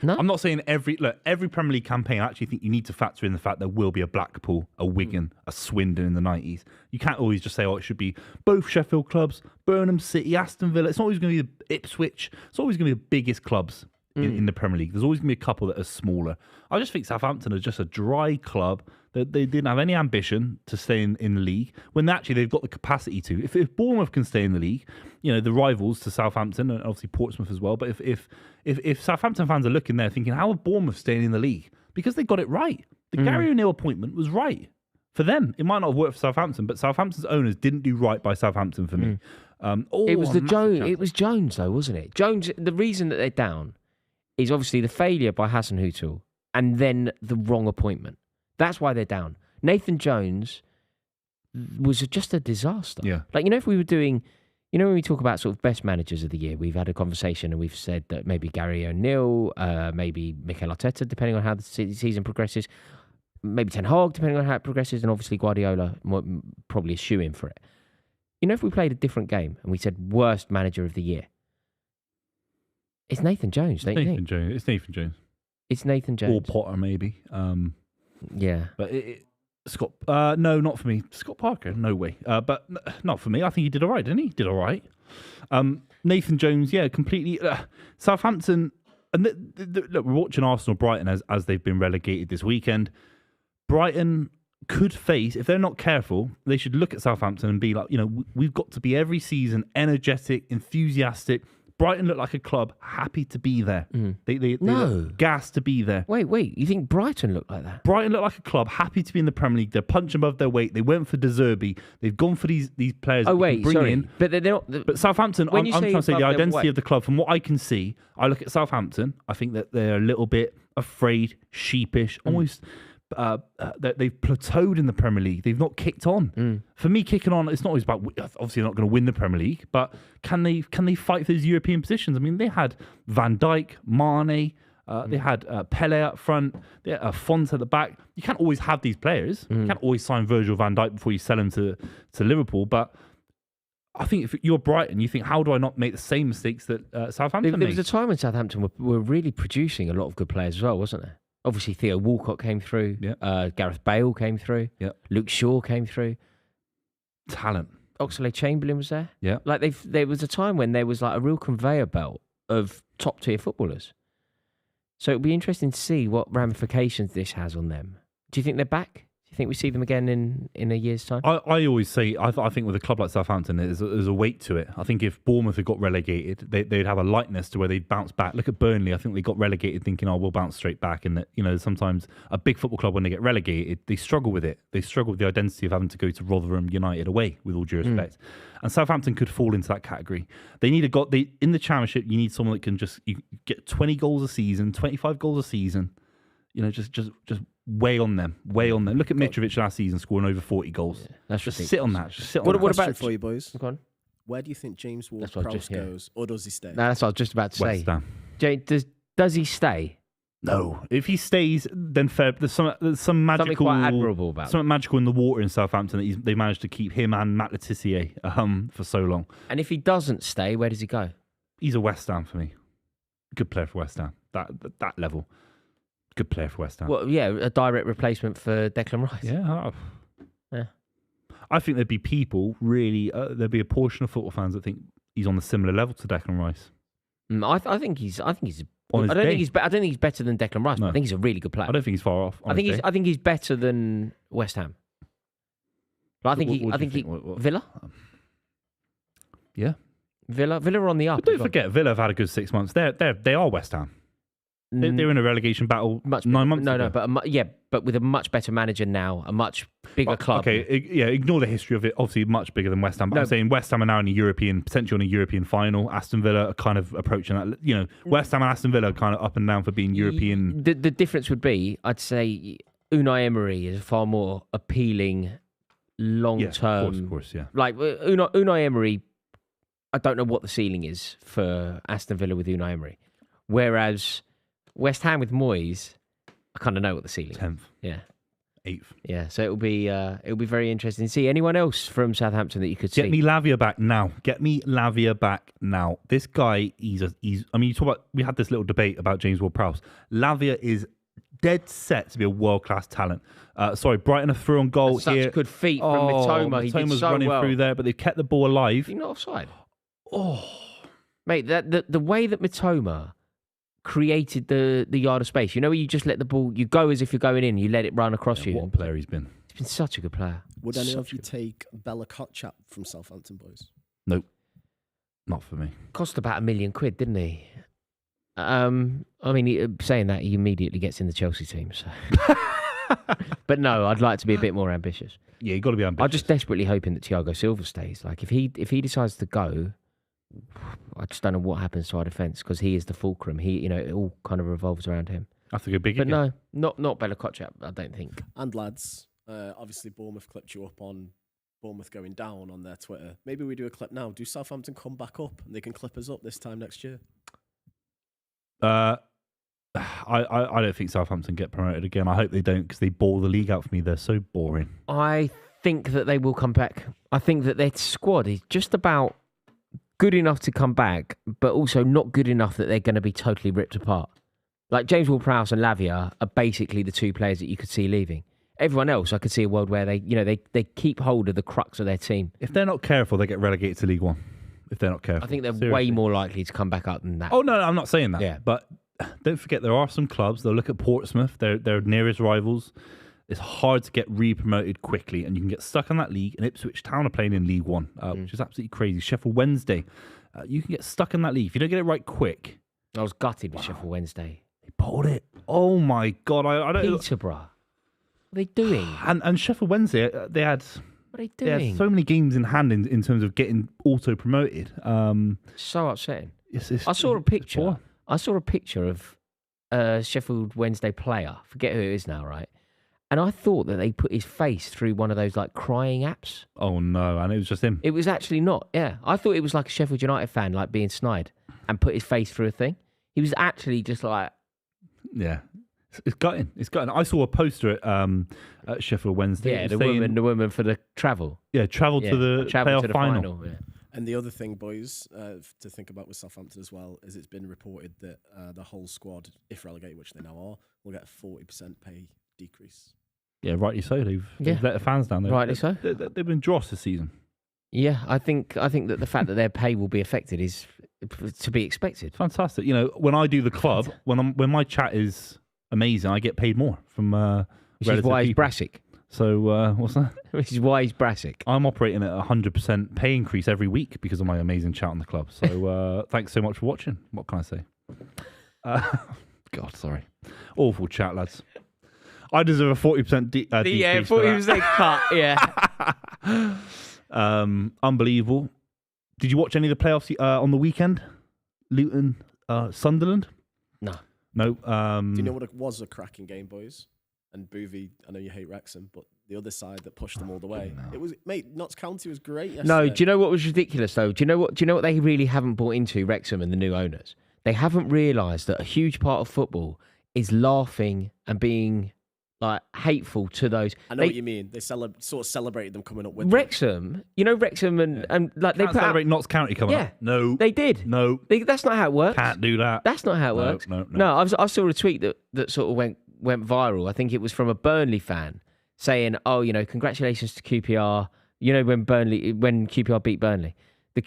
No? I'm not saying every Premier League campaign. I actually think you need to factor in the fact there will be a Blackpool, a Wigan, a Swindon in the 90s. You can't always just say, it should be both Sheffield clubs, Burnham City, Aston Villa. It's not always going to be the Ipswich. It's always going to be the biggest clubs in the Premier League. There's always going to be a couple that are smaller. I just think Southampton are just a dry club. That they didn't have any ambition to stay in the league when actually they've got the capacity to. If Bournemouth can stay in the league, you know, the rivals to Southampton and obviously Portsmouth as well. But if Southampton fans are looking there thinking, how are Bournemouth staying in the league? Because they got it right. The Gary O'Neill appointment was right for them. It might not have worked for Southampton, but Southampton's owners didn't do right by Southampton for me. It was It was Jones though, wasn't it? Jones. The reason that they're down is obviously the failure by Hasenhüttl and then the wrong appointment. That's why they're down. Nathan Jones was just a disaster. Yeah. Like, you know, if we were doing, you know, when we talk about sort of best managers of the year, we've had a conversation and we've said that maybe Gary O'Neill, maybe Mikel Arteta, depending on how the season progresses, maybe Ten Hag, depending on how it progresses, and obviously Guardiola, probably a shoe-in for it. You know, if we played a different game and we said worst manager of the year, it's Nathan Jones, don't you think? It's Nathan Jones. It's Nathan Jones. Or Potter, maybe. Yeah. But Scott, no, not for me. Scott Parker, no way. But not for me. I think he did all right, didn't he? Did all right. Nathan Jones, yeah, completely. Southampton, and look, we're watching Arsenal Brighton as they've been relegated this weekend. Brighton could face, if they're not careful, they should look at Southampton and be like, you know, we've got to be every season energetic, enthusiastic. Brighton look like a club happy to be there. They look gassed to be there. Wait, you think Brighton look like that? Brighton look like a club happy to be in the Premier League. They're punching above their weight. They went for De Zerbi. They've gone for these players. In. But they're not. But Southampton, I'm trying to say the identity of the club. From what I can see, I look at Southampton. I think that they're a little bit afraid, sheepish, almost. They've plateaued in the Premier League. They've not kicked on. For me, kicking on, it's not always about, obviously they're not going to win the Premier League, but can they fight for those European positions? I mean, they had Van Dijk, Mane, they had Pele up front, they had Font at the back. You can't always have these players. You can't always sign Virgil van Dijk before you sell him to Liverpool, but I think if you're Brighton, you think, how do I not make the same mistakes that Southampton made? There was a time when Southampton were really producing a lot of good players as well, wasn't there? Obviously, Theo Walcott came through. Yeah. Gareth Bale came through. Yeah. Luke Shaw came through. Talent. Oxlade-Chamberlain was there. Yeah. Like there was a time when there was like a real conveyor belt of top tier footballers. So it'll be interesting to see what ramifications this has on them. Do you think they're back? Do you think we see them again in a year's time? I always say, I think with a club like Southampton, there's a weight to it. I think if Bournemouth had got relegated, they'd have a lightness to where they'd bounce back. Look at Burnley. I think they got relegated thinking, we'll bounce straight back. And that, sometimes a big football club, when they get relegated, they struggle with it. They struggle with the identity of having to go to Rotherham United away, with all due respect. And Southampton could fall into that category. They need in the Championship, you need someone that can you get 20 goals a season, 25 goals a season. Just weigh on them. Look at Mitrovic last season scoring over 40 goals. Yeah, that's just ridiculous. Sit on that. Just sit on that. What about for you boys? Go on. Where do you think James Ward-Prowse goes, or does he stay? No, that's what I was just about to West say. Ham. Does he stay? No. If he stays, then fair. There's some magical, something quite admirable about something magical in the water in Southampton that they managed to keep him and Matt Letizia for so long. And if he doesn't stay, where does he go? He's a West Ham for me. Good player for West Ham. That level. Good player for West Ham. Well, yeah, a direct replacement for Declan Rice. Yeah. Yeah. I think there'd be people there'd be a portion of football fans that think he's on the similar level to Declan Rice. I think he's. I On don't think he's better than Declan Rice. No. But I think he's a really good player. I don't think he's far off. I think he's better than West Ham. But I think Villa. Yeah. Villa are on the up. But don't forget, Villa have had a good 6 months. They are West Ham. They're in a relegation battle 9 months ago. But with a much better manager now, a much bigger club. Okay, ignore the history of it. Obviously, much bigger than West Ham. But I'm saying West Ham are now potentially in a European final. Aston Villa are kind of approaching that. West Ham and Aston Villa are kind of up and down for being European. The difference would be, I'd say, Unai Emery is a far more appealing long-term. Yeah, of course, yeah. Like Unai Emery, I don't know what the ceiling is for Aston Villa with Unai Emery. Whereas West Ham with Moyes, I kind of know what the ceiling is. 10th. Yeah. 8th. Yeah, so it'll be very interesting to see. Anyone else from Southampton that you could see? Get me Lavia back now. This guy, you talk about, we had this little debate about James Ward-Prowse. Lavia is dead set to be a world-class talent. Brighton are through on goal here. Such good feet from Mitoma. He did so running well. through there, but they've kept the ball alive. Is he not offside? Oh. Mate, the way that Mitoma created the yard of space, where you just let the ball, you go as if you're going in, you let it run across you. What a player he's been. He's been such a good player. Would any of you take Bella Kotchap from Southampton, boys? Nope. Not for me. Cost about £1 million, didn't he? Saying that, he immediately gets in the Chelsea team. So, but no, I'd like to be a bit more ambitious. Yeah, you got to be ambitious. I'm just desperately hoping that Thiago Silva stays. Like, if he decides to go, I just don't know what happens to our defence, because he is the fulcrum. It all kind of revolves around him. That's a good big. But no, not Bella Kotchap, I don't think. And lads, obviously Bournemouth clipped you up on Bournemouth going down on their Twitter. Maybe we do a clip now. Do Southampton come back up and they can clip us up this time next year? I don't think Southampton get promoted again. I hope they don't, because they bore the league out for me. They're so boring. I think that they will come back. I think that their squad is just about good enough to come back, but also not good enough that they're going to be totally ripped apart. Like James Ward-Prowse and Lavia are basically the two players that you could see leaving. Everyone else, I could see a world where they keep hold of the crux of their team. If they're not careful, they get relegated to League One. If they're not careful, I think they're Seriously. way more likely to come back up than that. Oh no, I'm not saying that. Yeah. But don't forget, there are some clubs. They'll look at Portsmouth. They're nearest rivals. It's hard to get re-promoted quickly, and you can get stuck in that league. And Ipswich Town are playing in League One, which is absolutely crazy. Sheffield Wednesday, you can get stuck in that league if you don't get it right quick. I was gutted with Sheffield Wednesday. They pulled it. Oh my god! I don't. Peterborough. What are they doing? And Sheffield Wednesday, they had. What are they They doing? had so many games in hand in terms of getting auto-promoted. So upsetting. It's I saw a it's picture. poor. I saw a picture of a Sheffield Wednesday player. Forget who it is now, right? And I thought that they put his face through one of those like crying apps. Oh no! And it was just him. It was actually not. Yeah, I thought it was like a Sheffield United fan, like being snide, and put his face through a thing. He was actually just like, Yeah. It's gutting. It's gutting. I saw a poster at Sheffield Wednesday. yeah, It was saying, the woman for the travel. Yeah, travel to the playoff final. Yeah. And the other thing, boys, to think about with Southampton as well, is it's been reported that the whole squad, if relegated, which they now are, will get a 40% pay decrease. Yeah, rightly so. They've let the fans down. Rightly so. They've been dross this season. Yeah, I think that the fact that their pay will be affected is to be expected. Fantastic. When I do the club, when my chat is amazing, I get paid more from Which is why he's people. Brassic. So what's that? Which is why he's Brassic. I'm operating at 100% pay increase every week because of my amazing chat on the club. So thanks so much for watching. What can I say? God, sorry. Awful chat, lads. I deserve a 40% decrease. Yeah, 40% cut. Yeah. Unbelievable. Did you watch any of the playoffs on the weekend? Luton, Sunderland? No. No. Do you know what it was a cracking game, boys? And Buvey, I know you hate Wrexham, but the other side that pushed them all the way. It was, mate, Notts County was great yesterday. No, do you know what was ridiculous though? Do you know what they really haven't bought into, Wrexham and the new owners? They haven't realised that a huge part of football is laughing and being like hateful to those. I know what you mean. They sort of celebrated them coming up with Wrexham. You know Wrexham and like Can't they put celebrate out, Notts County coming up. No. They did. No. That's not how it works. Can't do that. That's not how it works. No. I saw a tweet that sort of went viral. I think it was from a Burnley fan saying, "Oh, congratulations to QPR. When QPR beat Burnley."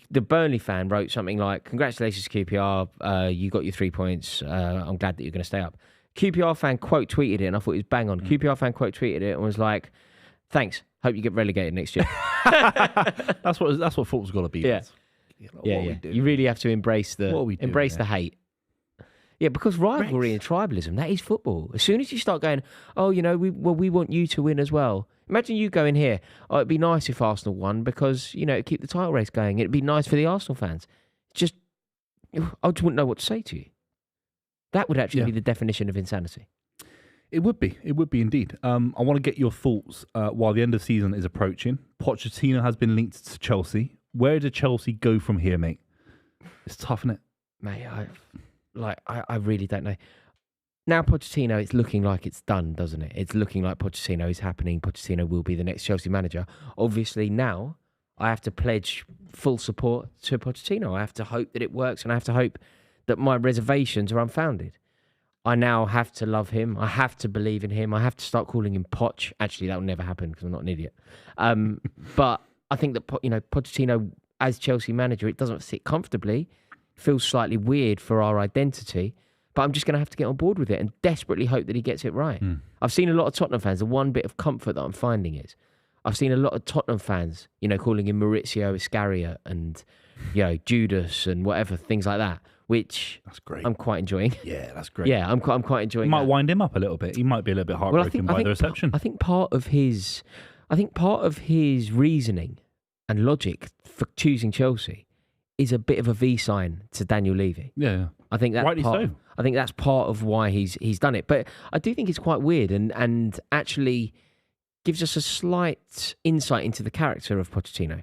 The Burnley fan wrote something like, "Congratulations to QPR. You got your 3 points. I'm glad that you're going to stay up." QPR fan quote tweeted it, and I thought it was bang on. QPR fan quote tweeted it and was like, "Thanks. Hope you get relegated next year." That's what football's got to be. Yeah. Yeah. You really have to embrace the the hate. Yeah, because rivalry and tribalism, that is football. As soon as you start going, "Oh, we want you to win as well." Imagine you going here, "Oh, it'd be nice if Arsenal won because, it'd keep the title race going. It'd be nice for the Arsenal fans." I just wouldn't know what to say to you. That would actually be the definition of insanity. It would be. It would be indeed. I want to get your thoughts while the end of season is approaching. Pochettino has been linked to Chelsea. Where did Chelsea go from here, mate? It's tough, isn't it? Mate, I really don't know. Now Pochettino, it's looking like it's done, doesn't it? It's looking like Pochettino is happening. Pochettino will be the next Chelsea manager. Obviously, now I have to pledge full support to Pochettino. I have to hope that it works, and I have to hope that my reservations are unfounded. I now have to love him. I have to believe in him. I have to start calling him Poch. Actually, that will never happen because I'm not an idiot. But I think that Pochettino as Chelsea manager, it doesn't sit comfortably. It feels slightly weird for our identity. But I'm just going to have to get on board with it and desperately hope that he gets it right. I've seen a lot of Tottenham fans. The one bit of comfort that I'm finding is I've seen a lot of Tottenham fans, calling him Maurizio Iscariot and, Judas and whatever, things like that, which that's great. I'm quite enjoying. Yeah, that's great. Yeah, I'm quite enjoying You might that. wind him up a little bit. He might be a little bit heartbroken by the reception. I think part of his reasoning and logic for choosing Chelsea is a bit of a V sign to Daniel Levy. Yeah. I think that's rightly so. I think that's part of why he's done it. But I do think it's quite weird and actually gives us a slight insight into the character of Pochettino.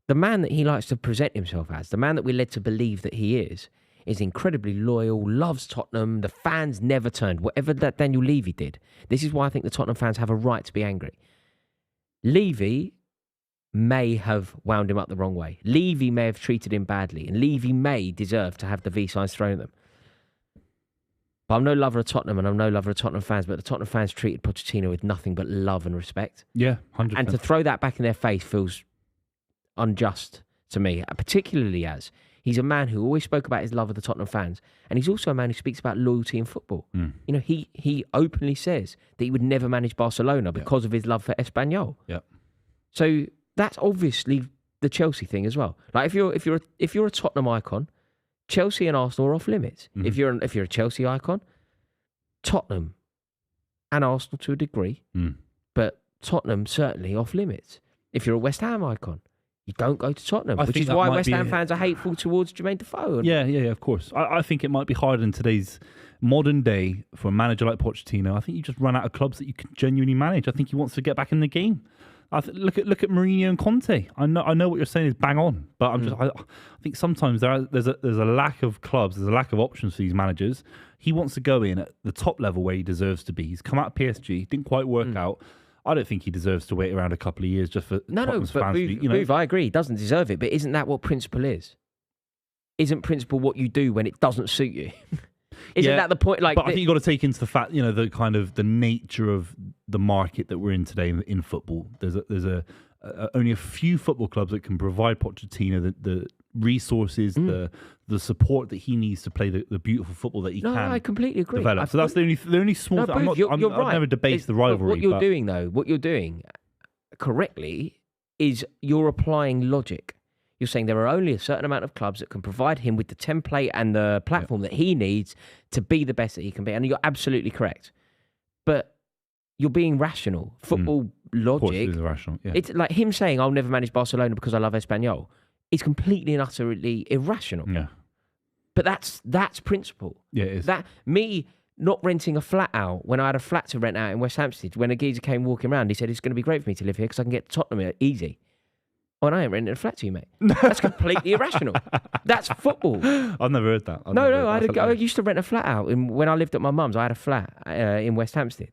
The man that he likes to present himself as, the man that we're led to believe that he is incredibly loyal, loves Tottenham. The fans never turned. Whatever that Daniel Levy did, this is why I think the Tottenham fans have a right to be angry. Levy may have wound him up the wrong way. Levy may have treated him badly, and Levy may deserve to have the V signs thrown at them. But I'm no lover of Tottenham, and I'm no lover of Tottenham fans, but the Tottenham fans treated Pochettino with nothing but love and respect. Yeah, 100%. And to throw that back in their face feels unjust to me, particularly as he's a man who always spoke about his love of the Tottenham fans, and he's also a man who speaks about loyalty in football. He openly says that he would never manage Barcelona because of his love for Espanyol. Yeah. So that's obviously the Chelsea thing as well. Like if you're a Tottenham icon, Chelsea and Arsenal are off limits. If you're a Chelsea icon, Tottenham and Arsenal to a degree, but Tottenham certainly off limits. If you're a West Ham icon, you don't go to Tottenham, which is why West Ham fans are hateful towards Jermaine Defoe. Yeah, of course. I think it might be hard in today's modern day for a manager like Pochettino. I think you just run out of clubs that you can genuinely manage. I think he wants to get back in the game. Look at Mourinho and Conte. I know what you're saying is bang on, but I think sometimes there's a lack of clubs, there's a lack of options for these managers. He wants to go in at the top level where he deserves to be. He's come out of PSG, didn't quite work out. I don't think he deserves to wait around a couple of years just for Tottenham's fans. Booth, I agree. He doesn't deserve it, but isn't that what principle is? Isn't principle what you do when it doesn't suit you? Isn't that the point? But I think you've got to take into the fact, the kind of the nature of the market that we're in today in football. There's only a few football clubs that can provide Pochettino the resources, the support that he needs to play the beautiful football that he can. I completely agree. Develop. So that's the only small thing. You're right. I've never debated the rivalry. What you're doing, though, what you're doing correctly is you're applying logic. You're saying there are only a certain amount of clubs that can provide him with the template and the platform that he needs to be the best that he can be. And you're absolutely correct. But you're being rational. Football logic. Of course it is irrational. Yeah. It's like him saying, I'll never manage Barcelona because I love Espanyol. It's completely and utterly irrational. Yeah. But that's principle. Yeah, it is. That me not renting a flat out when I had a flat to rent out in West Hampstead, when a geezer came walking around, he said, it's going to be great for me to live here because I can get to Tottenham easy. Oh, and I ain't renting a flat to you, mate. That's completely irrational. That's football. I've never heard that. I used to rent a flat out. When I lived at my mum's, I had a flat in West Hampstead.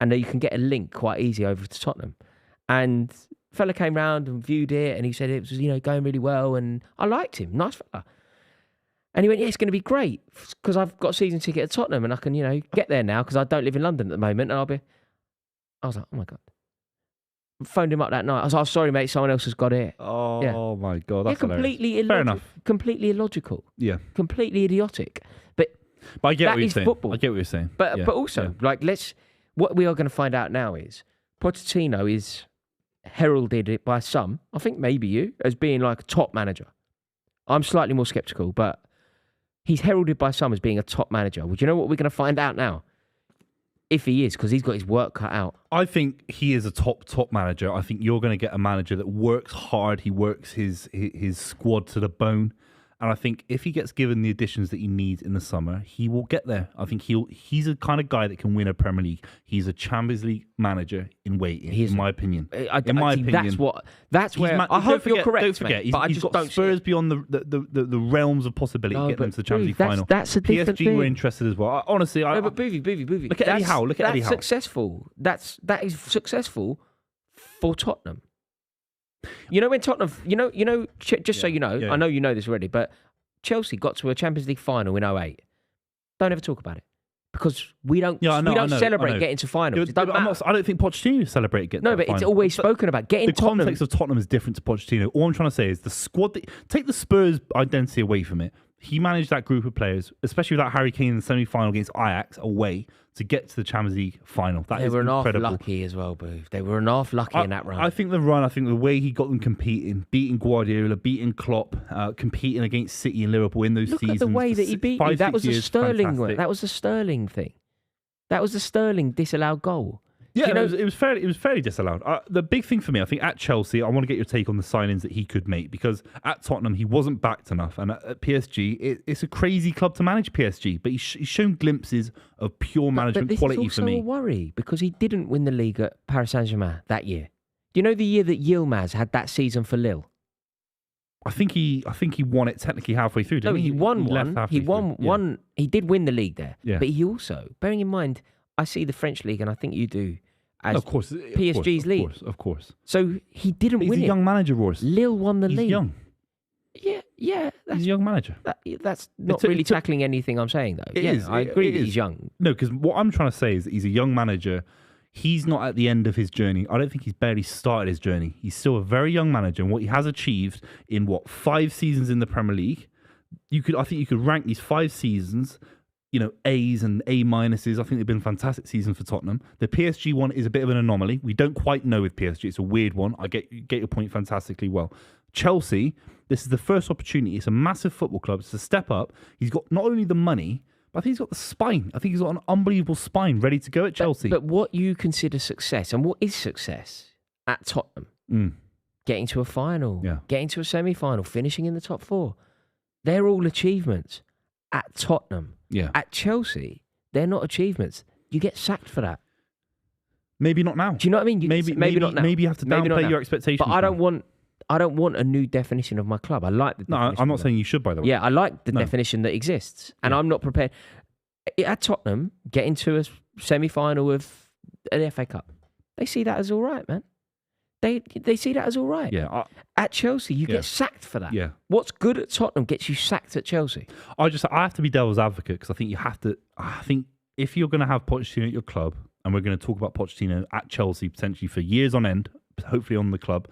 And you can get a link quite easy over to Tottenham. And a fella came round and viewed it, and he said it was, going really well, and I liked him. Nice fella. And he went, yeah, it's going to be great because I've got a season ticket at Tottenham and I can, get there now because I don't live in London at the moment. And I was like, oh my God. Phoned him up that night. I was like, oh, sorry, mate, someone else has got it. Oh my God, that's completely hilarious. Fair enough. Completely illogical. Yeah. Completely idiotic. But I get that what you're is saying. football. I get what you're saying. But also, what we are going to find out now is Pochettino is heralded by some, I think maybe you, as being like a top manager. I'm slightly more sceptical, but he's heralded by some as being a top manager. Well, do you know what we're going to find out now? If he is, because he's got his work cut out. I think he is a top manager. I think you're going to get a manager that works hard. He works his squad to the bone. And I think if he gets given the additions that he needs in the summer, he will get there. I think he's a kind of guy that can win a Premier League. He's a Champions League manager in waiting, in my opinion. In my opinion. That's where I hope you're correct. Don't forget, mate, he's got Spurs beyond the realms of possibility of getting them to the Champions League final. That's a different PSG thing. were interested as well. Honestly, but Buvey. Look at Eddie Howe. That's successful. That is successful for Tottenham. When Tottenham, so you know, I know you know this already, but Chelsea got to a Champions League final in 2008. Don't ever talk about it because we don't celebrate getting to finals. I don't think Pochettino celebrated getting to the final. It's always spoken about. The context of Tottenham is different to Pochettino. All I'm trying to say is the squad, take the Spurs identity away from it. He managed that group of players, especially without Harry Kane in the semi-final against Ajax away, to get to the Champions League final. They were incredible. Half lucky as well, Booth. They were half lucky in that run. I think the way he got them competing, beating Guardiola, beating Klopp, competing against City and Liverpool in those seasons. Look at the way that he beat you. That was a Sterling one. That was the Sterling thing. That was the Sterling disallowed goal. Yeah, it was fairly disallowed. The big thing for me, I think, at Chelsea, I want to get your take on the signings that he could make, because at Tottenham he wasn't backed enough, and at PSG it's a crazy club to manage PSG, but he's shown glimpses of pure management quality for me. This is also a worry because he didn't win the league at Paris Saint-Germain that year. Do you know the year that Yilmaz had that season for Lille? I think he won it technically halfway through. Didn't he won one. He won one. He did win the league there, but he also, bearing in mind, I see the French league, and I think you do, as of course, PSG's league. Of course. So he didn't win it. He's a young manager, Royce. Lille won the league. He's young. Yeah. He's a young manager. That's not really tackling anything I'm saying, though. I agree that he's young. No, because what I'm trying to say is that he's a young manager. He's not at the end of his journey. I don't think he's barely started his journey. He's still a very young manager, and what he has achieved in 5 seasons in the Premier League, I think you could rank these 5 seasons, A's and A minuses. I think they've been fantastic seasons for Tottenham. The PSG one is a bit of an anomaly. We don't quite know with PSG. It's a weird one. I get your point fantastically well. Chelsea, this is the first opportunity. It's a massive football club. It's a step up. He's got not only the money, but I think he's got the spine. I think he's got an unbelievable spine ready to go at Chelsea. But what you consider success, and what is success at Tottenham? Getting to a final, getting to a semi-final, finishing in the top 4. They're all achievements at Tottenham. Yeah. At Chelsea, they're not achievements. You get sacked for that. Maybe not now. Do you know what I mean? Maybe not now. Maybe you have to downplay your expectations. But I don't want a new definition of my club. I like the definition. No, I'm not saying you should, by the way. Yeah, I like the definition that exists. And I'm not prepared. At Tottenham, getting to a semi-final of an FA Cup, they see that as all right, man. They see that as all right. Yeah. At Chelsea, you get sacked for that. Yeah. What's good at Tottenham gets you sacked at Chelsea. I have to be devil's advocate, because I think you have to. I think if you're going to have Pochettino at your club, and we're going to talk about Pochettino at Chelsea potentially for years on end, hopefully on the club,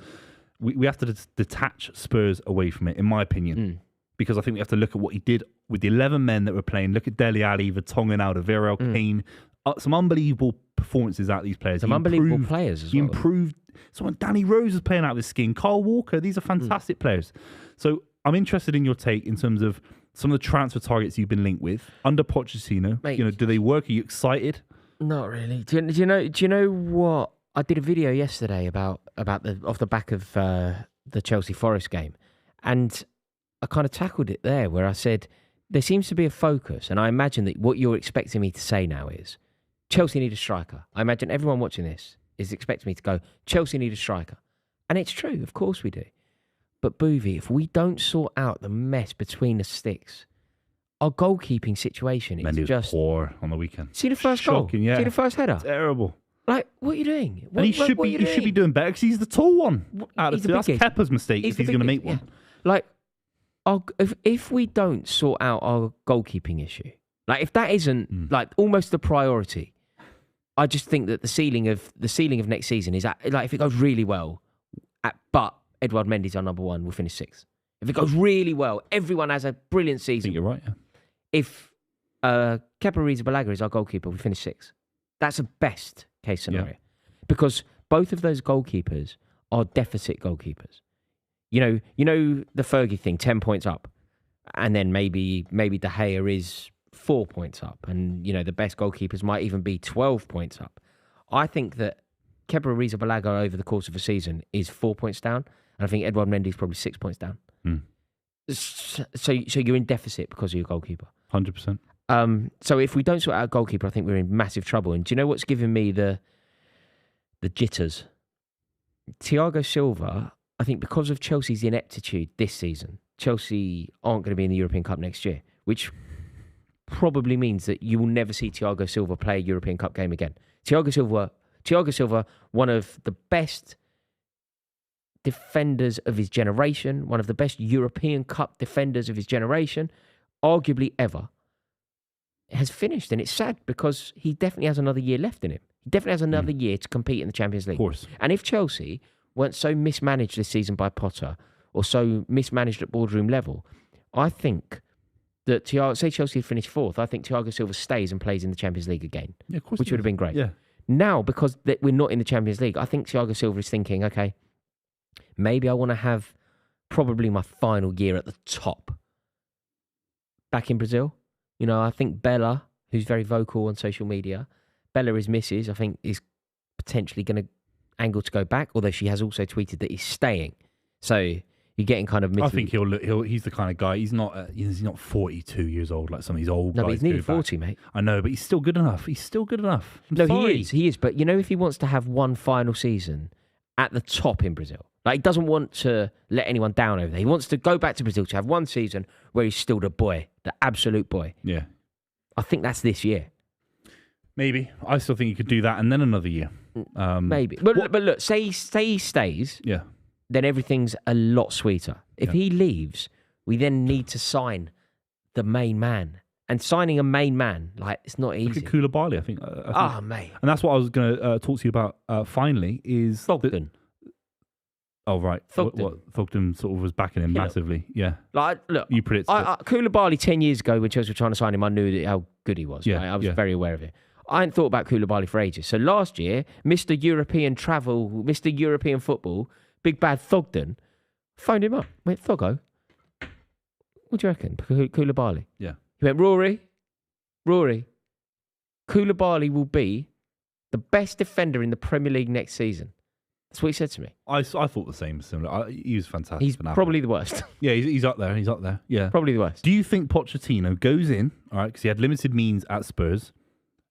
we have to detach Spurs away from it, in my opinion, because I think we have to look at what he did with the 11 men that were playing. Look at Dele Alli, Vertonghen, Alderweireld, Kane. Some unbelievable performances out of these players. Some unbelievable players as well. He improved. Someone, Danny Rose was playing out of his skin. Kyle Walker. These are fantastic players. So I'm interested in your take in terms of some of the transfer targets you've been linked with under Pochettino. Mate, do they work? Are you excited? Not really. Do you know what? I did a video yesterday about the off the back of the Chelsea Forest game, and I kind of tackled it there where I said there seems to be a focus, and I imagine that what you're expecting me to say now is Chelsea need a striker. I imagine everyone watching this is expecting me to go Chelsea need a striker, and it's true. Of course we do. But Buvey, if we don't sort out the mess between the sticks, our goalkeeping situation is just poor on the weekend. See the first Shocking, goal? yeah. See the first header? Terrible. Like, what are you doing? And he should be doing better because he's the tall one. That's Kepa's mistake if he's going to make one. Yeah. Like, if we don't sort out our goalkeeping issue, like if that isn't like almost the priority, I just think that the ceiling of next season is like if it goes really well, but Edouard Mendy's our number one, we'll finish 6th. If it goes really well, everyone has a brilliant season. I think you're right, yeah. If Kepa Arrizabalaga is our goalkeeper, we finish 6th. That's a best case scenario. Yeah. Because both of those goalkeepers are deficit goalkeepers. You know the Fergie thing, 10 points up. And then maybe De Gea is 4 points up. And, the best goalkeepers might even be 12 points up. I think that Kepa Arrizabalaga over the course of a season is 4 points down. And I think Edouard Mendy is probably 6 points down. So you're in deficit because of your goalkeeper. 100%. So if we don't sort out a goalkeeper, I think we're in massive trouble. And do you know what's giving me the jitters? Thiago Silva, I think because of Chelsea's ineptitude this season, Chelsea aren't going to be in the European Cup next year, which probably means that you will never see Thiago Silva play a European Cup game again. Thiago Silva, one of the best defenders of his generation, one of the best European Cup defenders of his generation, arguably ever, has finished. And it's sad because he definitely has another year left in him. He definitely has another year to compete in the Champions League. Of course. And if Chelsea weren't so mismanaged this season by Potter or so mismanaged at boardroom level, I think that say Chelsea had finished 4th, I think Thiago Silva stays and plays in the Champions League again, of course, which would have been great. Yeah. Now, because we're not in the Champions League, I think Thiago Silva is thinking, okay, maybe I want to have probably my final year at the top back in Brazil. I think Bella, who's very vocal on social media, Bella is missus, I think is potentially going to angle to go back, although she has also tweeted that he's staying. So you're getting kind of... I think he's the kind of guy, he's not 42 years old like some of these old guys. No, but he's nearly 40, mate. I know, but he's still good enough. He's still good enough. He is. But if he wants to have one final season at the top in Brazil, like he doesn't want to let anyone down over there. He wants to go back to Brazil to have one season where he's still the boy, the absolute boy. Yeah. I think that's this year. Maybe. I still think he could do that and then another year. Maybe. But look, say he stays, yeah, then everything's a lot sweeter. If he leaves, we then need to sign the main man. And signing a main man, it's not easy. Look at Koulibaly, I think. Mate. And that's what I was going to talk to you about finally is... Thogden. Oh, right. Thogden sort of was backing him massively. Yeah. Look, you predicted it. Koulibaly 10 years ago when Chelsea were trying to sign him, I knew how good he was. Yeah, right? I was very aware of it. I hadn't thought about Koulibaly for ages. So last year, Mr. European travel, Mr. European football, big bad Thogden, phoned him up. Went, Thoggo, what do you reckon? Koulibaly. Yeah. He went, Rory, Koulibaly will be the best defender in the Premier League next season. That's what he said to me. I thought the same. Similar. He was fantastic. He's probably the worst. Yeah, he's up there. Yeah. Probably the worst. Do you think Pochettino goes in, all right, because he had limited means at Spurs?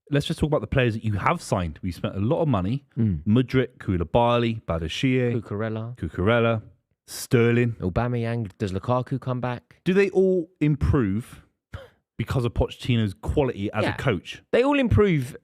Let's just talk about the players that you have signed. We spent a lot of money. Mudryk, Koulibaly, Badiashile, Cucurella, Sterling. Aubameyang. Does Lukaku come back? Do they all improve because of Pochettino's quality as a coach? They all improve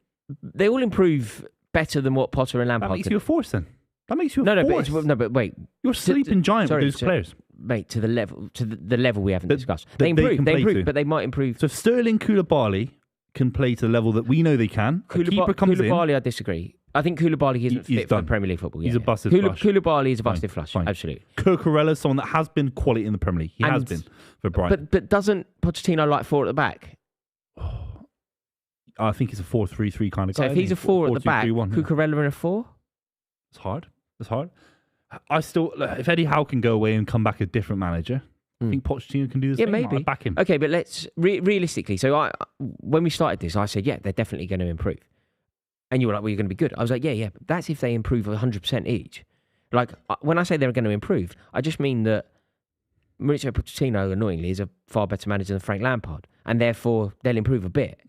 better than what Potter and Lampard That makes you a force then. That makes you a force. But wait. You're a sleeping giant with those players. Mate, to the level we haven't discussed. They improve, but they might improve. So if Sterling, Koulibaly can play to the level that we know they can, a keeper comes in. Koulibaly, I disagree. I think Koulibaly isn't He's fit for done. the Premier League football. He's yeah, a busted yeah. flush. Koulibaly is a busted Fine, flush. fine. Absolutely. Cucurella, someone that has been quality in the Premier League. He has And- been for Brighton. But doesn't Pochettino like 4 at the back? I think he's a 4-3-3 kind of So guy. if he's a 4 at the back, 4-2-3-1, yeah. Cucurella in a 4? It's hard. It's hard. I still, if Eddie Howe can go away and come back a different manager, I think Pochettino can do the Yeah, same. maybe. I back him. Okay, but let's realistically. So when we started this, I said, yeah, they're definitely going to improve. And you were like, well, you're going to be good. I was like, yeah, but that's if they improve 100% each. Like, when I say they're going to improve, I just mean that Mauricio Pochettino, annoyingly, is a far better manager than Frank Lampard. And therefore, they'll improve a bit.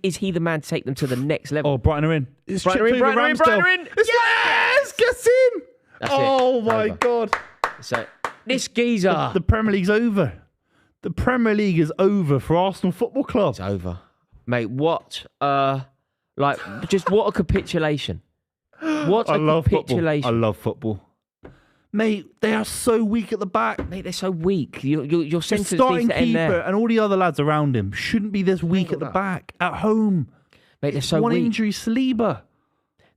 Is he the man to take them to the next level? Oh, Brighton are in. It's Brighton are in, Brighton are in. Yes! Gets in! That's Oh, it. my Over. God. So, this geezer. The Premier League's over. The Premier League is over for Arsenal Football Club. It's over. Mate, what just what a capitulation. What a I love capitulation. football. I love football. Mate, they are so weak at the back. Mate, they're so weak. Your The sentence needs starting to end keeper there. and all the other lads around him shouldn't be this weak at the back. At home. Mate, they're so One weak. injury, Saliba.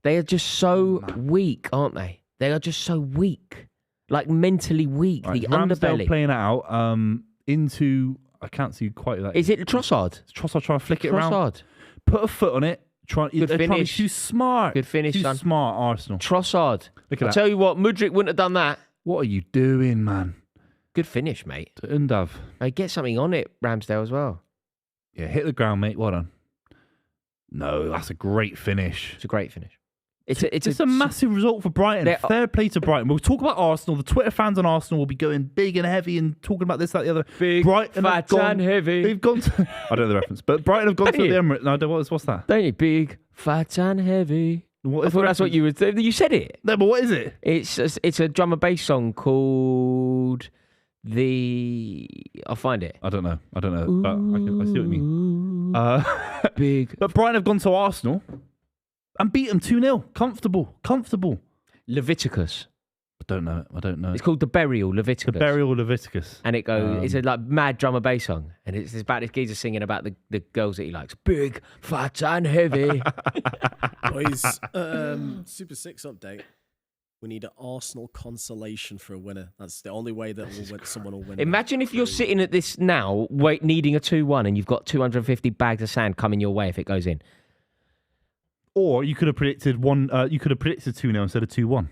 They are just so weak, aren't they? They are just so weak. Like mentally weak. Right, the Ramsdale underbelly. playing it out into... I can't see quite that. Is it Trossard? It's Trossard trying to flick it around. Trossard. Put a foot on it. They're trying to be finish. too smart. Good finish, too son. smart, Arsenal. Trossard. Look at I that. tell you what, Mudryk wouldn't have done that. What are you doing, man? Good finish, mate. To Undav. Hey, get something on it, Ramsdale, as well. Yeah, hit the ground, mate. Well done. No, that's a great finish. It's a great finish. It's a massive result for Brighton. Fair play to Brighton. We'll talk about Arsenal. The Twitter fans on Arsenal will be going big and heavy and talking about this, that, the other. Big, Brighton have fat gone, and heavy. They've gone to... I don't know the reference, but Brighton have gone to Don't the you? Emirates. No, what's that? Don't you? Big, fat and heavy. What I is thought the that's what reference? you would say. You said it. No, but what is it? It's a drum and bass song called I'll find it. I don't know, but I see what you mean. Big. But Brighton have gone to Arsenal and beat them 2-0. Comfortable. Leviticus. I don't know it. It's called The Burial, Leviticus. The Burial of Leviticus. And it goes, it's a like mad drum and bass song. And it's about this geezer singing about the girls that he likes. Big, fat and heavy. Boys, Super 6 update. We need an Arsenal consolation for a winner. That's the only way that someone will win. Imagine if you're sitting at this now, needing a 2-1 and you've got 250 bags of sand coming your way if it goes in. Or you could have predicted 2-0 instead of 2-1.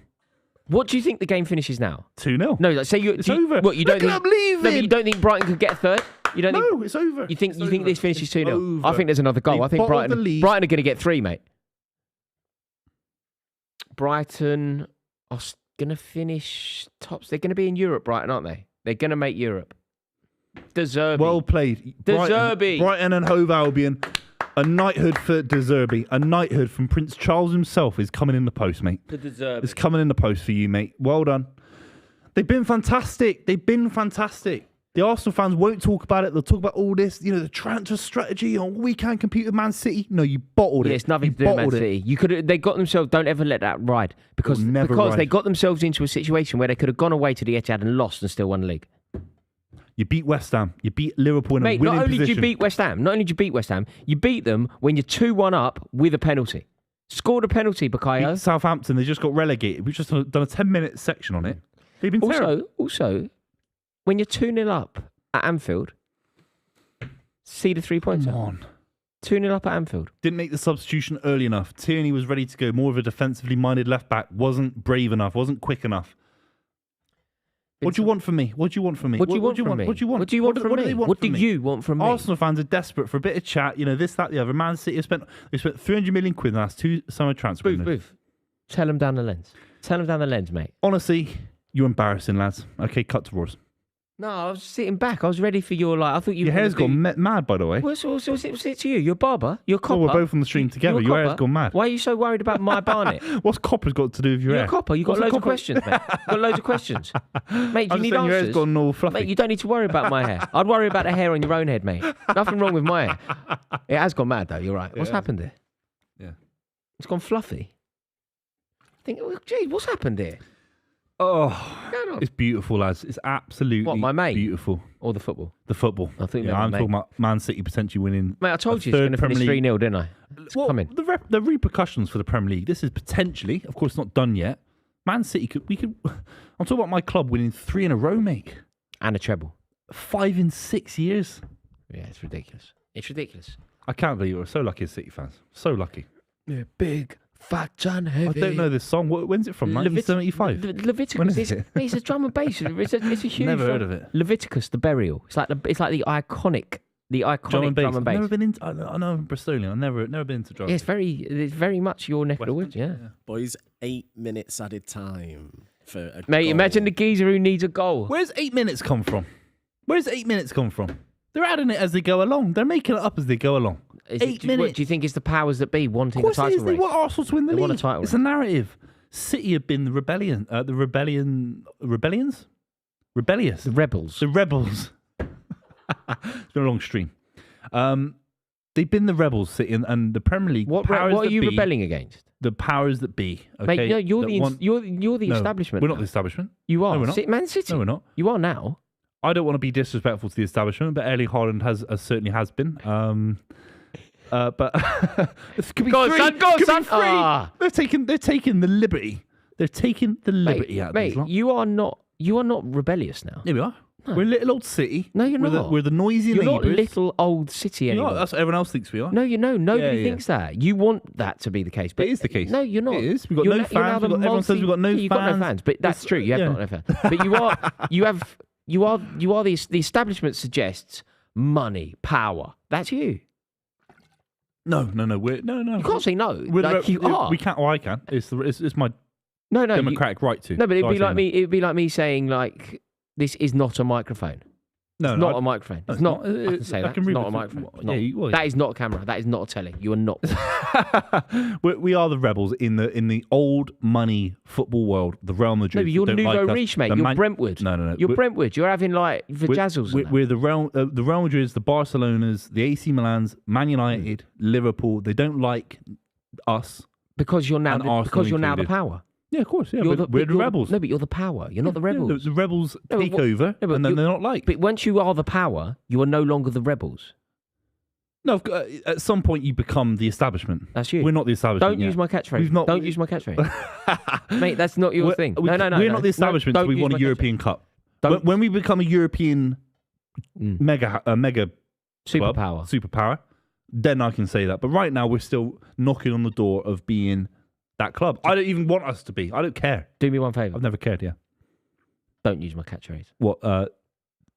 What do you think the game finishes now? 2-0. No, like, say It's over. What, you don't Look at think? them leaving. No, but you don't think Brighton could get a third? You don't think? No, it's over. You think this finishes 2-0? over. I think there's another goal. They I think bottled the lead. Brighton are going to get 3, mate. Brighton are going to finish tops. They're going to be in Europe, Brighton, aren't they? They're going to make Europe. De Zerbi. Well played. De Zerbi. Brighton and Hove Albion. A knighthood for De Zerbi. A knighthood from Prince Charles himself is coming in the post, mate. For De Zerbi. It's coming in the post for you, mate. Well done. They've been fantastic. The Arsenal fans won't talk about it. They'll talk about all this, the transfer strategy. Oh, we can't compete with Man City. No, you bottled it. Yeah, it's nothing You to do with Man bottled it. City. They got themselves. Don't ever let that ride because ride. they got themselves into a situation where they could have gone away to the Etihad and lost and still won the league. You beat West Ham. You beat Liverpool in a Mate, winning not only position. did you beat West Ham, you beat them when you're 2-1 up with a penalty. Scored a penalty, Bukayo. Beat Southampton. They just got relegated. We've just done a 10-minute section on it. They've been terrible. Also, when you're 2-0 up at Anfield, see the 3 points. Come on. 2-0 up at Anfield. Didn't make the substitution early enough. Tierney was ready to go. More of a defensively minded left back. Wasn't brave enough. Wasn't quick enough. What do you want from me? What do you want from me? What do you want from me? What do you want? What do you want from me? What do you want from me? Arsenal fans are desperate for a bit of chat. This, that, the other. Man City have spent 300 million quid in the last 2 summer transfer windows. Booth. Tell them down the lens. Tell them down the lens, mate. Honestly, you're embarrassing, lads. Okay, cut to Roars. No, I was sitting back. I was ready for your I thought you. Your were hair's gonna gone do- mad, by the way. What's it to you? You're a barber. You're a copper. Well, we're both on the stream together. You're a Your hair's copper. gone mad. Why are you so worried about my barnet? What's copper's got to do with your You're hair? a copper. You've got What's a loads of copper? questions, mate. You've got loads of questions. Mate, do I'm you just need saying your hair's answers? gone all fluffy. Mate, you don't need to worry about my hair. I'd worry about the hair on your own head, mate. Nothing wrong with my hair. It has gone mad, though. You're right. What's happened there? Yeah. It's gone fluffy. I think, gee, what's happened here? on? It's beautiful, lads. It's absolutely What, my mate? beautiful. Or the football? The football. I think I'm talking about Man City potentially winning. Mate, I told a you it's going third to finish Premier 3-0, didn't I? It's Well, coming. the repercussions for the Premier League. This is potentially, of course, not done yet. Man City could. I'm talking about my club winning 3 in a row, mate. And a treble. 5 in 6 years. Yeah, it's ridiculous. It's ridiculous. I can't believe it. We're so lucky as City fans. So lucky. Yeah, big, fat, and heavy. I don't know this song. When's it from? 1975. Leviticus. When is it? It's a drum and bass. It's a huge. Never heard of it. Leviticus, the burial. It's like the iconic drum and bass. I've never been into. I know I'm Bristolian. I've never been into drum. Yeah, it's very much your neck of the woods. Yeah. Boys, 8 minutes added time for a Mate, goal. imagine the geezer who needs a goal. Where's 8 minutes come from? Where's 8 minutes come from? They're adding it as they go along. They're making it up as they go along. 8 minutes. Do you think it's the powers that be wanting Of course the it title is. They race? want Arsenal to win the They league. want a title It's race. a narrative. City have been the rebellions. Rebellious. The rebels. The rebels. It's been a long stream. They've been the rebels, City, and the Premier League. What powers are that you be, rebelling against? The powers that be. Okay, Mate, no, you're that you're the No, establishment. We're not now. the establishment. You are. No, we're not. Man City. No, we're not. You are now. I don't want to be disrespectful to the establishment, but Erling Haaland certainly has been. But it could be Go on, free. son, go on, Could be son. free. Ah. They're taking the liberty. They're taking the liberty out of Mate, these lot. you are not rebellious now. Here we are. We're little old City. No, you're we're not. We're the noisy You're neighbours. not little old City You know, anymore. that's what everyone else thinks we are. No, nobody Yeah. thinks that. You want that to be the case, but It is the case. No, you're not. It is. We've got You're no now- you're now fans. the Everyone says we've got no You've got no fans. fans, but that's true. You have yeah. got no fans. But you are the establishment suggests money, power. That's you. No. We're no. You can't say no. We're Like you are. We can't. Well, I can. It's my No. democratic right to. No, but So it'd I be say like no. me. It'd be like me saying like this is not a microphone. No, It's not a microphone. It's not. I can say that. It's read not it. a microphone. It's Yeah, not. That is not a camera. That is not a telly. You are not. we are the rebels in the old money football world. The Real Madrid. No, but you're don't Nouveau like us. Riche, mate. The You're Brentwood. No. You're We're- Brentwood. You're having like vajazzles. We're the Real Madrids, the Barcelonas, the AC Milans, Man United, Liverpool. They don't like us. because you're now and Arsenal because you're now the included. power. Yeah, of course. Yeah, You're we're the rebels. No, but you're the power. You're not the Yeah, rebels. the rebels No, but take what- over, no, but and then you- they're not like. But once you are the power, you are no longer the rebels. No, at some point you become the establishment. That's you. We're not the establishment. Don't yet. use my catchphrase. We've not- Don't use my catchphrase. Mate, that's not your We're- thing. we- No. We're no. not the establishment No, until we don't won a use my European Cup. Don't- When we become a European mega club, Superpower. superpower, then I can say that. But right now we're still knocking on the door of being that club. I don't even want us to be. I don't care. Do me one favour. I've never cared. Yeah. Don't use my catchphrase. What?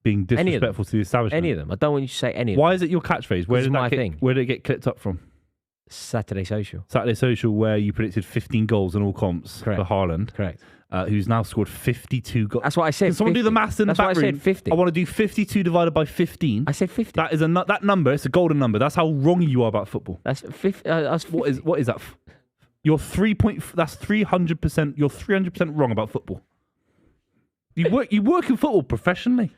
Being Any of them. disrespectful to the establishment. Any of them. I don't want you to say any of them. Why is it your catchphrase? Where It's did my that thing. Where did it get clipped up from? Saturday Social. Saturday Social, where you predicted 15 goals in all comps Correct. for Haaland, Correct. who's now scored 52 goals. That's what I said. Can someone do the 50. maths in That's the why I back room? said 50. I want to do 52 divided by 15. I said 50. That is that number. It's a golden number. That's how wrong you are about football. That's 50. That's 50. What is that? You're 3 That's 300%. You're 300% wrong about football. You work in football professionally.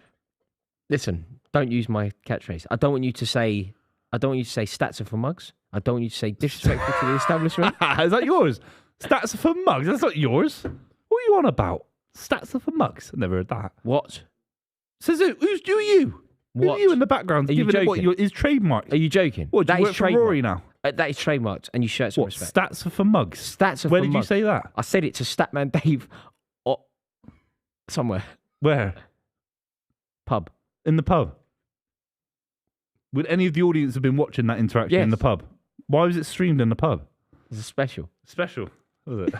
Listen, don't use my catchphrase. I don't want you to say stats are for mugs. I don't want you to say disrespectful to the establishment. Is that yours? Stats are for mugs. That's not yours. What are you on about? Stats are for mugs. I've never heard that. What? Says who? Who's do you? Who What? are you in the background? Are you giving it what joking? is trademarked? Are you joking? What? Do That you is work for Rory trademarked. now? That is trademarked, and you show it some What? respect. Stats are for mugs. Stats are Where for did mugs. you say that? I said it to Statman Dave or somewhere. Where? Pub. In the pub. Would any of the audience have been watching that interaction in Yes. the pub? Why was it streamed in the pub? It's a special. Special, was it?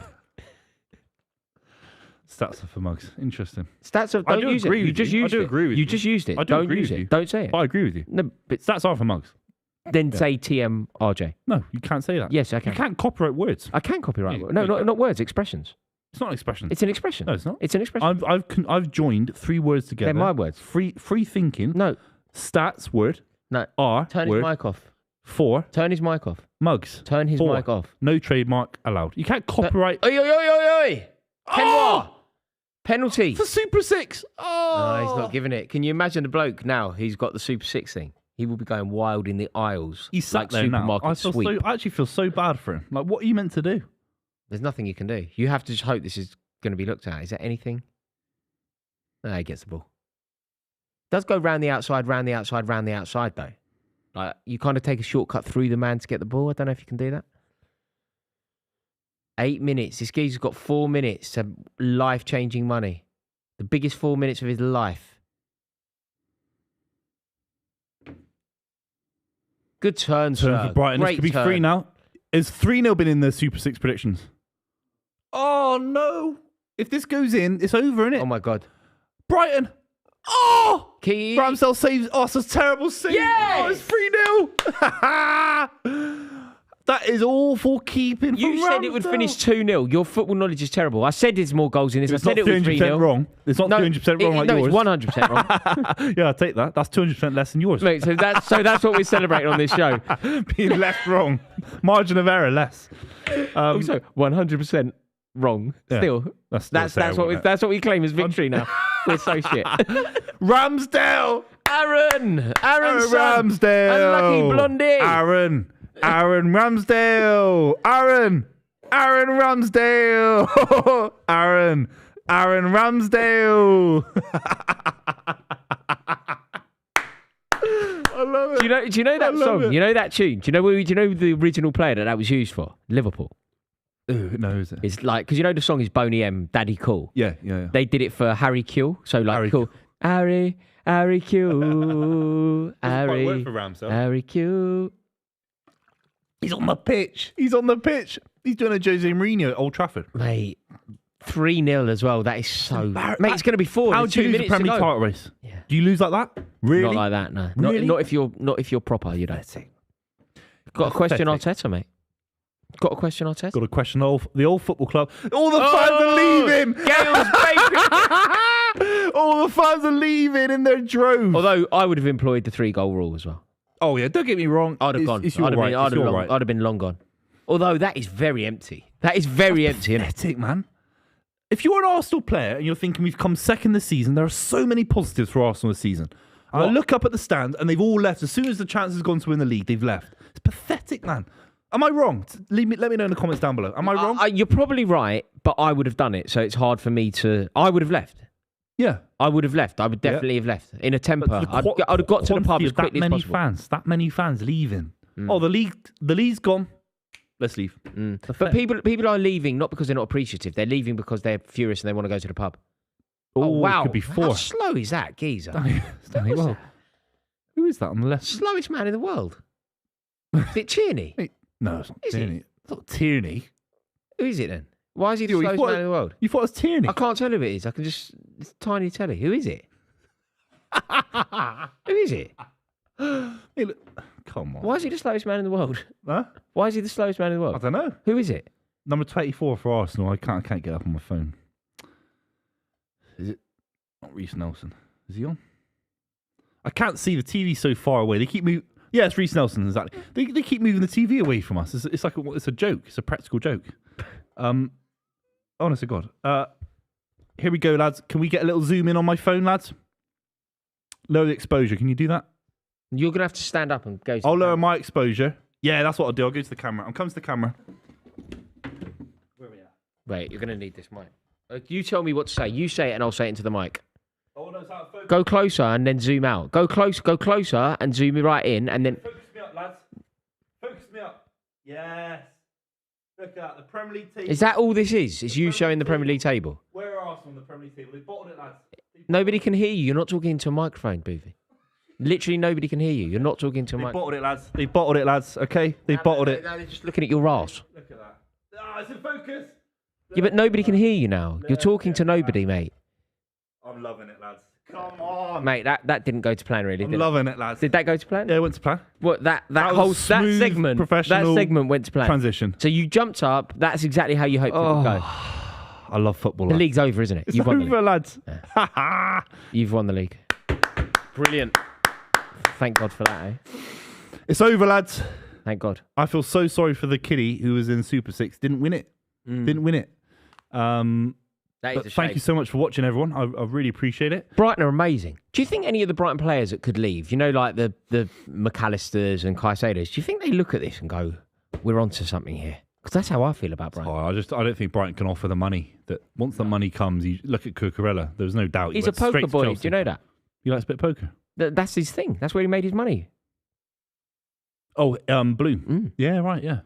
Stats are for mugs. Interesting. Stats are, I don't do use agree it. You with just you. I used do it. agree with You you. just used it. I do Don't agree use with it. you. Don't say it. I agree with you. No, but Stats are for mugs. then say TMRJ. No, you can't say that. Yes, I can. You can't copyright words. I can copyright. Yeah, No, you not, can. not words, expressions. It's not an expression. It's an expression. No, it's not. It's an expression. I've joined 3 words together. They're my words. Free thinking. No, Stats word. no. R Turn word. his mic off. 4 Turn his mic off. mugs. Turn his 4, mic off. No trademark allowed. You can't copyright Oi, oi, oi, oi, oi. Oh! Penalty. for Super 6. Oh, No, he's not giving it. Can you imagine the bloke now? He's got the Super 6 thing. He will be going wild in the aisles. He's sat like there now. supermarket sweep. I actually feel so bad for him. Like, what are you meant to do? There's nothing you can do. You have to just hope this is going to be looked at? Is there anything? No, he gets the ball. Does go round the outside, round the outside, round the outside, though. Like, you kind of take a shortcut through the man to get the ball. I don't know if you can do that. 8 minutes. This geezer's got 4 minutes to life-changing money. The biggest 4 minutes of his life. Good turn, sir. For Brighton. Great This could be turn. 3 now. Has 3-0 been in the Super 6 predictions? Oh, no. If this goes in, it's over, isn't it? Oh, my God. Brighton. Oh! Key. Ramsdale saves. Oh, it's a terrible save. Yes! Oh, it's 3-0. That is awful keeping from You said it would Ramsdale. finish 2-0. Your football knowledge is terrible. I said there's more goals in this. It's I said not it was 300% 3-0. wrong. It's not 300% wrong like no, yours. it's 100% wrong. Yeah, I'll take that. That's 200% less than yours. Mate, so that's what we're celebrating on this show. Being left wrong. Margin of error less. Also, 100% wrong. Yeah. Still, That's what we claim as victory now. We're so shit. Ramsdale. Aaron Ramsdale. Unlucky blondie. Aaron Ramsdale. Aaron Ramsdale. Aaron Ramsdale. I love it. Do you know that I love song? it. You know that tune? Do you know the original player that was used for? Liverpool. No, is it? It's like, because you know the song is Boney M, Daddy Cool. Yeah. They did it for Harry Q. So like, Harry cool. Harry Q. Quite work for Ramsdale. Harry Q. He's on the pitch. He's doing a Jose Mourinho at Old Trafford. Mate, 3-0 as well. That is so... Mate, it's going to be 4 How in do 2 you lose a minutes to Premier League go. title race? Yeah. Do you lose like that? Really? Not like that, no. Really? Not if you're proper, you don't. Got a question, Pathetic. Arteta, mate. Got a question, Arteta. Got to question the old football club. All the fans are leaving. Gales, baby. All the fans are leaving in their droves. Although I would have employed the 3-goal rule as well. Oh yeah, don't get me wrong. I'd have gone. It's your right. I'd have been long gone. Although that is very empty. That is very empty, isn't it? Pathetic, man. If you're an Arsenal player and you're thinking we've come second this season, there are so many positives for Arsenal this season. And I What? look up at the stand and they've all left. As soon as the chance has gone to win the league, they've left. It's pathetic, man. Am I wrong? Let me know in the comments down below. Am I wrong? You're probably right, but I would have done it, so it's hard for me to... I would have left. Yeah. I would have left. I would definitely have left. In a temper. I'd have got to the pub as quickly as possible. That many fans leaving. Oh, the league's gone. Let's leave. But people are leaving not because they're not appreciative. They're leaving because they're furious and they want to go to the pub. Oh, wow. Could be 4. How slow is that, geezer? Stanley, Who's well, that? who is that on the left? Slowest man in the world. Is it Tierney? No, it's not Is he? Tierney. It's not Tierney. Who is it then? Why is he the You slowest thought- man in the world? You thought it was Tierney? I can't tell who it is. I can just... It's tiny telly. Who is it? Who is it? Hey, look. Come on. Why is he the slowest man in the world? Huh? Why is he the slowest man in the I world? don't know. Who is it? Number 24 for Arsenal. I can't get up on my phone. Is it not Reece Nelson? Is he on? I can't see the TV so far away. They keep moving. Yeah, it's Reece Nelson. Exactly. They keep moving the TV away from us. It's like it's a joke. It's a practical joke. Honest to God. Here we go, lads. Can we get a little zoom in on my phone, lads? Lower the exposure. Can you do that? You're going to have to stand up and go to I'll the lower camera. my exposure. Yeah, that's what I'll do. I'll go to the camera. I'm coming to the camera. Where are we at? Wait, you're going to need this mic. You tell me what to say. You say it and I'll say it into the mic. Oh, no, it's out of focus. Go closer and then zoom out. Go closer and zoom right in and then... Focus me up, lads. Focus me up. Yes. Look at that. The Premier League table. Is that all this is? Is you showing the Premier League table? Where are Arsenal on the Premier League table? They bottled it, lads. Nobody can hear you. You're not talking into a microphone, Buvey. Literally nobody can hear you. You're not talking to a They microphone. bottled it, lads. They bottled it, lads. Okay? They bottled it. They're just looking at your arse. Look at that. Ah, it's in focus. Yeah, but nobody can hear you now. You're talking to nobody, mate. I'm loving it, lads. Come on. Mate, that didn't go to plan, really, I'm did it? loving it, lads. Did that go to plan? Yeah, it went to plan. What that was whole a smooth, segment professional went to plan. Transition. So you jumped up. That's exactly how you hoped it would go. I love football, The lads. league's over, isn't it? It's You've won the over, league. lads. You've won the league. Brilliant. Thank God for that, eh? It's over, lads. Thank God. I feel so sorry for the kiddie who was in Super 6. Didn't win it. Didn't win it. That is But a thank shame. you so much for watching, everyone. I really appreciate it. Brighton are amazing. Do you think any of the Brighton players that could leave, you know, like the McAllisters and Caicedos, do you think they look at this and go, we're onto something here? Because that's how I feel about Brighton. I don't think Brighton can offer the money. That once the money comes, you look at Cucurella. There's no doubt He's a poker boy. Do you know that? You like to bit poker? That's his thing. That's where he made his money. Oh, Bloom. Yeah, right. Yeah.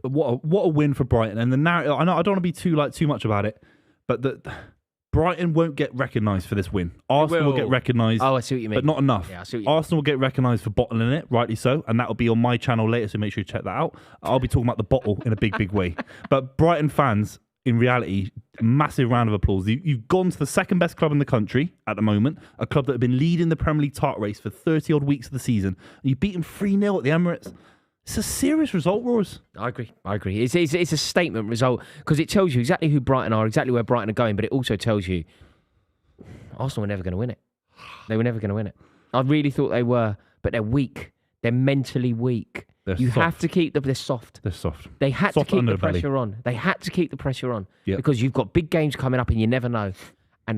What a win for Brighton. And the narrative. I know I don't want to be too much about it, but Brighton won't get recognised for this win. Arsenal will get recognised. Oh, I see what you mean. But not enough. Yeah, I see what you mean. Arsenal will get recognised for bottling it, rightly so, and that will be on my channel later, so make sure you check that out. I'll be talking about the bottle in a big way. But Brighton fans, in reality, massive round of applause. You've gone to the second best club in the country at the moment, a club that have been leading the Premier League title race for 30-odd weeks of the season, and you beat them 3-0 at the Emirates. It's a serious result, Roars. I agree. It's a statement result because it tells you exactly who Brighton are, exactly where Brighton are going, but it also tells you Arsenal were never going to win it. They were never going to win it. I really thought they were, but they're weak. They're mentally weak. They're have to keep them. They're soft. They're soft. They had Soft to keep the underbelly. pressure on. They had to keep the pressure on Yep. because you've got big games coming up and you never know, and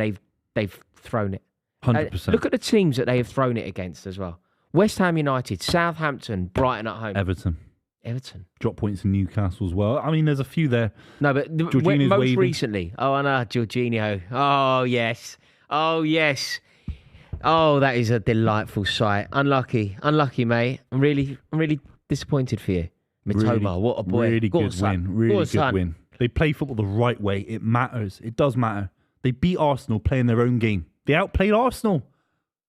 they've thrown it. 100%. Look at the teams that they have thrown it against as well. West Ham United, Southampton, Brighton at home. Everton. Drop points in Newcastle as well. I mean, there's a few there. No, but Jorginho's most waving. recently. Oh, I know, Jorginho. Oh, yes. Oh, yes. Oh, that is a delightful sight. Unlucky, mate. I'm really disappointed for you. Mitoma, what a boy. Really Go on, good son. win. Really Go on, good son. win. They play football the right way. It matters. It does matter. They beat Arsenal playing their own game. They outplayed Arsenal.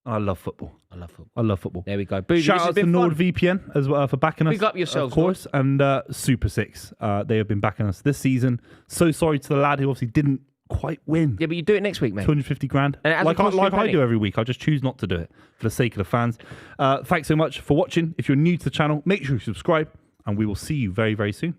I love football. I love football. There we go. Buvey, Shout out to NordVPN as well for backing us. Big up yourselves, of course. And Super Six. They have been backing us this season. So sorry to the lad who obviously didn't quite win. Yeah, but you do it next week, mate. 250 grand. And it hasn't Like cost you a I penny. do every week. I just choose not to do it for the sake of the fans. Thanks so much for watching. If you're new to the channel, make sure you subscribe. And we will see you very, very soon.